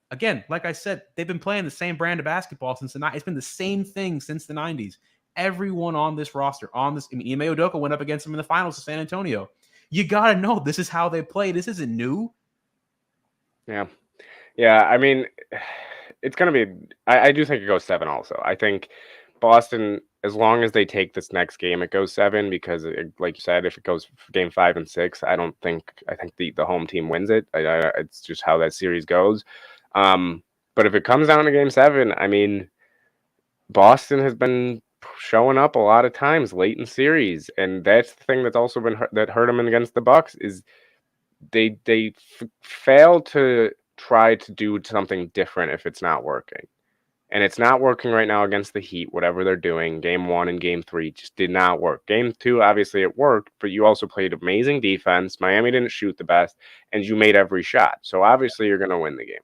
again, like I said, they've been playing the same brand of basketball since the 90s. It's been the same thing since the 90s. Everyone on this roster, Ime Udoka went up against them in the finals of San Antonio. You got to know this is how they play. This isn't new. Yeah. Yeah, I mean, it's going to be – I do think it goes 7 also. I think Boston, as long as they take this next game, it goes 7 because, like you said, if it goes game 5 and 6, I think the home team wins it. It's just how that series goes. But if it comes down to game 7, I mean, Boston has been showing up a lot of times late in series, and that's the thing that's also been that hurt them against the Bucks is they fail to try to do something different if it's not working. And it's not working right now against the Heat, whatever they're doing. Game 1 and game 3 just did not work. Game 2, obviously it worked, but you also played amazing defense. Miami didn't shoot the best, and you made every shot. So obviously you're going to win the game.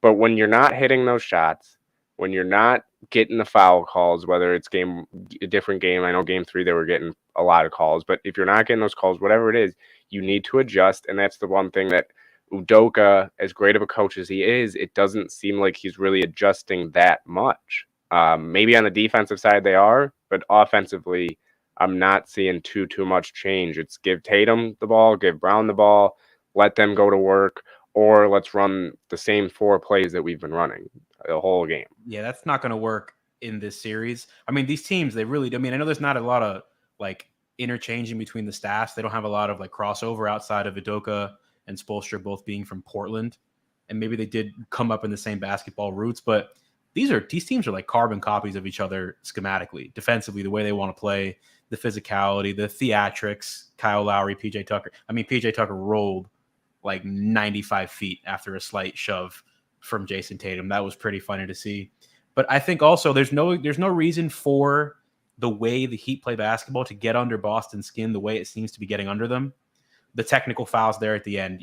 But when you're not hitting those shots, when you're not getting the foul calls, whether it's a different game, I know game 3 they were getting a lot of calls, but if you're not getting those calls, whatever it is, you need to adjust. And that's the one thing that Udoka, as great of a coach as he is, it doesn't seem like he's really adjusting that much. Maybe on the defensive side they are, but offensively, I'm not seeing too much change. It's give Tatum the ball, give Brown the ball, let them go to work, or let's run the same 4 plays that we've been running the whole game. Yeah, that's not going to work in this series. I mean, these teams, they really do. I mean, I know there's not a lot of like interchanging between the staffs. They don't have a lot of like crossover outside of Udoka and Spoelstra both being from Portland. And maybe they did come up in the same basketball roots, but these teams are like carbon copies of each other schematically, defensively, the way they want to play, the physicality, the theatrics, Kyle Lowry, PJ Tucker. I mean, PJ Tucker rolled like 95 feet after a slight shove from Jason Tatum. That was pretty funny to see. But I think also there's no reason for the way the Heat play basketball to get under Boston's skin the way it seems to be getting under them. The technical fouls there at the end,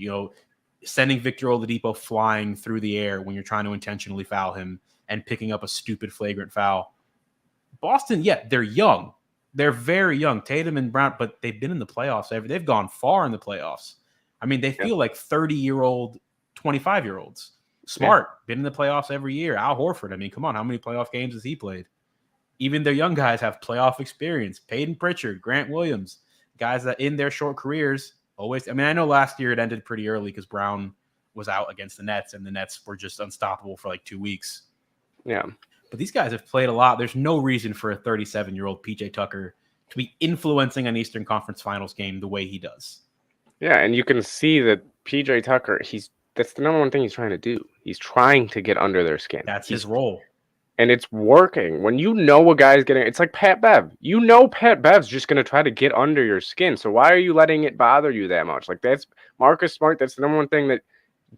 sending Victor Oladipo flying through the air when you're trying to intentionally foul him and picking up a stupid flagrant foul. Boston, yeah, they're young. They're very young, Tatum and Brown, but they've been in the playoffs. They've gone far in the playoffs. I mean, they feel like 30-year-old, 25-year-olds. Smart, been in the playoffs every year. Al Horford, I mean, come on, how many playoff games has he played? Even their young guys have playoff experience. Peyton Pritchard, Grant Williams, guys that in their short careers always. I mean, I know last year it ended pretty early because Brown was out against the Nets, and the Nets were just unstoppable for like 2 weeks. Yeah. But these guys have played a lot. There's no reason for a 37-year-old PJ Tucker to be influencing an Eastern Conference Finals game the way he does. Yeah, and you can see that PJ Tucker, that's the number one thing he's trying to do. He's trying to get under their skin. That's his role. And it's working. When you know a guy's it's like Pat Bev. You know Pat Bev's just going to try to get under your skin. So why are you letting it bother you that much? Like, that's Marcus Smart. That's the number one thing that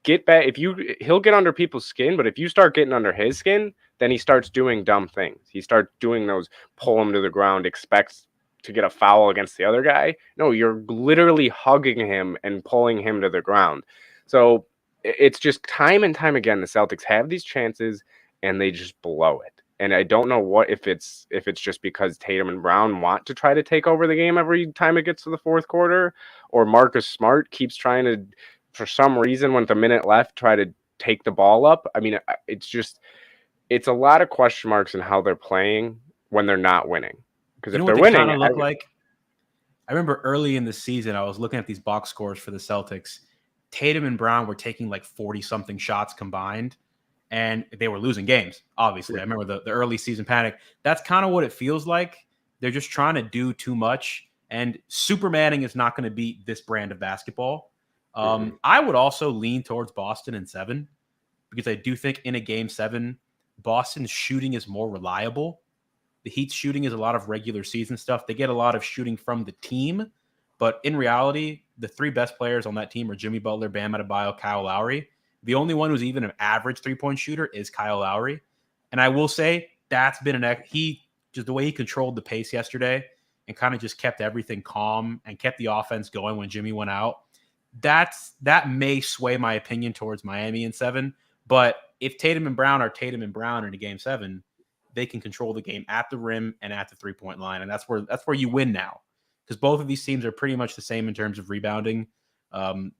get back. He'll get under people's skin, but if you start getting under his skin, then he starts doing dumb things. He starts doing those pull him to the ground, expects to get a foul against the other guy. No, you're literally hugging him and pulling him to the ground. So it's just time and time again, the Celtics have these chances and they just blow it. And I don't know if it's just because Tatum and Brown want to try to take over the game every time it gets to the fourth quarter, or Marcus Smart keeps trying to, for some reason, with a minute left, try to take the ball up. I mean, it's a lot of question marks in how they're playing when they're not winning. Because if they're winning, I remember early in the season, I was looking at these box scores for the Celtics. Tatum and Brown were taking like 40-something shots combined, and they were losing games, obviously. Yeah. I remember the early season panic. That's kind of what it feels like. They're just trying to do too much, and Supermaning is not going to beat this brand of basketball. I would also lean towards Boston in 7, because I do think in a game 7, Boston's shooting is more reliable. The Heat's shooting is a lot of regular season stuff. They get a lot of shooting from the team, but in reality, the 3 best players on that team are Jimmy Butler, Bam Adebayo, Kyle Lowry. The only one who's even an average 3-point shooter is Kyle Lowry. And I will say that's been just the way he controlled the pace yesterday and kind of just kept everything calm and kept the offense going when Jimmy went out. That may sway my opinion towards Miami in 7. But if Tatum and Brown are Tatum and Brown in a game 7, they can control the game at the rim and at the 3-point line. And that's where you win now, because both of these teams are pretty much the same in terms of rebounding.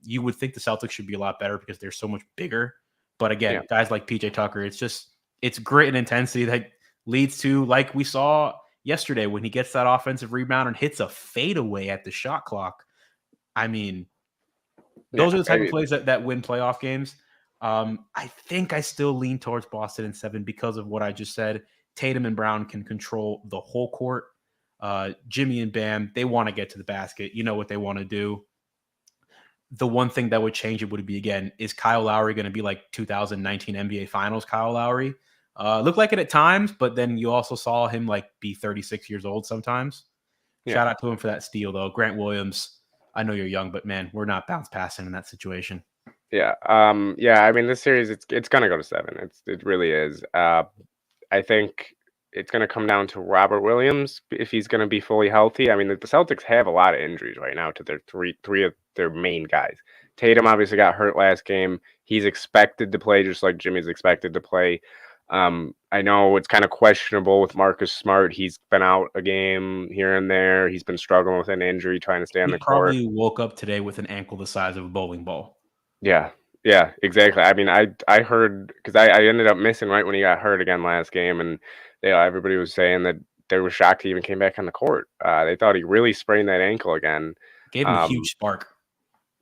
You would think the Celtics should be a lot better because they're so much bigger. But again, guys like PJ Tucker, it's grit and intensity that leads to, like we saw yesterday, when he gets that offensive rebound and hits a fadeaway at the shot clock. I mean, those are the type of plays that win playoff games. I think I still lean towards Boston in 7 because of what I just said. Tatum and Brown can control the whole court. Jimmy and Bam, they want to get to the basket. You know what they want to do. The one thing that would change it would be, again, is Kyle Lowry going to be like 2019 NBA Finals Kyle Lowry? Looked like it at times, but then you also saw him like be 36 years old sometimes. Yeah. Shout out to him for that steal, though. Grant Williams, I know you're young, but man, we're not bounce passing in that situation. Yeah. I mean, this series, it's going to go to 7. It really is. I think it's going to come down to Robert Williams if he's going to be fully healthy. I mean, the Celtics have a lot of injuries right now to their three of their main guys. Tatum obviously got hurt last game. He's expected to play just like Jimmy's expected to play. I know it's kind of questionable with Marcus Smart. He's been out a game here and there. He's been struggling with an injury, trying to stay on the court. He probably woke up today with an ankle the size of a bowling ball. Yeah, exactly. I mean, I heard, because I ended up missing right when he got hurt again last game, and everybody was saying that they were shocked he even came back on the court. They thought he really sprained that ankle again. Gave him a huge spark.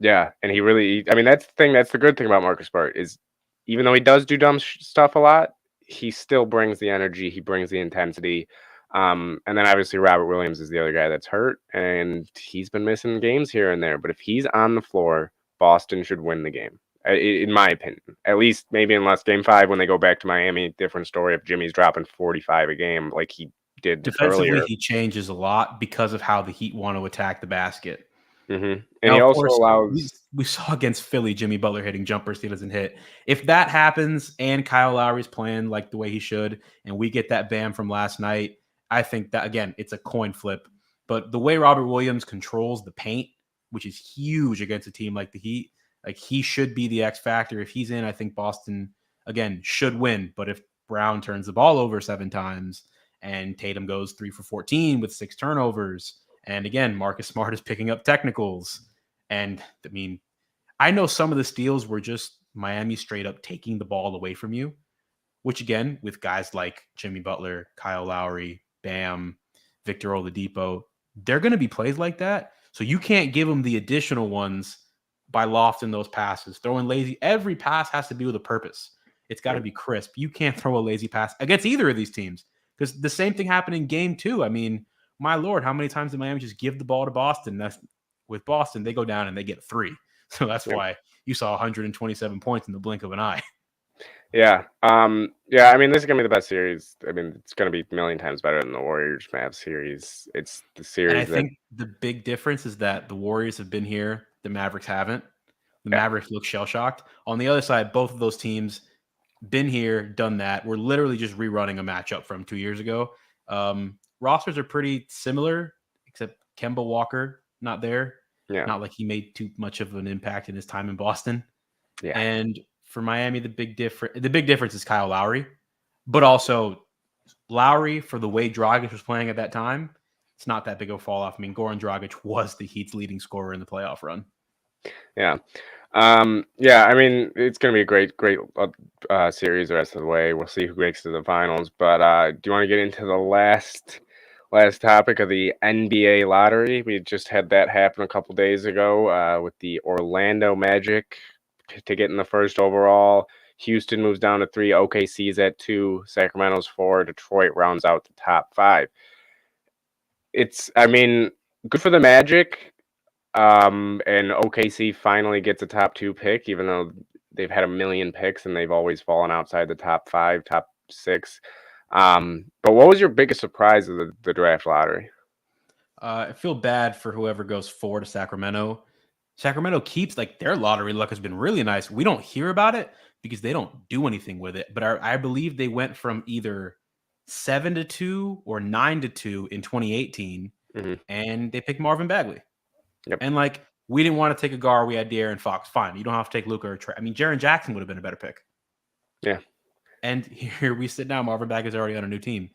Yeah, and I mean, that's the thing. That's the good thing about Marcus Smart is, even though he does do dumb stuff a lot, he still brings the energy. He brings the intensity. And then obviously Robert Williams is the other guy that's hurt, and he's been missing games here and there. But if he's on the floor, Boston should win the game, in my opinion. At least maybe unless game 5, when they go back to Miami, different story if Jimmy's dropping 45 a game like he did defensively earlier. He changes a lot because of how the Heat want to attack the basket. Mm-hmm. And now, he also allows. We saw against Philly, Jimmy Butler hitting jumpers he doesn't hit. If that happens and Kyle Lowry's playing like the way he should, and we get that Bam from last night, I think that, again, it's a coin flip. But the way Robert Williams controls the paint, which is huge against a team like the Heat, like, he should be the X factor. If he's in, I think Boston, again, should win. But if Brown turns the ball over 7 times and Tatum goes 3 for 14 with 6 turnovers, and again, Marcus Smart is picking up technicals. And I mean, I know some of the steals were just Miami straight up taking the ball away from you, which again, with guys like Jimmy Butler, Kyle Lowry, Bam, Victor Oladipo, they're going to be plays like that. So you can't give them the additional ones by lofting those passes, throwing lazy. Every pass has to be with a purpose. It's got to be crisp. You can't throw a lazy pass against either of these teams because the same thing happened in game 2. I mean, my Lord, how many times did Miami just give the ball to Boston? With Boston, they go down and they get 3. So that's why you saw 127 points in the blink of an eye. Yeah. Yeah, I mean, this is going to be the best series. I mean, it's going to be a million times better than the Warriors-Mavs series. It's the series And I think the big difference is that the Warriors have been here. The Mavericks haven't. The Mavericks look shell-shocked. On the other side, both of those teams been here, done that. We're literally just rerunning a matchup from 2 years ago. Rosters are pretty similar, except Kemba Walker not there. Yeah. Not like he made too much of an impact in his time in Boston. Yeah. And for Miami, the big difference is Kyle Lowry, but also Lowry, for the way Dragic was playing at that time, it's not that big of a fall off. I mean, Goran Dragic was the Heat's leading scorer in the playoff run. Yeah. Yeah, I mean, it's going to be a great series the rest of the way. We'll see who makes to the finals. But do you want to get into the last topic of the NBA lottery? We just had that happen a couple days ago with the Orlando Magic to get in the first overall. Houston moves down to 3. OKC's at 2. Sacramento's 4. Detroit rounds out the top 5. I mean, good for the Magic. And OKC finally gets a top 2 pick, even though they've had a million picks and they've always fallen outside the top 5, top 6. But what was your biggest surprise of the draft lottery? I feel bad for whoever goes 4 to Sacramento. Sacramento keeps, like, their lottery luck has been really nice. We don't hear about it because they don't do anything with it. But I believe they went from either 7 to 2 or 9 to 2 in 2018, and they picked Marvin Bagley. Yep. And, like, we didn't want to take a guard. We had De'Aaron Fox. Fine. You don't have to take Luka or Trey. I mean, Jaren Jackson would have been a better pick. Yeah. And here we sit now. Marvin Bagley's already on a new team.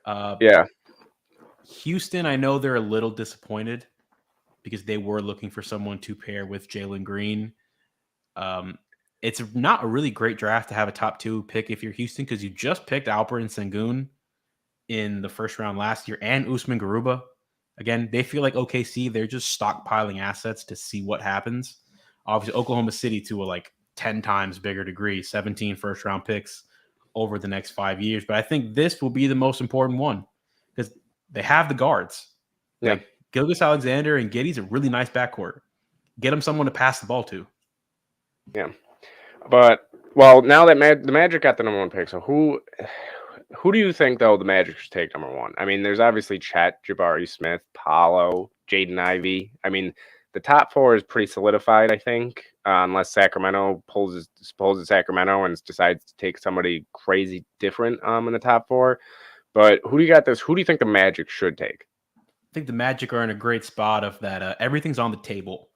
Yeah. Houston, I know they're a little disappointed because they were looking for someone to pair with Jalen Green. It's not a really great draft to have a top 2 pick if you're Houston because you just picked Alperen Sengun in the first round last year and Usman Garuba. Again, they feel like OKC, they're just stockpiling assets to see what happens. Obviously, Oklahoma City to a like 10 times bigger degree, 17 first-round picks over the next 5 years. But I think this will be the most important one because they have the guards. Yeah. Like Gilgeous-Alexander and Giddey's a really nice backcourt. Get them someone to pass the ball to. Yeah. But, well, now that the Magic got the number 1 pick, so who do you think, though, the Magic should take number 1? I mean, there's obviously Chet, Jabari Smith, Paolo, Jaden Ivey. I mean, the top 4 is pretty solidified, I think, unless Sacramento pulls Sacramento and decides to take somebody crazy different in the top 4. But who do you think the Magic should take? I think the Magic are in a great spot of that. Everything's on the table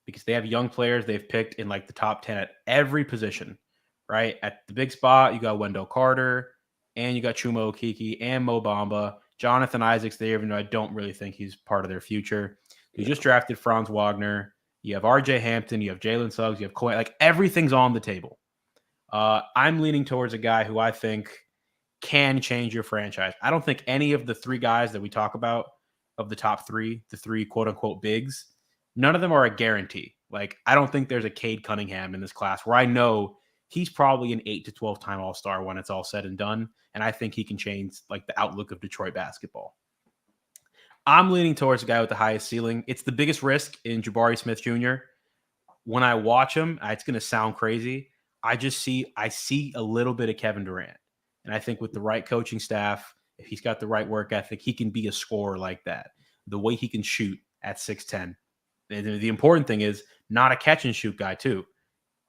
because they have young players they've picked in like the top 10 at every position, right? At the big spot, you got Wendell Carter, and you got Chuma Okeke and Mo Bamba. Jonathan Isaac's there, even though I don't really think he's part of their future. You just drafted Franz Wagner. You have RJ Hampton. You have Jalen Suggs. You have Coy. Like, everything's on the table. I'm leaning towards a guy who I think can change your franchise. I don't think any of the 3 guys that we talk about of the top 3, the 3 quote-unquote bigs, none of them are a guarantee. Like, I don't think there's a Cade Cunningham in this class where I know he's probably an 8 to 12-time All-Star when it's all said and done. And I think he can change like the outlook of Detroit basketball. I'm leaning towards the guy with the highest ceiling. It's the biggest risk in Jabari Smith Jr. When I watch him, it's going to sound crazy. I see a little bit of Kevin Durant. And I think with the right coaching staff, if he's got the right work ethic, he can be a scorer like that. The way he can shoot at 6'10". The important thing is not a catch and shoot guy too.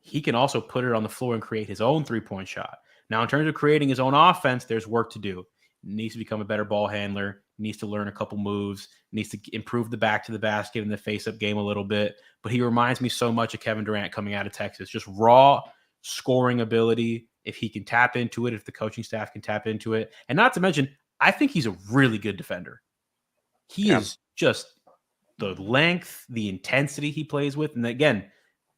He can also put it on the floor and create his own 3-point shot. Now, in terms of creating his own offense, there's work to do. He needs to become a better ball handler, needs to learn a couple moves, needs to improve the back to the basket and the face-up game a little bit. But he reminds me so much of Kevin Durant coming out of Texas. Just raw scoring ability. If he can tap into it, if the coaching staff can tap into it. And not to mention, I think he's a really good defender. He is just the length, the intensity he plays with. And again,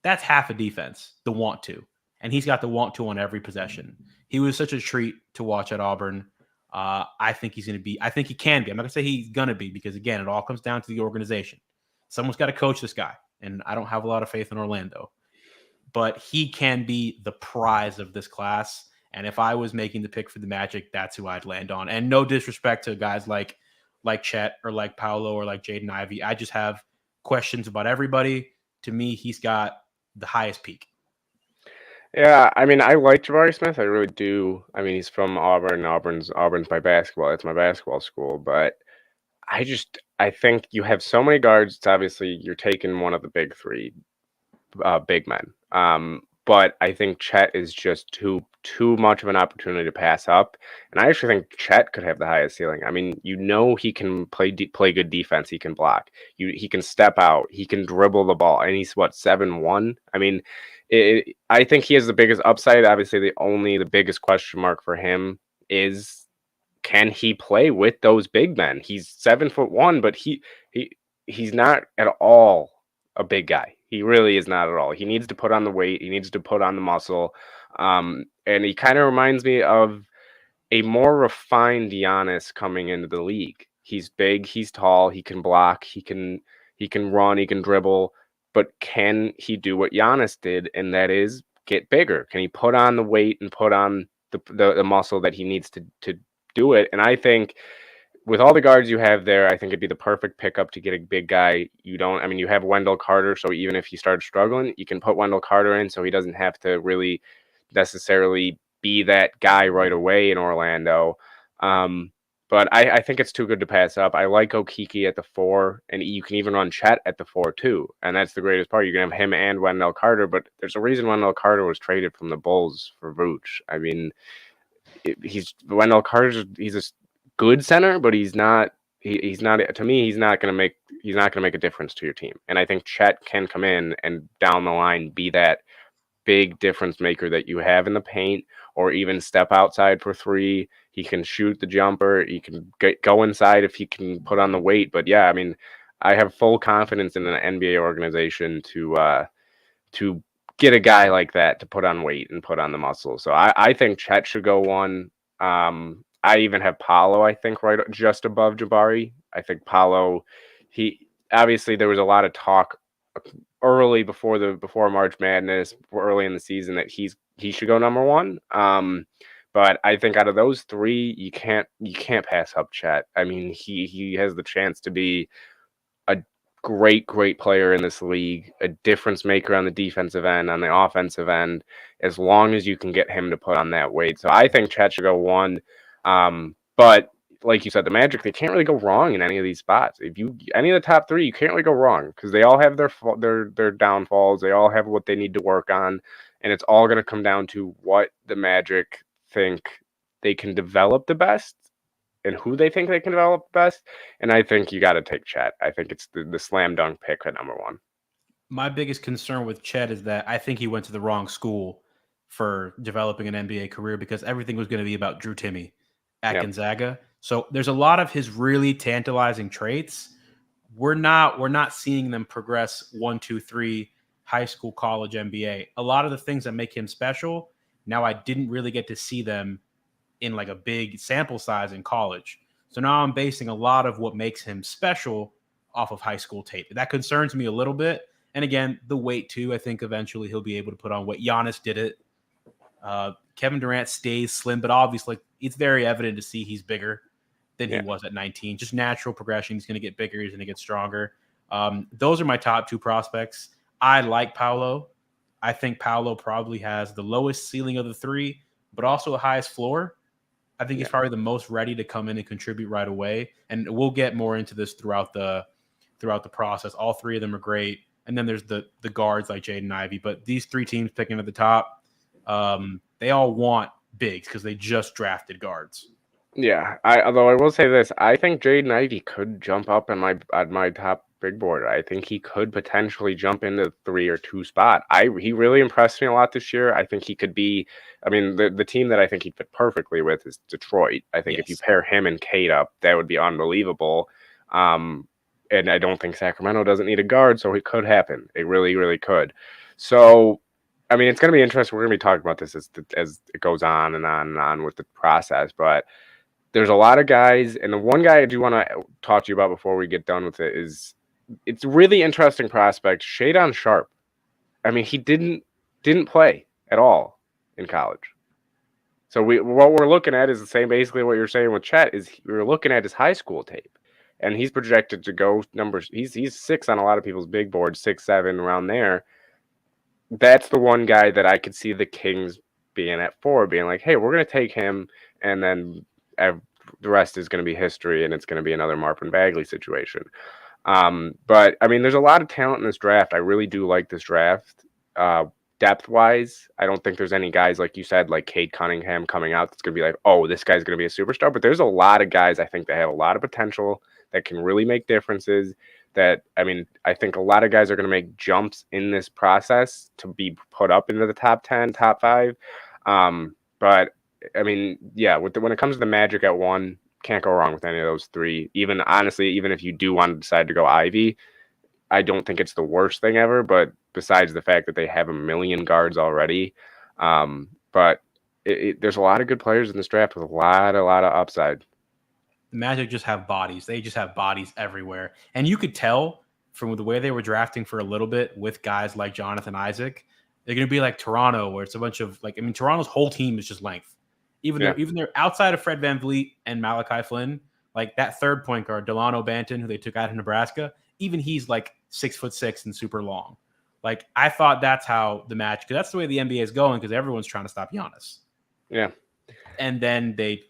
That's half a defense, the want to. And he's got the want to on every possession. He was such a treat to watch at Auburn. I think he's going to be. I think he can be. I'm not going to say he's going to be because, again, it all comes down to the organization. Someone's got to coach this guy. And I don't have a lot of faith in Orlando. But he can be the prize of this class. And if I was making the pick for the Magic, that's who I'd land on. And no disrespect to guys like Chet or like Paolo or like Jaden Ivey. I just have questions about everybody. To me, he's got the highest peak. Yeah, I mean, I like Jabari Smith. I really do. I mean, he's from Auburn. Auburn's my basketball. It's my basketball school. But I think you have so many guards. It's obviously you're taking one of the big three big men. But I think Chet is just too much of an opportunity to pass up. And I actually think Chet could have the highest ceiling. I mean, he can play good defense. He can block. He can step out. He can dribble the ball. And he's 7'1". I mean, I think he has the biggest upside. Obviously, the biggest question mark for him is, can he play with those big men? He's 7'1", but he's not at all a big guy. He really is not at all. He needs to put on the weight. He needs to put on the muscle. And he kind of reminds me of a more refined Giannis coming into the league. He's big. He's tall. He can block. He can run. He can dribble. But can he do what Giannis did? And that is get bigger. Can he put on the weight and put on the muscle that he needs to do it? And I think with all the guards you have there, I think it'd be the perfect pickup to get a big guy. You have Wendell Carter, so even if he starts struggling, you can put Wendell Carter in so he doesn't have to really necessarily be that guy right away in Orlando. But I think it's too good to pass up. I like Okeke at the 4, and you can even run Chet at the 4 too. And that's the greatest part. You can have him and Wendell Carter, but there's a reason Wendell Carter was traded from the Bulls for Vooch. I mean, Wendell Carter's he's a good center, but he's not. He's not. To me, he's not going to make a difference to your team. And I think Chet can come in and down the line be that big difference maker that you have in the paint, or even step outside for 3. He can shoot the jumper. He can go inside if he can put on the weight. But yeah, I mean, I have full confidence in an NBA organization to get a guy like that to put on weight and put on the muscle. So I think Chet should go 1. I even have Paolo, I think, right just above Jabari. I think Paolo, he obviously there was a lot of talk early before March Madness, early in the season, that he should go number 1. But I think out of those 3, you can't pass up Chet. I mean, he has the chance to be a great player in this league, a difference maker on the defensive end, on the offensive end, as long as you can get him to put on that weight. So I think Chet should go 1. But like you said, the Magic, they can't really go wrong in any of these spots. Any of the top 3, you can't really go wrong because they all have their downfalls. They all have what they need to work on, and it's all going to come down to what the Magic think they can develop the best and who they think they can develop the best. And I think you got to take Chet. I think it's the slam dunk pick at number 1. My biggest concern with Chet is that I think he went to the wrong school for developing an NBA career because everything was going to be about Drew Timme at Gonzaga. So there's a lot of his really tantalizing traits. We're not seeing them progress 1, 2, 3 high school, college, NBA. A lot of the things that make him special, now I didn't really get to see them in like a big sample size in college. So now I'm basing a lot of what makes him special off of high school tape. That concerns me a little bit. And again, the weight too. I think eventually he'll be able to put on weight. Giannis did it. Kevin Durant stays slim, but obviously it's very evident to see he's bigger than he was at 19. Just natural progression. He's going to get bigger. He's going to get stronger. Those are my top 2 prospects. I like Paolo. I think Paolo probably has the lowest ceiling of the 3, but also the highest floor. I think he's probably the most ready to come in and contribute right away. And we'll get more into this throughout the process. All 3 of them are great. And then there's the guards like Jaden Ivey. But these 3 teams picking at the top, they all want bigs because they just drafted guards. Yeah, although I will say this, I think Jaden Ivey could jump up on my top big board. I think he could potentially jump into the 3 or 2 spot. He really impressed me a lot this year. I think he could be. I mean, the team that I think he'd fit perfectly with is Detroit. I think if you pair him and Cade up, that would be unbelievable. And I don't think Sacramento doesn't need a guard, so it could happen. It really, really could. So, I mean, it's going to be interesting. We're going to be talking about this as it goes on and on and on with the process. But there's a lot of guys, and the one guy I do want to talk to you about before we get done with it is it's a really interesting prospect, Shadon Sharp. I mean, he didn't play at all in college. So what we're looking at is the same, basically what you're saying with Chet is we're looking at his high school tape, and he's projected to go numbers. He's 6 on a lot of people's big boards, 6, 7 around there. That's the one guy that I could see the Kings being at 4, being like, hey, we're going to take him, and then the rest is going to be history, and it's going to be another Marvin Bagley situation. But I mean, there's a lot of talent in this draft. I really do like this draft. Depth-wise, I don't think there's any guys, like you said, like Cade Cunningham coming out that's going to be like, oh, this guy's going to be a superstar. But there's a lot of guys I think that have a lot of potential that can really make differences. That, I mean, I think a lot of guys are going to make jumps in this process to be put up into the top 10, top 5. But, I mean, yeah, when it comes to the Magic at 1, can't go wrong with any of those 3. Even, honestly, even if you do want to decide to go Ivy, I don't think it's the worst thing ever, but besides the fact that they have a million guards already. But there's a lot of good players in this draft with a lot of upside. The Magic just have bodies. They just have bodies everywhere. And you could tell from the way they were drafting for a little bit with guys like Jonathan Isaac, they're going to be like Toronto, where it's a bunch of Toronto's whole team is just length. Even they're outside of Fred VanVleet and Malachi Flynn, like that third point guard, Delano Banton, who they took out of Nebraska, even he's like 6'6" and super long. Like, I thought that's how the match, because that's the way the NBA is going, because everyone's trying to stop Giannis. Yeah. And then they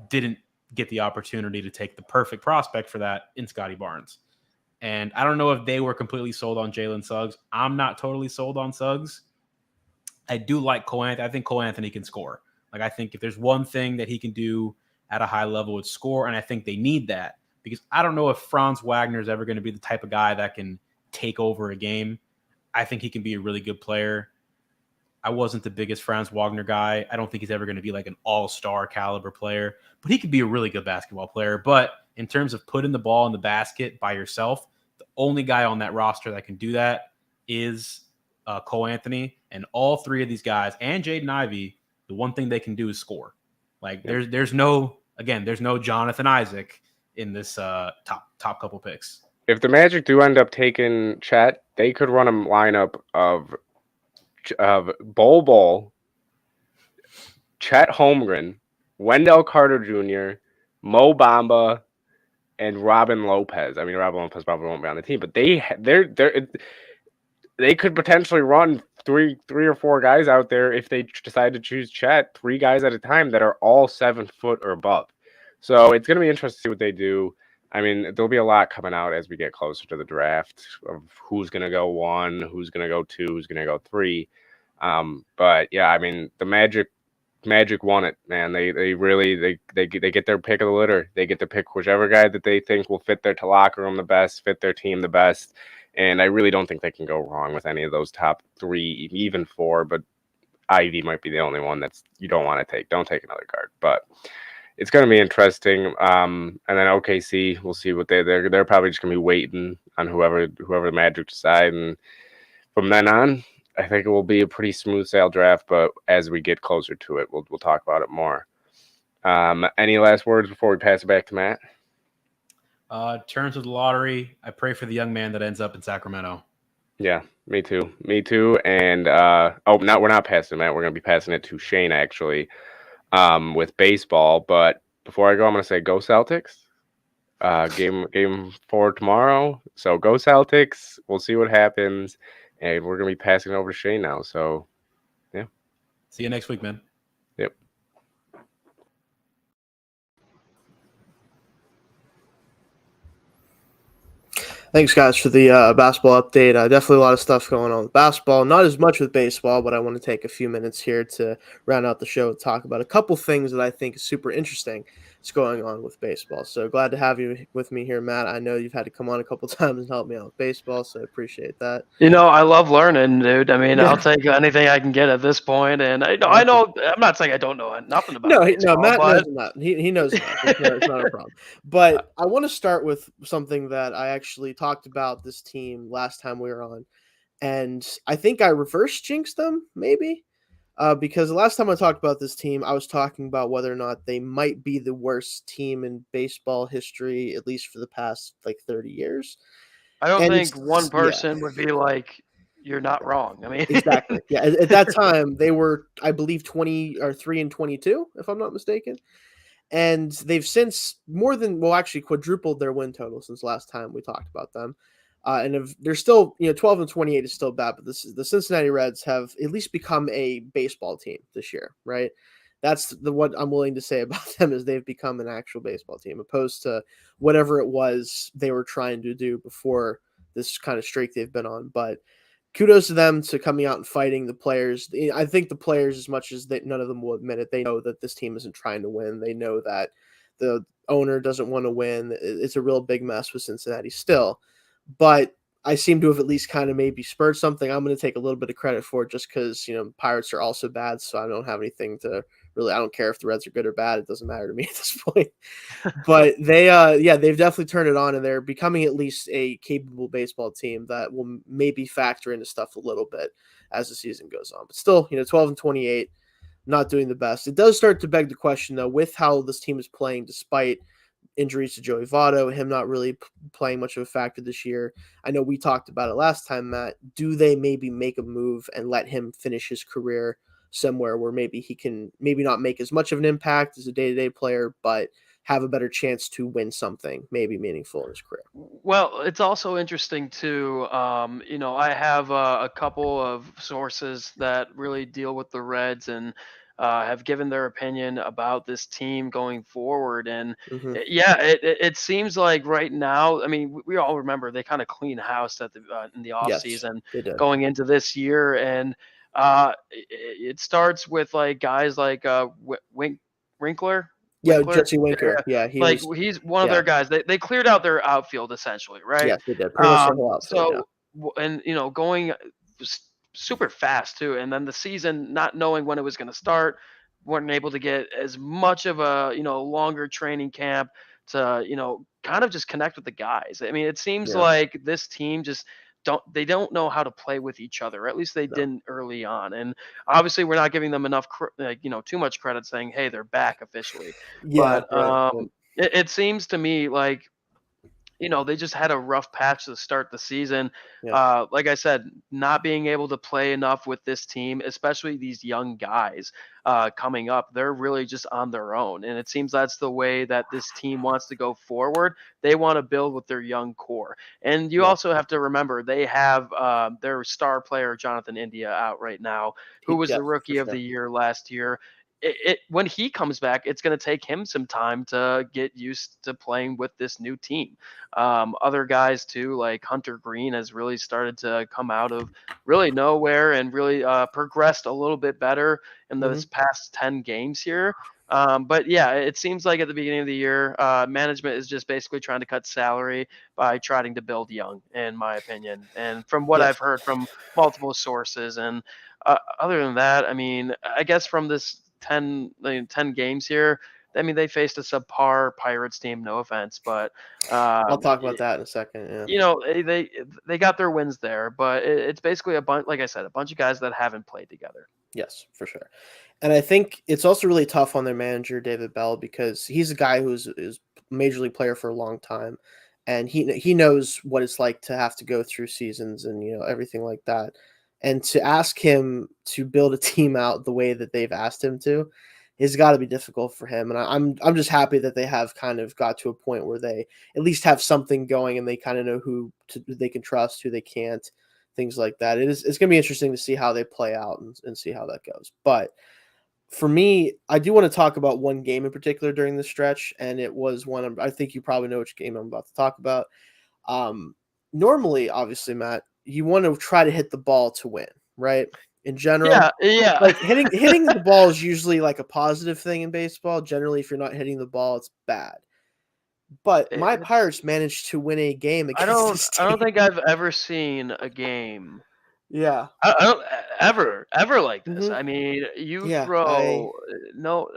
didn't get the opportunity to take the perfect prospect for that in Scotty Barnes. And I don't know if they were completely sold on Jalen Suggs. I'm not totally sold on Suggs. I do like Cole Anthony. I think Cole Anthony can score. Like, I think if there's one thing that he can do at a high level, it's score. And I think they need that, because I don't know if Franz Wagner is ever going to be the type of guy that can take over a game. I think he can be a really good player. I wasn't the biggest Franz Wagner guy. I don't think he's ever going to be like an all-star caliber player, but he could be a really good basketball player. But in terms of putting the ball in the basket by yourself, the only guy on that roster that can do that is Cole Anthony. And all 3 of these guys and Jaden Ivey, the one thing they can do is score. Like, there's no Jonathan Isaac in this top couple picks. If the Magic do end up taking Chet, they could run a lineup of Bol, Chet Holmgren, Wendell Carter Jr., Mo Bamba, and Robin Lopez. I mean, Robin Lopez probably won't be on the team, but they could potentially run three or 4 guys out there if they decide to choose Chet, 3 guys at a time that are all 7 foot or above. So it's going to be interesting to see what they do. I mean, there'll be a lot coming out as we get closer to the draft of who's going to go 1, who's going to go 2, who's going to go 3. But yeah, I mean, the Magic won it, man. They really get their pick of the litter. They get to pick whichever guy that they think will fit their locker room the best, fit their team the best. And I really don't think they can go wrong with any of those top 3, even 4. But Ivy might be the only one that's you don't want to take. Don't take another guard. But it's going to be interesting. And then OKC, we'll see what they're probably just going to be waiting on whoever the Magic decide. And from then on, I think it will be a pretty smooth sail draft. But as we get closer to it, we'll talk about it more. Any last words before we pass it back to Matt? In terms of the lottery, I pray for the young man that ends up in Sacramento. Yeah, me too. And we're not passing it, Matt. We're going to be passing it to Shane, actually. With baseball, but before I go, I'm going to say go Celtics. Game 4 tomorrow. So go Celtics. We'll see what happens, and we're going to be passing it over to Shane now. So, yeah. See you next week, man. Yep. Thanks, guys, for the basketball update. Definitely a lot of stuff going on with basketball. Not as much with baseball, but I want to take a few minutes here to round out the show and talk about a couple things that I think is super interesting that's going on with baseball. So glad to have you with me here, Matt. I know you've had to come on a couple times and help me out with baseball, so I appreciate that. I love learning, dude. I mean, I'll take anything I can get at this point. And I know I'm not saying I don't know nothing about baseball. No, Matt knows that. He knows that. It's not a problem. But I want to start with something that I actually talked about this team last time we were on. And I think I reverse jinxed them, maybe. Because the last time I talked about this team, I was talking about whether or not they might be the worst team in baseball history, at least for the past like 30 years. I don't And think one yeah, person would be like, "You're not wrong." I mean, exactly. Yeah, at that time they were, I believe, 3-22, if I'm not mistaken. And they've since actually quadrupled their win total since last time we talked about them. They're still, 12-28 is still bad, but the Cincinnati Reds have at least become a baseball team this year, right? That's what I'm willing to say about them, is they've become an actual baseball team, opposed to whatever it was they were trying to do before this kind of streak they've been on. But kudos to them to coming out and fighting the players. I think the players, as much as none of them will admit it, they know that this team isn't trying to win. They know that the owner doesn't want to win. It's a real big mess with Cincinnati still. But I seem to have at least kind of maybe spurred something. I'm going to take a little bit of credit for it, just because, Pirates are also bad, so I don't have anything to really, I don't care if the Reds are good or bad. It doesn't matter to me at this point. But they've definitely turned it on, and they're becoming at least a capable baseball team that will maybe factor into stuff a little bit as the season goes on. But still, 12-28, not doing the best. It does start to beg the question, though, with how this team is playing, despite injuries to Joey Votto, him not really playing much of a factor this year. I know we talked about it last time, Matt. Do they maybe make a move and let him finish his career somewhere where maybe he can maybe not make as much of an impact as a day-to-day player, but have a better chance to win something maybe meaningful in his career? Well, it's also interesting too. I have a couple of sources that really deal with the Reds and have given their opinion about this team going forward. And Mm-hmm. it seems like right now, I mean, we all remember they kind of clean house at the in the off Yes, season they did. going into this year, and it starts with like guys like Winkler. Yeah, Winkler, Jesse Winker. Yeah, he's one of their guys. They cleared out their outfield essentially, right? yes, they did. Pretty much their whole outfield, yeah. And going super fast too, and then the season not knowing when it was going to start, weren't able to get as much of a longer training camp to kind of just connect with the guys. I mean, it seems Yeah. like this team just don't know how to play with each other. At least they No. didn't early on, and obviously we're not giving them enough too much credit saying, hey, they're back officially. Yeah, But right. it seems to me like they just had a rough patch to start the season. Yeah. Like I said, not being able to play enough with this team, especially these young guys coming up, they're really just on their own. And it seems that's the way that this team wants to go forward. They want to build with their young core. And you Yeah. also have to remember they have their star player, Jonathan India, out right now, who was Yeah, the rookie for of sure. the year last year. When he comes back, it's going to take him some time to get used to playing with this new team. Other guys too, like Hunter Green, has really started to come out of really nowhere and really progressed a little bit better in those past 10 games here. But yeah, it seems like at the beginning of the year, management is just basically trying to cut salary by trying to build young, in my opinion. And from what Yes. I've heard from multiple sources, and other than that, I mean, I guess from this 10 games here, I mean, they faced a subpar Pirates team. No offense, but I'll talk about that in a second. Yeah. they got their wins there. But it's basically a bunch, like I said, a bunch of guys that haven't played together. Yes, for sure. And I think it's also really tough on their manager, David Bell, because he's a guy who's a major league player for a long time, and he knows what it's like to have to go through seasons and everything like that. And to ask him to build a team out the way that they've asked him to, has got to be difficult for him. And I'm just happy that they have kind of got to a point where they at least have something going, and they kind of know who they can trust, who they can't, things like that. It's going to be interesting to see how they play out and see how that goes. But for me, I do want to talk about one game in particular during this stretch, and it was one I think you probably know which game I'm about to talk about. Normally, obviously, Matt, you want to try to hit the ball to win, right? In general, Yeah. like hitting the ball is usually like a positive thing in baseball. Generally, if you're not hitting the ball, it's bad. But my Pirates managed to win a game against this team. I don't think I've ever seen a game. Yeah. I don't ever like this. Mhm. I mean, you Yeah, throw no.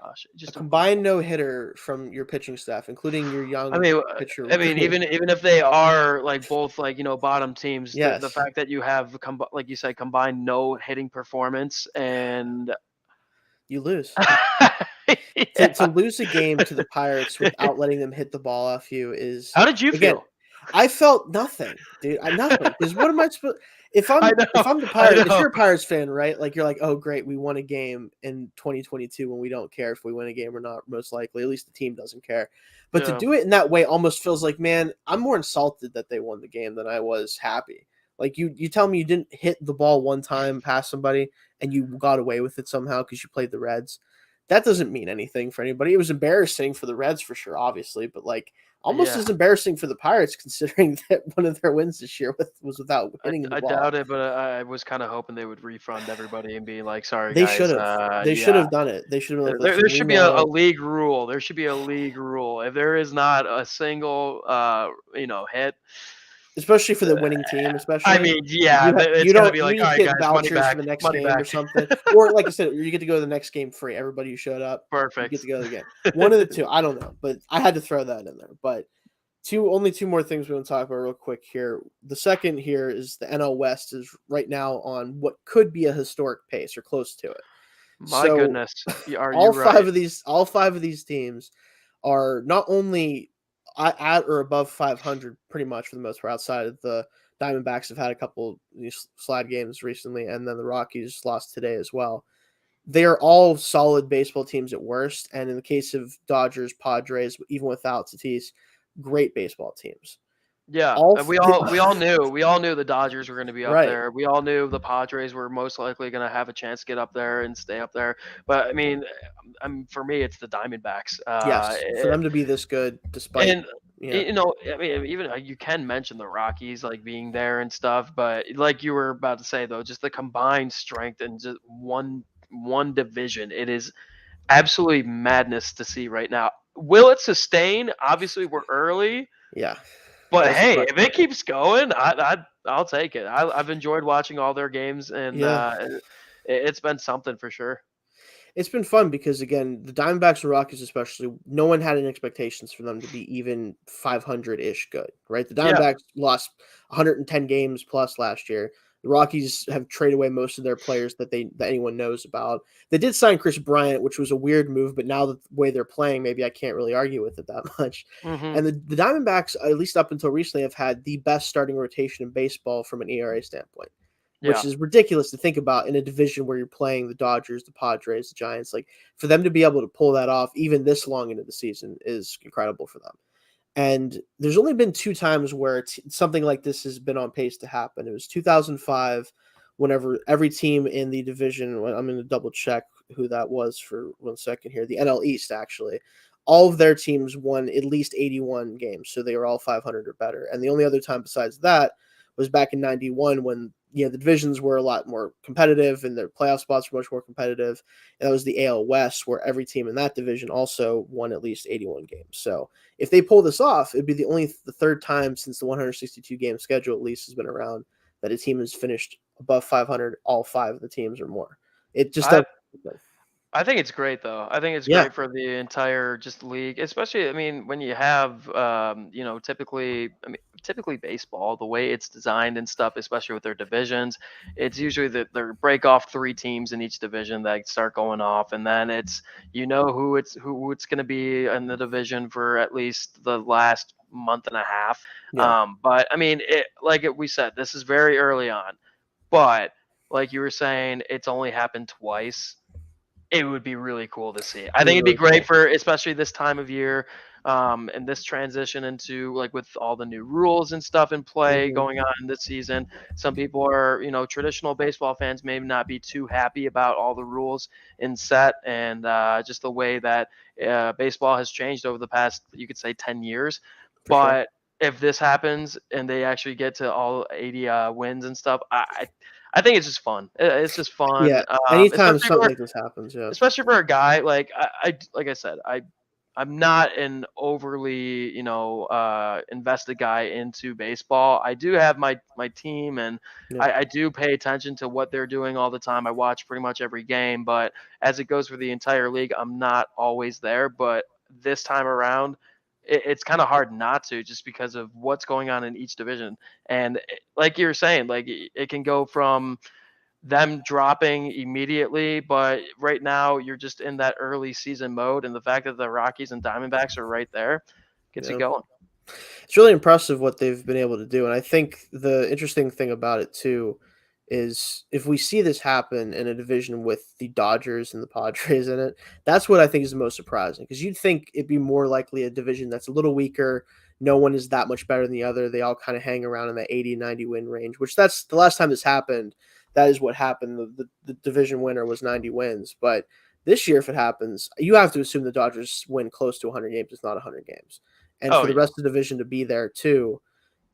Oh gosh, A just combined no hitter from your pitching staff, including your young pitcher. I mean, even if they are like both like bottom teams, the Yes. fact that you have like you said combined no hitting performance and You lose. Yeah. To lose a game to the Pirates without letting them hit the ball off you is How did you again. feel? I felt nothing, dude. Nothing. Because what am I supposed? If I'm I know, the I Pirates, if know. you're a Pirates fan, right? Like you're like, oh great, we won a game in 2022 when we don't care if we win a game or not. Most likely, at least the team doesn't care. But to Yeah. do it in that way almost feels like, man, I'm more insulted that they won the game than I was happy. Like you tell me you didn't hit the ball one time past somebody and you got away with it somehow because you played the Reds. That doesn't mean anything for anybody. It was embarrassing for the Reds for sure, obviously, but like almost Yeah. as embarrassing for the Pirates considering that one of their wins this year was without hitting the I ball. doubt it, but I was kind of hoping they would refund everybody and be like, "Sorry, They guys." should have. They should have done it. They should have been like, There "Listen, should be a league rule. There should be a league rule. If there is not a single, hit, especially for the winning team, especially. I mean, yeah, it's you gonna don't be you like, just all right, get guys, money vouchers back, for the next money game or back. something, or like I said, you get to go to the next game free. Everybody who showed up, you Perfect. get to go to the game. One of the two, I don't know, but I had to throw that in there. But only two more things we want to talk about real quick here. The second here is the NL West is right now on what could be a historic pace or close to it. My So, goodness, are you all right? five of these teams are not only at or above 500 pretty much for the most part. Outside of the Diamondbacks have had a couple slide games recently, and then the Rockies lost today as well. They are all solid baseball teams at worst, and in the case of Dodgers, Padres, even without Tatis, great baseball teams. Yeah, we all knew the Dodgers were going to be up Right. there. We all knew the Padres were most likely going to have a chance to get up there and stay up there. But I mean, for me, it's the Diamondbacks. Yes, for them to be this good, despite and I mean, even you can mention the Rockies like being there and stuff, but like you were about to say though, just the combined strength and just one division, it is absolutely madness to see right now. Will it sustain? Obviously, we're early. Yeah. But hey, if it keeps going, I'll take it. I've enjoyed watching all their games, and it's been something for sure. It's been fun because, again, the Diamondbacks and Rockies especially, no one had any expectations for them to be even 500-ish good, right? The Diamondbacks lost 110 games plus last year. The Rockies have traded away most of their players that anyone knows about. They did sign Chris Bryant, which was a weird move, but now the way they're playing, maybe I can't really argue with it that much. Mm-hmm. And the Diamondbacks, at least up until recently, have had the best starting rotation in baseball from an ERA standpoint, which is ridiculous to think about in a division where you're playing the Dodgers, the Padres, the Giants. Like, for them to be able to pull that off even this long into the season is incredible for them. And there's only been two times where something like this has been on pace to happen. It was 2005, whenever every team in the division, I'm going to double check who that was for 1 second here, the NL East, actually, all of their teams won at least 81 games. So they were all 500 or better. And the only other time besides that was back in 91 when the divisions were a lot more competitive and their playoff spots were much more competitive. And that was the AL West, where every team in that division also won at least 81 games. So if they pull this off, it'd be the third time since the 162 game schedule at least has been around that a team has finished above 500, all five of the teams or more. It just doesn't. I think it's great though. I think it's great for the entire just league, especially. I mean, when you have, typically baseball, the way it's designed and stuff, especially with their divisions, it's usually they break off 3 teams in each division that start going off, and then it's who it's going to be in the division for at least the last month and a half. Yeah. But I mean, we said, this is very early on, but like you were saying, it's only happened twice. It would be really cool to see. I think it'd be great for especially this time of year, and this transition into like with all the new rules and stuff in play going on this season. Some people are, traditional baseball fans may not be too happy about all the rules in set and just the way that baseball has changed over the past, you could say, 10 years. But if this happens and they actually get to all 80 wins and stuff, I think it's just fun. It's just fun. Yeah. Anytime something like this happens, especially for a guy like I said, I'm not an overly, invested guy into baseball. I do have my team, and Yeah. I do pay attention to what they're doing all the time. I watch pretty much every game, but as it goes for the entire league, I'm not always there. But this time around, it's kind of hard not to, just because of what's going on in each division. And like you were saying, like it can go from them dropping immediately, but right now you're just in that early season mode, and the fact that the Rockies and Diamondbacks are right there gets you Yeah. going. It's really impressive what they've been able to do. And I think the interesting thing about it too is if we see this happen in a division with the Dodgers and the Padres in it, that's what I think is the most surprising. Because you'd think it'd be more likely a division that's a little weaker. No one is that much better than the other. They all kind of hang around in that 80, 90 win range, which that's the last time this happened. That is what happened. The division winner was 90 wins. But this year, if it happens, you have to assume the Dodgers win close to 100 games, if not 100 games. And Oh for the yeah. rest of the division to be there too.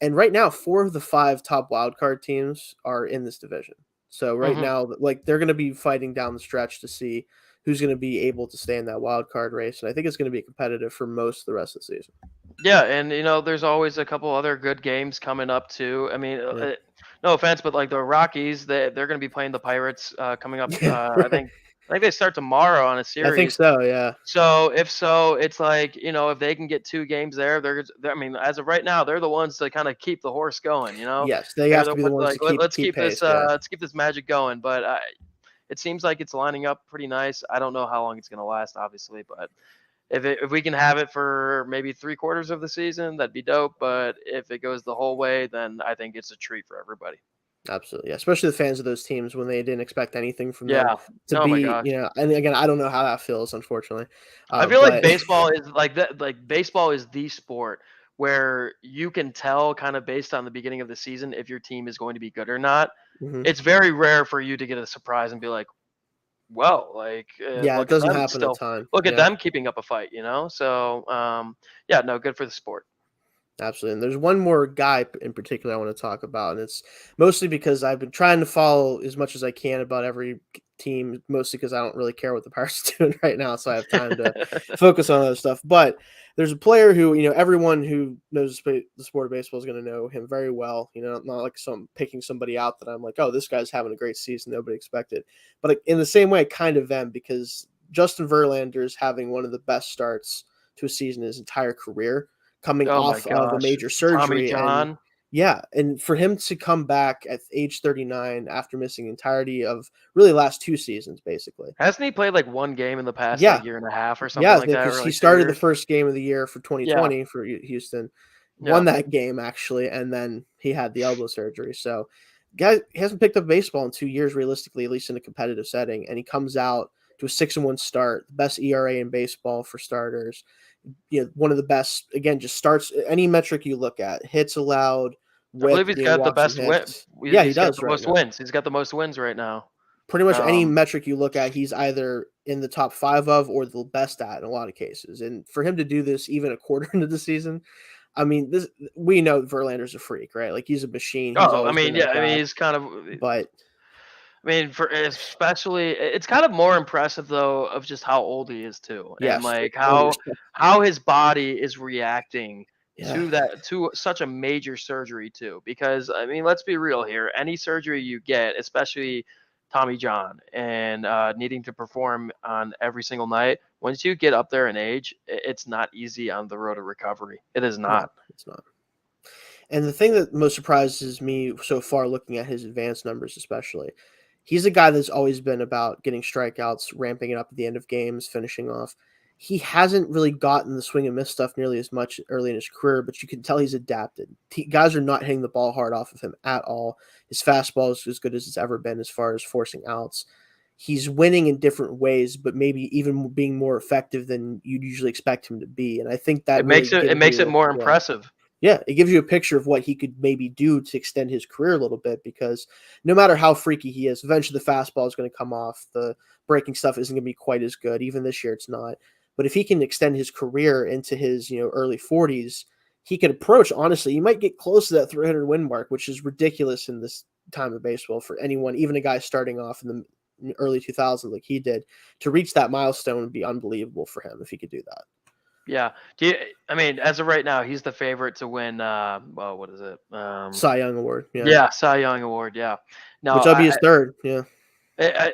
And right now, 4 of the 5 top wildcard teams are in this division. So right Mhm. now, like they're going to be fighting down the stretch to see who's going to be able to stay in that wild card race. And I think it's going to be competitive for most of the rest of the season. Yeah, and there's always a couple other good games coming up too. I mean, Yeah. no offense, but like the Rockies, they're going to be playing the Pirates coming up. Yeah, I think they start tomorrow on a I think series. so. Yeah. So if so, it's like, if they can get 2 games there, I mean, as of right now, they're the ones to kind of keep the horse going. Yes, they They're have the to be the ones ones to like, keep let's keep this pace. Yeah. let's keep this magic going. But it seems like it's lining up pretty nice. I don't know how long it's going to last, obviously, but if we can have it for maybe 3/4 of the season, that'd be dope. But if it goes the whole way, then I think it's a treat for everybody. Absolutely, yeah. Especially the fans of those teams when they didn't expect anything from them Yeah. to Oh my be, gosh. and again, I don't know how that feels, unfortunately. I feel like But baseball is like that. Like baseball is the sport where you can tell kind of based on the beginning of the season if your team is going to be good or not. Mhm. It's very rare for you to get a surprise and be like, "Well, like Yeah, it look at doesn't them happen a still, ton. look at Yeah. them keeping up a fight." So yeah, no, good for the sport. Absolutely. And there's one more guy in particular I want to talk about, and it's mostly because I've been trying to follow as much as I can about every team, mostly because I don't really care what the Pirates are doing right now, so I have time to focus on other stuff. But there's a player who, everyone who knows the sport of baseball is going to know him very well. Not like picking somebody out that I'm like, oh, this guy's having a great season, nobody expected. But in the same way, kind of them, because Justin Verlander is having one of the best starts to a season in his entire career, coming Oh my off of a gosh, major Tommy surgery. And John. yeah, and for him to come back at age 39 after missing the entirety of really last 2 seasons, basically. Hasn't he played like one game in the past Yeah, like year and a half or something yeah, like that, because or he like 2 started the years? first game of the year for Yeah, 2020 for Houston, yeah. won that game actually, and then he had the elbow surgery. So, guy he hasn't picked up baseball in 2 years, realistically, at least in a competitive setting, and he comes out to a 6-1 start, the best ERA in baseball for starters. One of the best. Again, just starts any metric you look at: hits allowed, I believe WHIP, he's got the walks and best win. hits. Yeah, he He's got does the right most now. wins. He's got the most wins right now. Pretty much any Um, metric you look at, he's either in the top 5 of or the best at in a lot of cases. And for him to do this even a quarter into the season, I mean, we know Verlander's a freak, right? Like he's a machine. He's oh, I always been mean, yeah, that I mean, guy. he's kind of. But I mean, for especially, it's kind of more impressive though of just how old he is too, and yes, like older how his body is reacting yeah, to such a major surgery too. Because I mean, let's be real here. Any surgery you get, especially Tommy John, and needing to perform on every single night, once you get up there in age, it's not easy on the road to recovery. It is no, not. it's not. And the thing that most surprises me so far, looking at his advanced numbers, especially, he's a guy that's always been about getting strikeouts, ramping it up at the end of games, finishing off. He hasn't really gotten the swing and miss stuff nearly as much early in his career, but you can tell he's adapted. Guys are not hitting the ball hard off of him at all. His fastball is as good as it's ever been as far as forcing outs. He's winning in different ways, but maybe even being more effective than you'd usually expect him to be. And I think that really It gives makes it you, more yeah, impressive. yeah, it gives you a picture of what he could maybe do to extend his career a little bit, because no matter how freaky he is, eventually the fastball is going to come off. The breaking stuff isn't going to be quite as good. Even this year, it's not. But if he can extend his career into his early 40s, he could approach, honestly, he might get close to that 300 win mark, which is ridiculous in this time of baseball for anyone, even a guy starting off in the early 2000s like he did. To reach that milestone would be unbelievable for him if he could do that. Yeah. I mean, as of right now, he's the favorite to win. Well, what is it? Cy Young Award. Yeah, Cy Young Award. Yeah. No, Which will be his third. Yeah. I,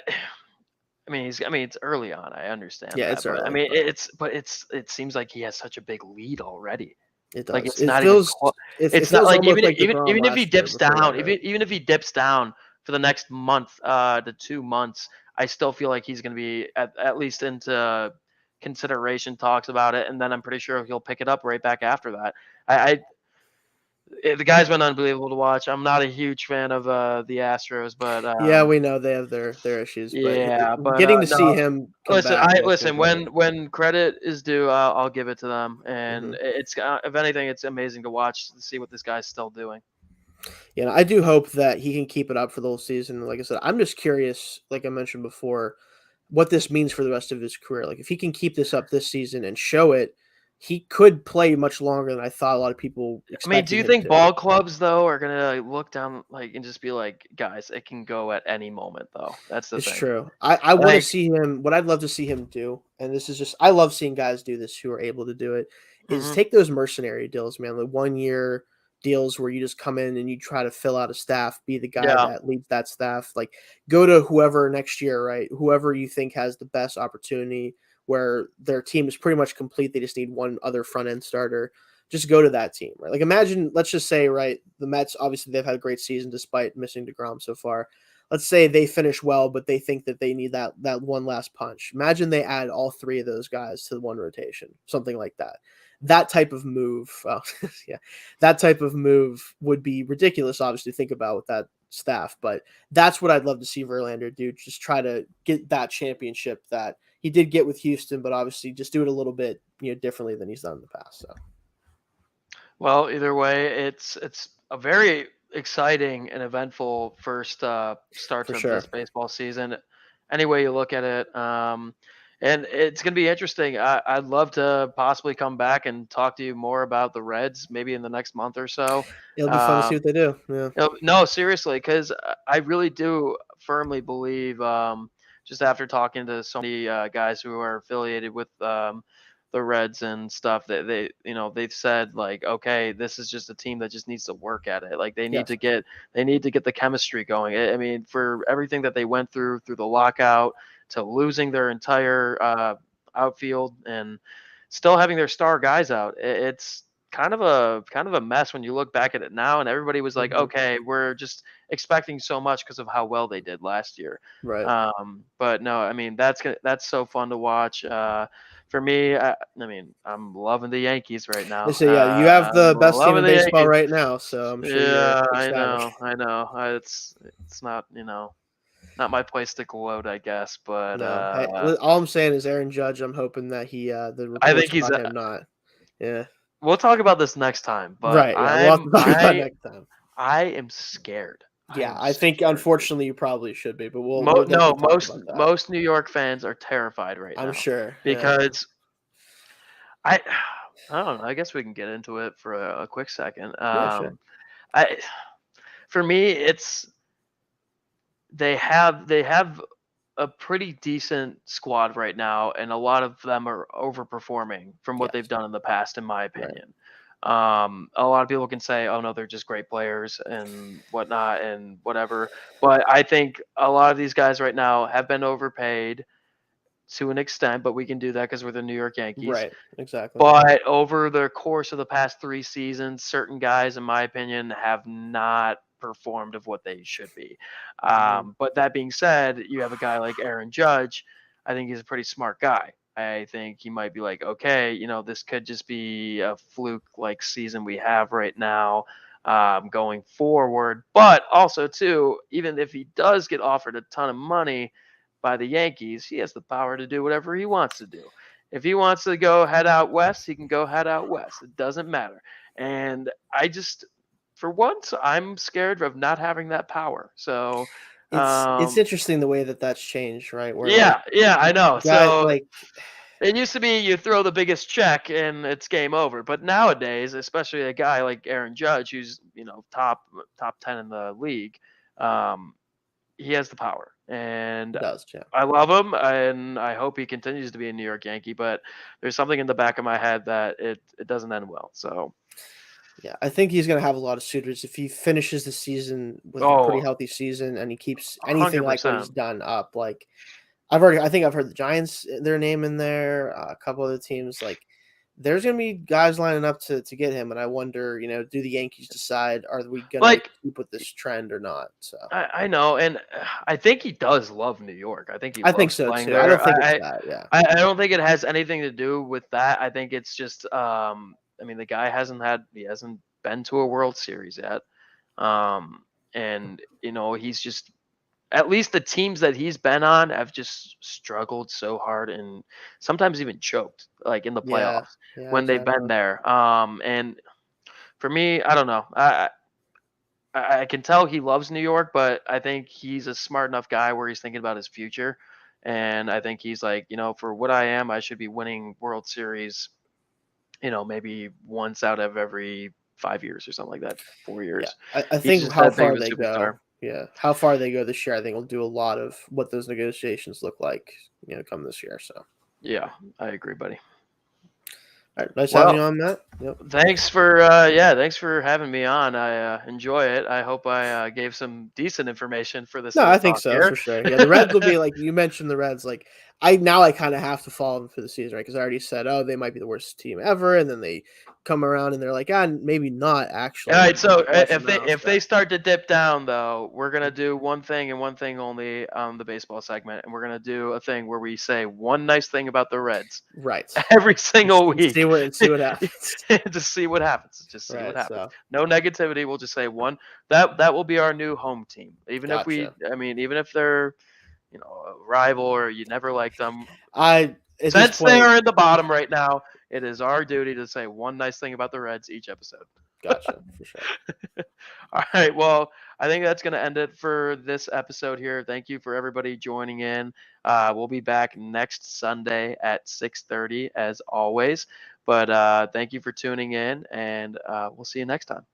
I mean, it's early on. I understand Yeah, that, it's but I early. mean, it seems like he has such a big lead already. It Like does. it's It not even. feels. It It's not feels like almost even like even DeGrom even if he last year dips before he got down, hurt. even if he dips down for the next month to 2 months, I still feel like he's going to be at least into consideration talks about it, and then I'm pretty sure he'll pick it up right back after that. The guy's been unbelievable to watch. I'm not a huge fan of the Astros, but Yeah, we know they have their issues, but yeah, but getting to see no. him come back. That's gonna be great. When credit is due, I'll give it to them, and Mhm. it's if anything, it's amazing to watch to see what this guy's still doing. Yeah, I do hope that he can keep it up for the whole season. Like I said, I'm just curious, like I mentioned before, what this means for the rest of his career. Like if he can keep this up this season and show it, he could play much longer than I thought a lot of people I mean, do expected you him think to. ball clubs though are gonna look down like and just be like, guys, it can go at any moment though? That's the It's thing. true. I want to Like, see him. What I'd love to see him do, and this is just I love seeing guys do this who are able to do it, is mhm. take those mercenary deals, man. Like 1 year deals where you just come in and you try to fill out a staff, be the guy Yeah, that leads that staff. Like go to whoever next year, right? Whoever you think has the best opportunity where their team is pretty much complete. They just need one other front end starter. Just go to that team, right? Like imagine, let's just say, right, the Mets, obviously they've had a great season despite missing DeGrom so far. Let's say they finish well, but they think that they need that one last punch. Imagine they add all three of those guys to the one rotation, something like that. That type of move, well, yeah, that type of move would be ridiculous, obviously, to think about with that staff. But that's what I'd love to see Verlander do. Just try to get that championship that he did get with Houston, but obviously just do it a little bit, differently than he's done in the past. So well, either way, it's a very exciting and eventful first start for to sure. this baseball season. Any way you look at it, and it's going to be interesting. I'd love to possibly come back and talk to you more about the Reds, maybe in the next month or so. It'll be fun to see Um, what they do. Yeah. no, seriously, because I really do firmly believe, just after talking to so many guys who are affiliated with the Reds and stuff, that they've said like, okay, this is just a team that just needs to work at it. Like Yes. they need to get the chemistry going. I mean, for everything that they went through the lockout to losing their entire outfield and still having their star guys out, it's kind of a mess when you look back at it now, and everybody was like, Mhm. okay, we're just expecting so much because of how well they did last year. Right. But no, I mean that's so fun to watch. For me, I mean, I'm loving the Yankees right They now. say, yeah, you have I'm the best team loving in the baseball Yankees. right now, so I'm sure you're Yeah, ecstatic. I know. It's not not my place to gloat, I guess, but No, hey, all I'm saying is Aaron Judge. I'm hoping that the I reports think he's. about him not. Yeah. We'll talk about this next time, but Right. Yeah. We'll have to talk about it next time. I am scared. I Yeah, am I think scared, dude. unfortunately you probably should be, but we'll No, definitely talk about that. most New York fans are terrified right I'm now sure. Yeah. because I I don't know. I guess we can get into it for a quick second. Yeah. Sure. I for me, it's they have a pretty decent squad right now, and a lot of them are overperforming from what they've Yes. done in the past, in my Right. opinion. A lot of people can say, "Oh no, they're just great players and whatnot and whatever," but I think a lot of these guys right now have been overpaid to an extent, but we can do that because we're the New York Yankees. Right. Exactly. But over the course of the past 3 seasons, certain guys, in my opinion, have not performed of what they should be. Mhm. But that being said, you have a guy like Aaron Judge. I think he's a pretty smart guy. I think he might be like, okay, this could just be a fluke like season we have right now going forward. But also, too, even if he does get offered a ton of money by the Yankees, he has the power to do whatever he wants to do. If he wants to go head out west, he can go head out west. It doesn't matter. And I just, for once, I'm scared of not having that power. So, It's interesting the way that that's changed, right? Where like yeah, I know. guy So like it used to be you throw the biggest check and it's game over. But nowadays, especially a guy like Aaron Judge, who's top 10 in the league, um, he has the power, and It does, yeah. I love him, and I hope he continues to be a New York Yankee. But there's something in the back of my head that it doesn't end well. So Yeah, I think he's going to have a lot of suitors if he finishes the season with a pretty healthy season and he keeps anything like what he's 100%. done up. Like I think I've heard the Giants, their name in there, a couple other teams. Like there's going to be guys lining up to get him, and I wonder, do the Yankees decide, are we going to Like keep with this trend or not? So I know, and I think he does love New York. I think he I think loves so playing too. there. I don't think it's that. Yeah, I don't think it has anything to do with that. I think it's just I mean the guy hasn't been to a World Series yet. And he's just, at least the teams that he's been on have just struggled so hard and sometimes even choked like in the playoffs yeah, when they've been exactly. there. And for me, I don't know. I can tell he loves New York, but I think he's a smart enough guy where he's thinking about his future. And I think he's like, for what I am, I should be winning World Series, maybe once out of every 5 years or something like that, 4 years. Yeah, I He's think just how that big of far a they superstar. go. Yeah, how far they go this year, I think will do a lot of what those negotiations look like, come this year. So, Yeah, I agree, buddy. all right, nice Well, having you on, Matt. Yep. thanks for having me on. I enjoy it. I hope I gave some decent information for this No, little I think talk so here. for sure. Yeah, the Reds will be like you mentioned. The Reds, like I kind of have to follow them for the season, right? Because I already said, oh, they might be the worst team ever, and then they come around and they're like, maybe not actually. All right, so Watch if them now, they start to dip down though, we're gonna do one thing and one thing only on the baseball segment, and we're gonna do a thing where we say one nice thing about the Reds right, every single and week. see what happens. Just see what happens. Just see what Right, happens. so No negativity. We'll just say one. That will be our new home team. Even if gotcha. even if they're a rival or you never like them, At this since they point, are in the bottom right now, it is our duty to say one nice thing about the Reds each episode. gotcha for sure. All right. Well, I think that's going to end it for this episode here. Thank you for everybody joining in. We'll be back next Sunday at 6:30 as always. But thank you for tuning in, and we'll see you next time.